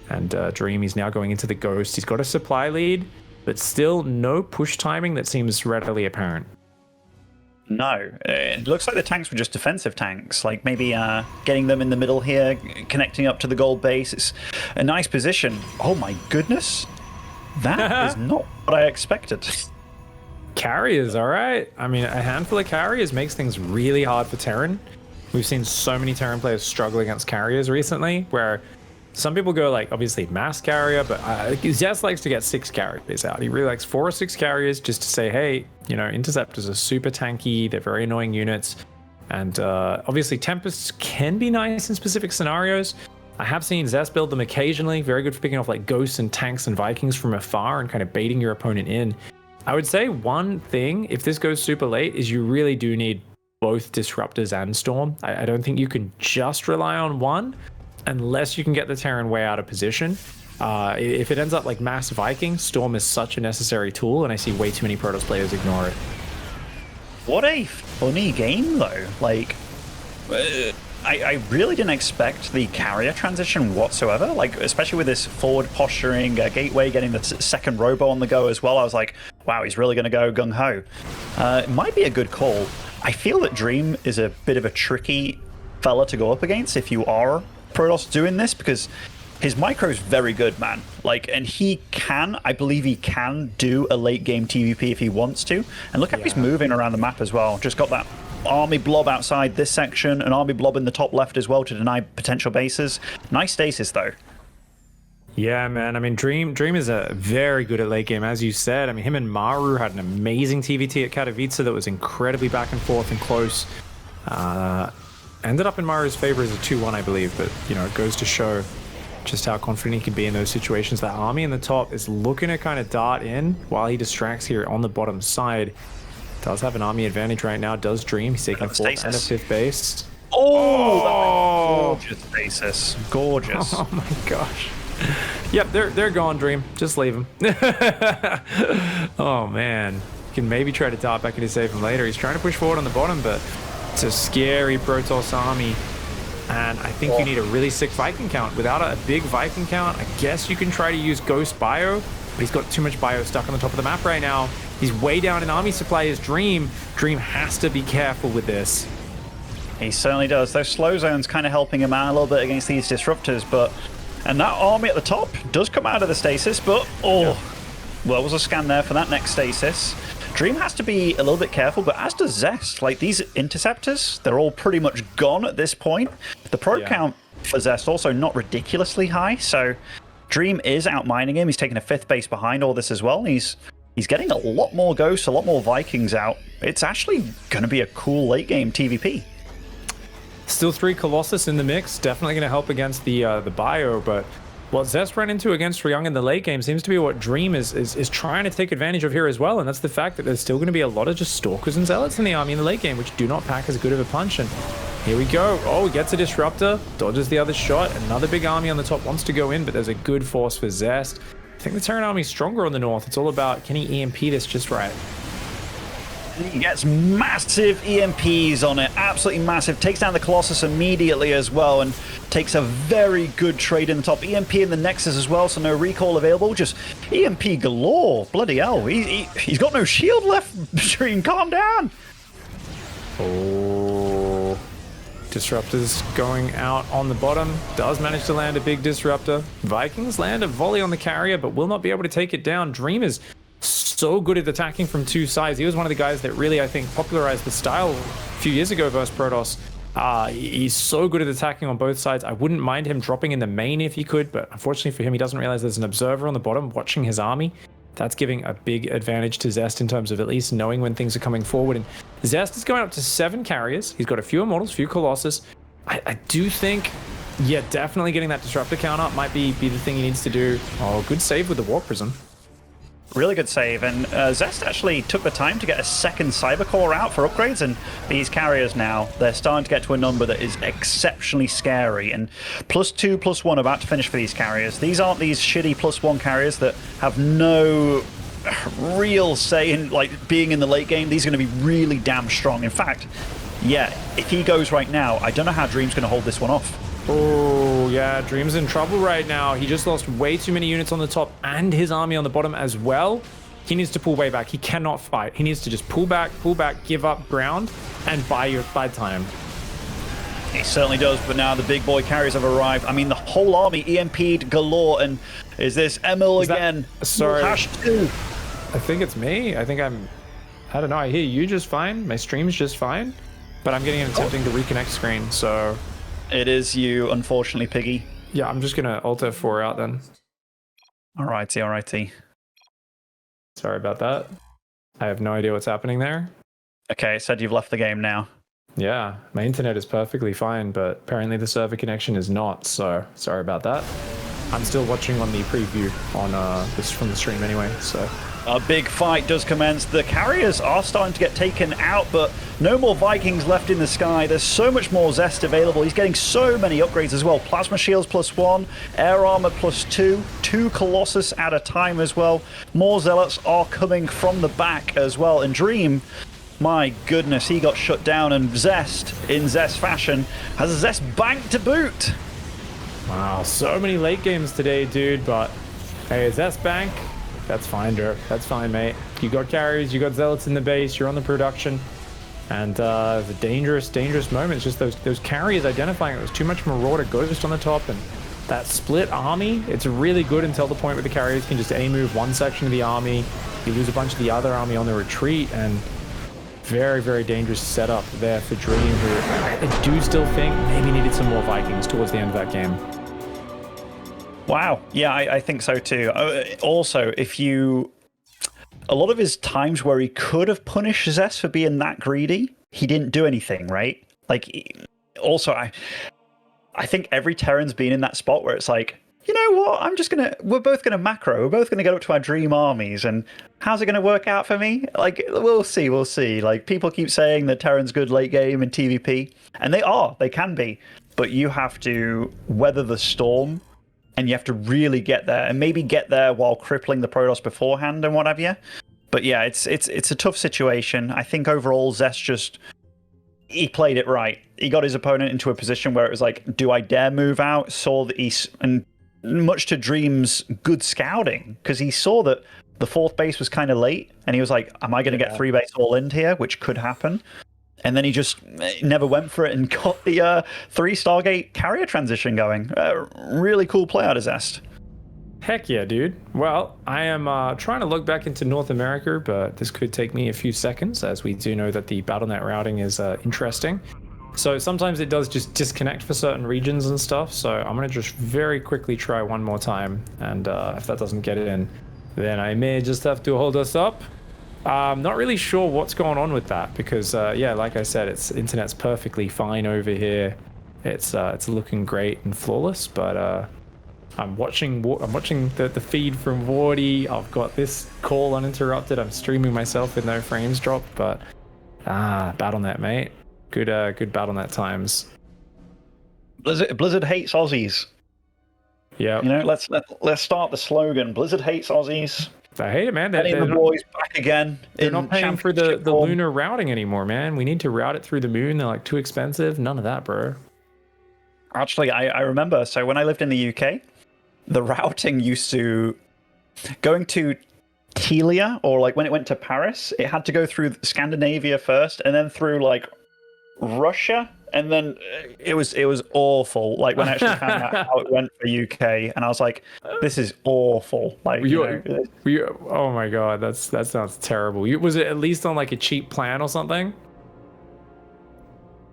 Speaker 1: And Dream, he's now going into the Ghost. He's got a supply lead, but still no push timing that seems readily apparent.
Speaker 2: No, it looks like the tanks were just defensive tanks, like maybe getting them in the middle here, connecting up to the gold base. It's a nice position. Oh my goodness. That is not what I expected.
Speaker 1: Carriers, all right. I mean, a handful of carriers makes things really hard for Terran. We've seen so many Terran players struggle against carriers recently, where some people go like, obviously, mass carrier, but Zest likes to get 6 carriers out. He really likes 4 or 6 carriers just to say, hey, you know, Interceptors are super tanky. They're very annoying units. And obviously, Tempests can be nice in specific scenarios. I have seen Zest build them occasionally. Very good for picking off like Ghosts and Tanks and Vikings from afar and kind of baiting your opponent in. I would say one thing, if this goes super late, is you really do need both Disruptors and Storm. I don't think you can just rely on one unless you can get the Terran way out of position. If it ends up like Mass Viking, Storm is such a necessary tool, and I see way too many Protoss players ignore it.
Speaker 2: What a funny game, though. Like, I really didn't expect the carrier transition whatsoever, like especially with this forward posturing, gateway, getting the 2nd robo on the go as well. I was like, wow, he's really going to go gung-ho. It might be a good call. I feel that Dream is a bit of a tricky fella to go up against if you are Protoss doing this, because his micro is very good, man. Like, and he can, I believe he can do a late game TVP if he wants to. And look how he's moving around the map as well. Just got that army blob outside this section, an army blob in the top left as well to deny potential bases. Nice stasis though.
Speaker 1: Yeah, man. I mean, Dream is a very good at late game, as you said. I mean, him and Maru had an amazing TVT at Katowice that was incredibly back and forth and close. Ended up in Maru's favor as a 2-1, I believe, but you know, it goes to show just how confident he can be in those situations. That army in the top is looking to kind of dart in while he distracts here on the bottom side. Does have an army advantage right now. Does Dream. He's taking a 4th and a 5th base.
Speaker 2: Oh, gorgeous basis. Gorgeous.
Speaker 1: Oh my gosh. Yep, they're gone, Dream. Just leave him. Oh man. You can maybe try to dart back into save him later. He's trying to push forward on the bottom, but it's a scary Protoss army. And I think you need a really sick Viking count. Without a big Viking count, I guess you can try to use Ghost Bio, but he's got too much Bio stuck on the top of the map right now. He's way down in army supply as Dream. Dream has to be careful with this.
Speaker 2: He certainly does. Those slow zones kind of helping him out a little bit against these Disruptors, but... And that army at the top does come out of the stasis, but... Oh, well, was a scan there for that next stasis. Dream has to be a little bit careful, but as does Zest. Like, these interceptors, they're all pretty much gone at this point. The probe count for Zest also not ridiculously high, so Dream is outmining him. He's taking a 5th base behind all this as well. He's getting a lot more Ghosts, a lot more Vikings out. It's actually going to be a cool late game TVP.
Speaker 1: Still 3 Colossus in the mix. Definitely going to help against the bio, but what Zest ran into against Young in the late game seems to be what Dream is trying to take advantage of here as well, and that's the fact that there's still going to be a lot of just Stalkers and Zealots in the army in the late game, which do not pack as good of a punch. And here we go. Oh, he gets a Disruptor, dodges the other shot. Another big army on the top wants to go in, but there's a good force for Zest. I think the Terran army's stronger on the north. It's all about, can he EMP this just right?
Speaker 2: He gets massive EMPs on it, absolutely massive. Takes down the Colossus immediately as well, and takes a very good trade in the top. EMP in the Nexus as well, so no recall available. Just EMP galore. Bloody hell. He's got no shield left. Dream, calm down.
Speaker 1: Oh. Disruptors going out on the bottom. Does manage to land a big Disruptor. Vikings land a volley on the carrier, but will not be able to take it down. Dream is so good at attacking from 2 sides. He was one of the guys that really, I think, popularized the style a few years ago versus Protoss. He's so good at attacking on both sides. I wouldn't mind him dropping in the main if he could, but unfortunately for him, he doesn't realize there's an observer on the bottom watching his army. That's giving a big advantage to Zest in terms of at least knowing when things are coming forward. And Zest is going up to 7 carriers. He's got a few Immortals, a few Colossus. I do think, yeah, definitely getting that Disruptor count up might be the thing he needs to do. Oh, good save with the Warp Prism.
Speaker 2: Really good save, and Zest actually took the time to get a 2nd Cyber Core out for upgrades, and these carriers now, they're starting to get to a number that is exceptionally scary, and +2, +1 about to finish for these carriers. These aren't these shitty +1 carriers that have no real say in like being in the late game. These are going to be really damn strong. In fact, yeah, if he goes right now, I don't know how Dream's going to hold this one off.
Speaker 1: Oh, yeah, Dream's in trouble right now. He just lost way too many units on the top and his army on the bottom as well. He needs to pull way back. He cannot fight. He needs to just pull back, give up ground, and buy time.
Speaker 2: He certainly does, but now the big boy carriers have arrived. I mean, the whole army EMP'd galore, and is this Emil again?
Speaker 1: Sorry.
Speaker 2: #2.
Speaker 1: I think it's me. I don't know. I hear you just fine. My stream's just fine, but I'm getting an attempting to reconnect screen, so...
Speaker 2: It is you, unfortunately, Piggy.
Speaker 1: Yeah, I'm just gonna Alt F4 out then.
Speaker 2: Alrighty.
Speaker 1: Sorry about that. I have no idea what's happening there.
Speaker 2: Okay, it said you've left the game now.
Speaker 1: Yeah, my internet is perfectly fine, but apparently the server connection is not, so sorry about that. I'm still watching on the preview on this from the stream anyway, so...
Speaker 2: A big fight does commence. The carriers are starting to get taken out, but no more Vikings left in the sky. There's so much more Zest available. He's getting so many upgrades as well. Plasma shields +1, air armor +2, 2 Colossus at a time as well. More Zealots are coming from the back as well. And Dream, my goodness, he got shut down. And Zest, in Zest fashion, has a Zest bank to boot.
Speaker 1: Wow, so many late games today, dude, but hey, Zest bank. That's fine, Dirk. That's fine, mate. You got carriers, you got Zealots in the base, you're on the production. And the dangerous moments, just those carriers identifying it was too much Marauder Ghost on the top, and that split army, it's really good until the point where the carriers can just move one section of the army, you lose a bunch of the other army on the retreat, and very, very dangerous setup there for Dream, who I do still think maybe needed some more Vikings towards the end of that game.
Speaker 2: Wow. Yeah, I think so too. Also, a lot of his times where he could have punished Zest for being that greedy, he didn't do anything, right? Like, also, I think every Terran's been in that spot where it's like, you know what, we're both gonna macro, we're both gonna get up to our dream armies, and how's it gonna work out for me? Like, we'll see. Like, people keep saying that Terran's good late game in TVP, and they can be, but you have to weather the storm. And you have to really get there, and maybe get there while crippling the Protoss beforehand and what have you. But yeah, it's a tough situation. I think overall, Zest he played it right. He got his opponent into a position where it was like, do I dare move out? Saw that and much to Dream's good scouting, because he saw that the 4th base was kind of late, and he was like, am I going to get 3 base all in here, which could happen? And then he just never went for it and got the 3 Stargate carrier transition going. Really cool play out of Zest.
Speaker 1: Heck yeah, dude. Well, I am trying to log back into North America, but this could take me a few seconds, as we do know that the BattleNet routing is interesting. So sometimes it does just disconnect for certain regions and stuff. So I'm going to just very quickly try one more time. And if that doesn't get it in, then I may just have to hold us up. I'm not really sure what's going on with that because, yeah, like I said, internet's perfectly fine over here. It's looking great and flawless, but I'm watching the feed from Wardy. I've got this call uninterrupted. I'm streaming myself with no frames dropped, but BattleNet, mate. Good BattleNet times.
Speaker 2: Blizzard hates Aussies.
Speaker 1: Yeah.
Speaker 2: You know, let's start the slogan. Blizzard hates Aussies.
Speaker 1: I hate it, man.
Speaker 2: They're the boys back again.
Speaker 1: They're not paying for the lunar routing anymore, man. We need to route it through the moon. They're like too expensive. None of that, bro.
Speaker 2: Actually, I remember. So when I lived in the UK, the routing used to going to Telia, or like when it went to Paris, it had to go through Scandinavia first, and then through like Russia, and then it was awful. Like when I actually found out how it went for UK, and I was like, "This is awful." Like,
Speaker 1: oh my god, that sounds terrible. Was it at least on like a cheap plan or something?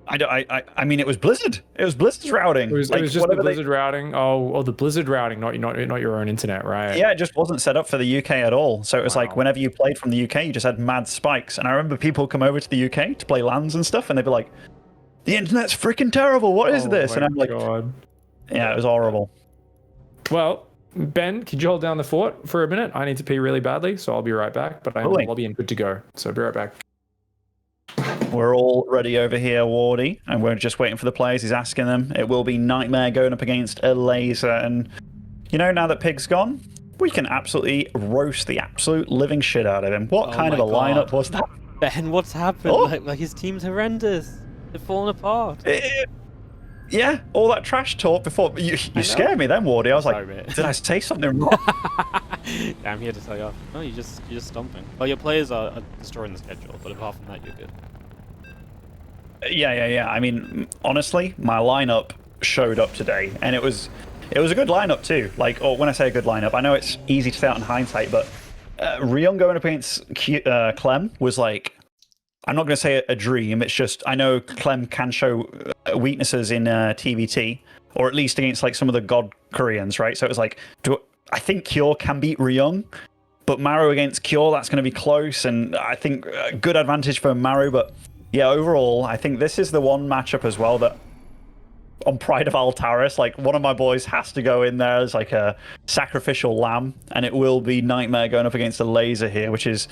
Speaker 2: I mean, it was Blizzard. It was Blizzard's routing.
Speaker 1: It was just the Blizzard routing. Oh, the Blizzard routing, not your own internet, right?
Speaker 2: Yeah, it just wasn't set up for the UK at all. So it was like whenever you played from the UK, you just had mad spikes. And I remember people come over to the UK to play LANs and stuff, and they'd be like, "The internet's freaking terrible. What is this?" And I'm like, God. Yeah, it was horrible.
Speaker 1: Well, Ben, could you hold down the fort for a minute? I need to pee really badly, so I'll be right back. But I'm in the lobby and good to go. So I'll be right back.
Speaker 2: We're all ready over here, Wardy, and we're just waiting for the players. He's asking them. It will be Nightmare going up against a Laser, and you know, now that Pig's gone, we can absolutely roast the absolute living shit out of him. What kind of a lineup was that?
Speaker 3: Ben, what's happened? Oh. Like his team's horrendous. They're falling apart.
Speaker 2: Yeah, all that trash talk before. You scared me then, Wardy. I was like, did I say something wrong?
Speaker 3: Yeah, I'm here to tell you off. No, you're just stomping. Well, your players are destroying the schedule, but apart from that, you're good.
Speaker 2: Yeah. I mean, honestly, my lineup showed up today, and it was a good lineup too. Like, or when I say a good lineup, I know it's easy to say out in hindsight, but Ryung going up against Clem was like, I'm not going to say a dream. It's just I know Clem can show weaknesses in TVT, or at least against like some of the God Koreans, right? So it was like, I think Cure can beat Ryung, but Maru against Cure, that's going to be close, and I think a good advantage for Maru, but. Yeah, overall, I think this is the one matchup as well that on Pride of Altaris, like one of my boys has to go in there as like a sacrificial lamb, and it will be Nightmare going up against a Laser here, that's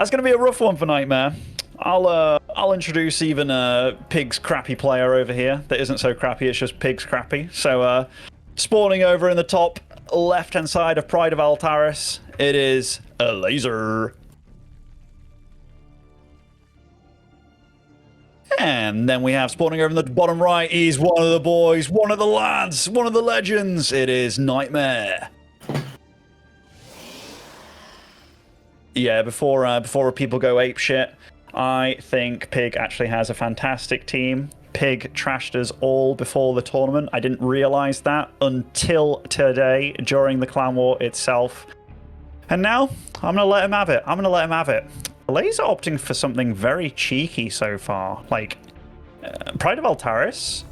Speaker 2: going to be a rough one for Nightmare. I'll introduce even Pig's crappy player over here that isn't so crappy, it's just Pig's crappy. So spawning over in the top left-hand side of Pride of Altaris, it is a Laser. And then we have spawning over in the bottom right is one of the boys, one of the lads, one of the legends. It is Nightmare. Yeah, before people go apeshit, I think Pig actually has a fantastic team. Pig trashed us all before the tournament. I didn't realize that until today during the clan war itself. And now I'm going to let him have it. Laser opting for something very cheeky so far. Like, Pride of Altaris,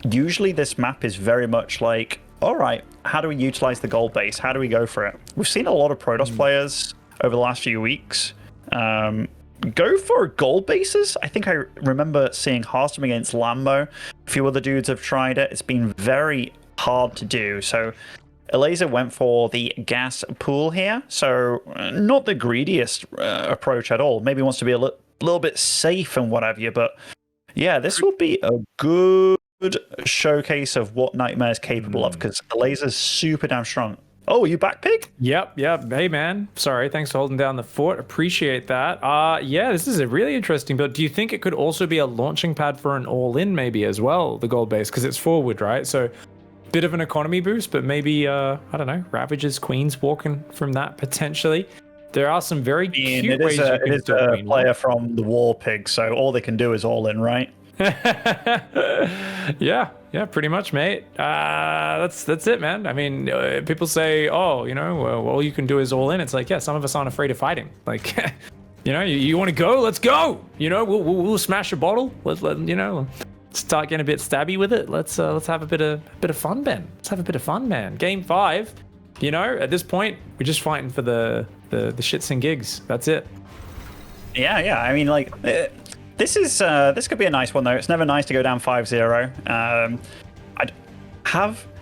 Speaker 2: usually this map is very much like, all right, how do we utilize the gold base? How do we go for it? We've seen a lot of Protoss players over the last few weeks go for gold bases. I think I remember seeing Harstam against Lambo. A few other dudes have tried it. It's been very hard to do. So Laser went for the gas pool here, so not the greediest approach at all. Maybe wants to be a little bit safe and what have you, but yeah, this will be a good showcase of what Nightmare is capable of, because the Laser's super damn strong. Oh, are you back, Pig?
Speaker 1: Yep. Hey, man. Sorry, thanks for holding down the fort. Appreciate that. Yeah, this is a really interesting build. Do you think it could also be a launching pad for an all-in maybe as well, the gold base, because it's forward, right? So bit of an economy boost, but maybe, I don't know, Ravages, Queens walking from that potentially. There are some very cute ways you can
Speaker 2: it is a player from the War, Pig, so all they can do is all in, right?
Speaker 1: yeah, pretty much, mate. That's it, man. I mean, people say, oh, well, all you can do is all in. It's like, yeah, some of us aren't afraid of fighting. Like, you want to go? Let's go. We'll smash a bottle. Let's start getting a bit stabby with it. Let's have a bit of fun, Ben. Let's have a bit of fun, man. Game 5. At this point, we're just fighting for the shits and gigs. That's it.
Speaker 2: Yeah. I mean, like, this could be a nice one though. It's never nice to go down 5-0.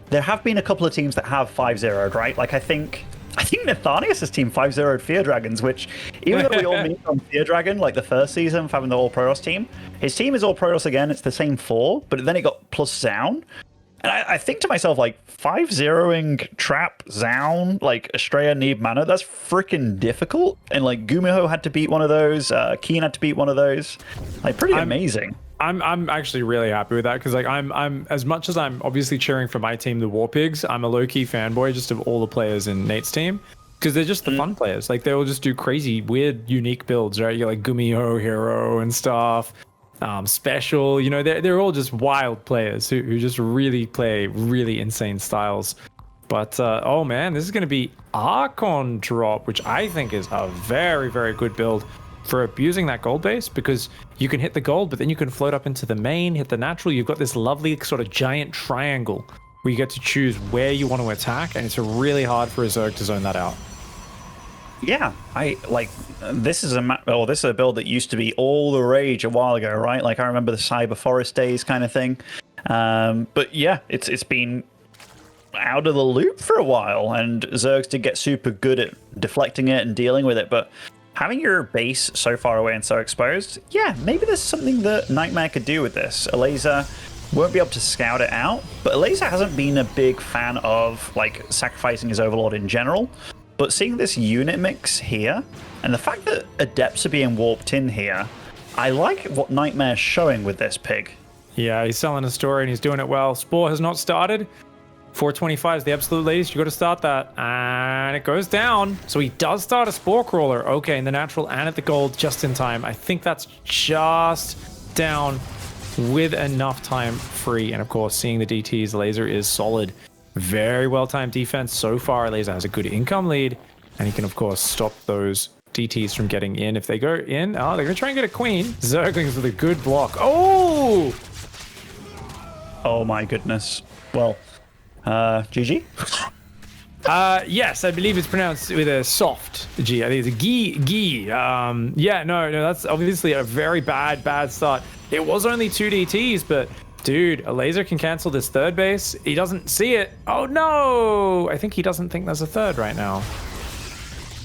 Speaker 2: There have been a couple of teams that have 5-0'd, right? Like I think Nathanias' team 5-0'd Fear Dragons, which even though we all meet on Fear Dragon, like the first season of having the All Protoss team, his team is All Protoss again. It's the same 4, but then it got plus Zaun. And I think to myself, like, 5-0ing Trap, Zaun, like, Estrella, Need Mana, that's freaking difficult. And, like, Gumiho had to beat one of those. Keen had to beat one of those. Like, pretty amazing.
Speaker 1: I'm actually really happy with that because, like, I'm as much as I'm obviously cheering for my team, the War Pigs, I'm a low-key fanboy just of all the players in Nate's team because they're just the fun players. Like, they will just do crazy, weird, unique builds, right? You're like Gumiho, Hero, and stuff. Special, they're all just wild players who just really play really insane styles. But oh man, this is going to be Archon drop, which I think is a very, very good build for abusing that gold base because you can hit the gold, but then you can float up into the main, hit the natural. You've got this lovely sort of giant triangle where you get to choose where you want to attack, and it's really hard for a Zerg to zone that out.
Speaker 2: Yeah, this is a build that used to be all the rage a while ago, right? Like I remember the Cyber Forest days kind of thing. But yeah, it's been out of the loop for a while, and Zergs did get super good at deflecting it and dealing with it. But having your base so far away and so exposed, yeah, maybe there's something that Nightmare could do with this. Alaza won't be able to scout it out, but Alaza hasn't been a big fan of like sacrificing his Overlord in general. But seeing this unit mix here, and the fact that Adepts are being warped in here, I like what Nightmare's showing with this pig.
Speaker 1: Yeah, he's selling a story and he's doing it well. Spore has not started. 425 is the absolute least. You got to start that. And it goes down. So he does start a Spore Crawler. Okay, in the natural and at the gold just in time. I think that's just down with enough time free. And of course, seeing the DT's laser is solid. Very well-timed defense so far. Laser has a good income lead, and he can, of course, stop those DTs from getting in. If they go in, they're going to try and get a queen. Zerglings with a good block. Oh!
Speaker 2: Oh, my goodness. Well, GG?
Speaker 1: Yes, I believe it's pronounced with a soft G. I think it's a G. Yeah, no, that's obviously a very bad start. It was only 2 DTs, but... Dude, a laser can cancel this third base. He doesn't see it. Oh no! I think he doesn't think there's a third right now.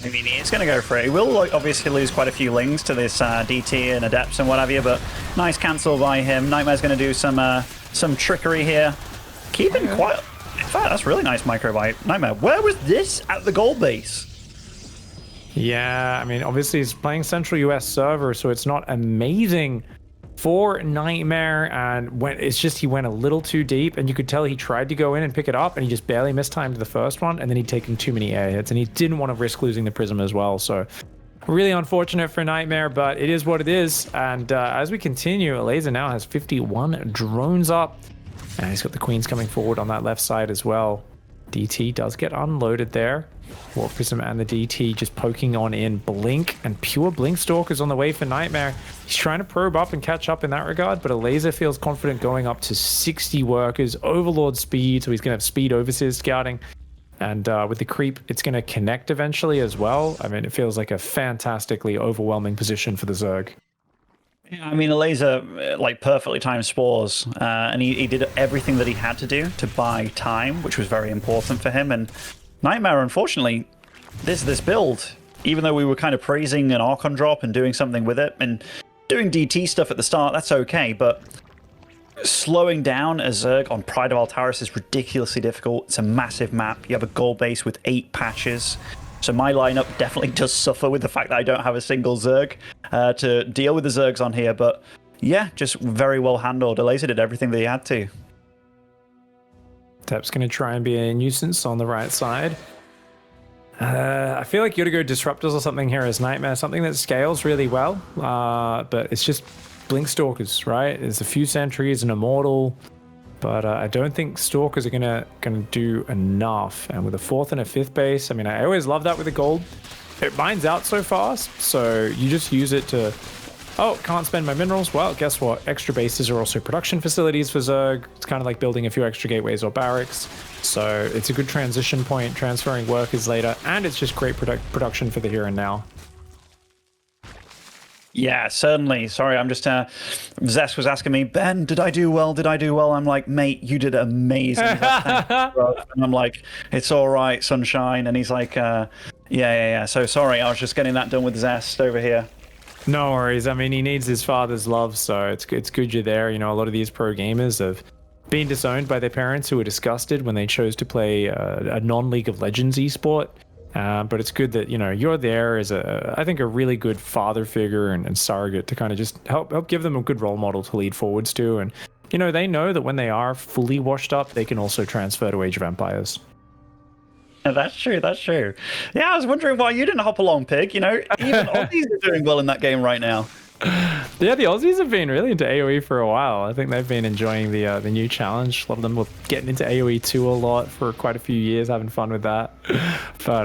Speaker 2: I mean, he's going to go for it. He will obviously lose quite a few lings to this DT and Adepts and what have you, but nice cancel by him. Nightmare's going to do some trickery here. Keeping quiet. In fact, that's really nice micro by Nightmare. Where was this at the gold base?
Speaker 1: Yeah, I mean, obviously he's playing Central US server, so it's not amazing for Nightmare, and he went a little too deep, and you could tell he tried to go in and pick it up, and he just barely mistimed the first one, and then he'd taken too many air hits, and he didn't want to risk losing the Prism as well. So really unfortunate for Nightmare, but it is what it is. And as we continue, Alaza now has 51 drones up, and he's got the Queens coming forward on that left side as well. DT does get unloaded there. Warp Prism and the DT just poking on in. Blink and pure Blink Stalkers on the way for Nightmare. He's trying to probe up and catch up in that regard, but Alaza feels confident going up to 60 workers. Overlord speed, so he's going to have speed overseas scouting. And with the creep, it's going to connect eventually as well. I mean, it feels like a fantastically overwhelming position for the Zerg.
Speaker 2: Yeah, I mean, Alaza like perfectly timed spores, and he did everything that he had to do to buy time, which was very important for him. And Nightmare, unfortunately, this build, even though we were kind of praising an Archon drop and doing something with it, and doing DT stuff at the start, that's okay, but slowing down a Zerg on Pride of Altaris is ridiculously difficult. It's a massive map. You have a gold base with 8 patches. So my lineup definitely does suffer with the fact that I don't have a single Zerg to deal with the Zergs on here, but yeah, just very well handled. Alaza did everything that he had to.
Speaker 1: Tep's going to try and be a nuisance on the right side. I feel like you got to go Disruptors or something here as Nightmare, something that scales really well, but it's just Blink Stalkers, right? There's a few sentries, an immortal, but I don't think Stalkers are gonna do enough. And with a 4th and a 5th base, I mean, I always love that with the gold. It mines out so fast, so you just use it to, oh, can't spend my minerals. Well, guess what? Extra bases are also production facilities for Zerg. It's kind of like building a few extra gateways or barracks. So it's a good transition point, transferring workers later, and it's just great production for the here and now.
Speaker 2: Yeah, certainly. Sorry, I'm just, Zest was asking me, Ben, did I do well? Did I do well? I'm like, mate, you did amazing. And I'm like, it's all right, sunshine. And he's like, yeah. So sorry, I was just getting that done with Zest over here.
Speaker 1: No worries. I mean, he needs his father's love, so it's good you're there. You know, a lot of these pro gamers have been disowned by their parents who were disgusted when they chose to play a non-League of Legends esport. But it's good that, you know, you're there as I think a really good father figure and surrogate to kind of just help give them a good role model to lead forwards to. And, you know, they know that when they are fully washed up, they can also transfer to Age of Empires.
Speaker 2: That's true. Yeah, I was wondering why you didn't hop along, Pig. You know, even Aussies are doing well in that game right now.
Speaker 1: Yeah, the Aussies have been really into AoE for a while. I think they've been enjoying the new challenge. A lot of them were getting into AoE 2 a lot for quite a few years, having fun with that. But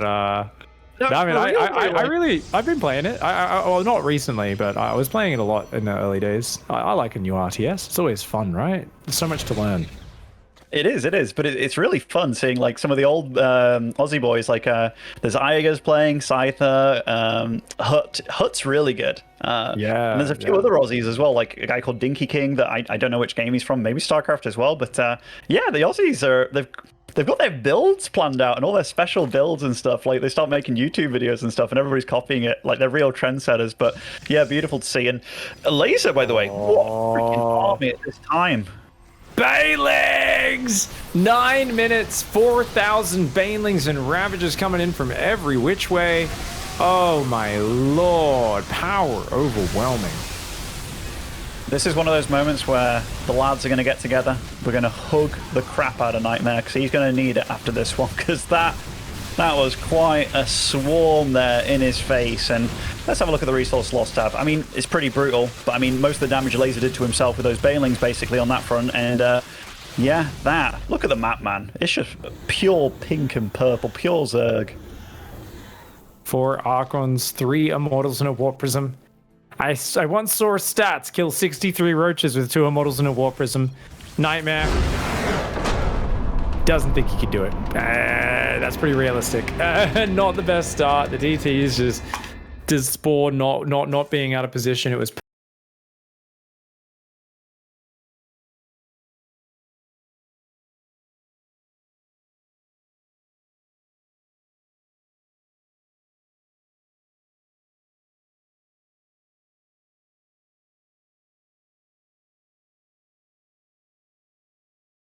Speaker 1: no, I mean, I've been playing it. Well, not recently, but I was playing it a lot in the early days. I like a new RTS. It's always fun, right? There's so much to learn.
Speaker 2: It is, but it's really fun seeing like some of the old Aussie boys. Like there's Iger's playing, Scyther, Hut's really good.
Speaker 1: Yeah,
Speaker 2: and there's a few other Aussies as well, like a guy called Dinky King that I don't know which game he's from, maybe StarCraft as well. But yeah, the Aussies they've got their builds planned out and all their special builds and stuff. Like they start making YouTube videos and stuff, and everybody's copying it. Like they're real trendsetters. But yeah, beautiful to see. And a laser, by the way, what a freaking army at this time.
Speaker 1: Banelings! 9 minutes, 4,000 Banelings and Ravagers coming in from every which way. Oh my lord, power overwhelming.
Speaker 2: This is one of those moments where the lads are going to get together. We're going to hug the crap out of Nightmare because he's going to need it after this one, because that was quite a swarm there in his face. And let's have a look at the resource loss tab. I mean, it's pretty brutal, but I mean, most of the damage Laser did to himself with those Banelings basically on that front. And yeah, look at the map, man. It's just pure pink and purple, pure Zerg.
Speaker 1: 4 Archons, 3 Immortals and a Warp Prism. I once saw stats kill 63 roaches with 2 Immortals and a Warp Prism. Nightmare doesn't think he could do it. That's pretty realistic. Not the best start. The DT is just Spore not being out of position. It was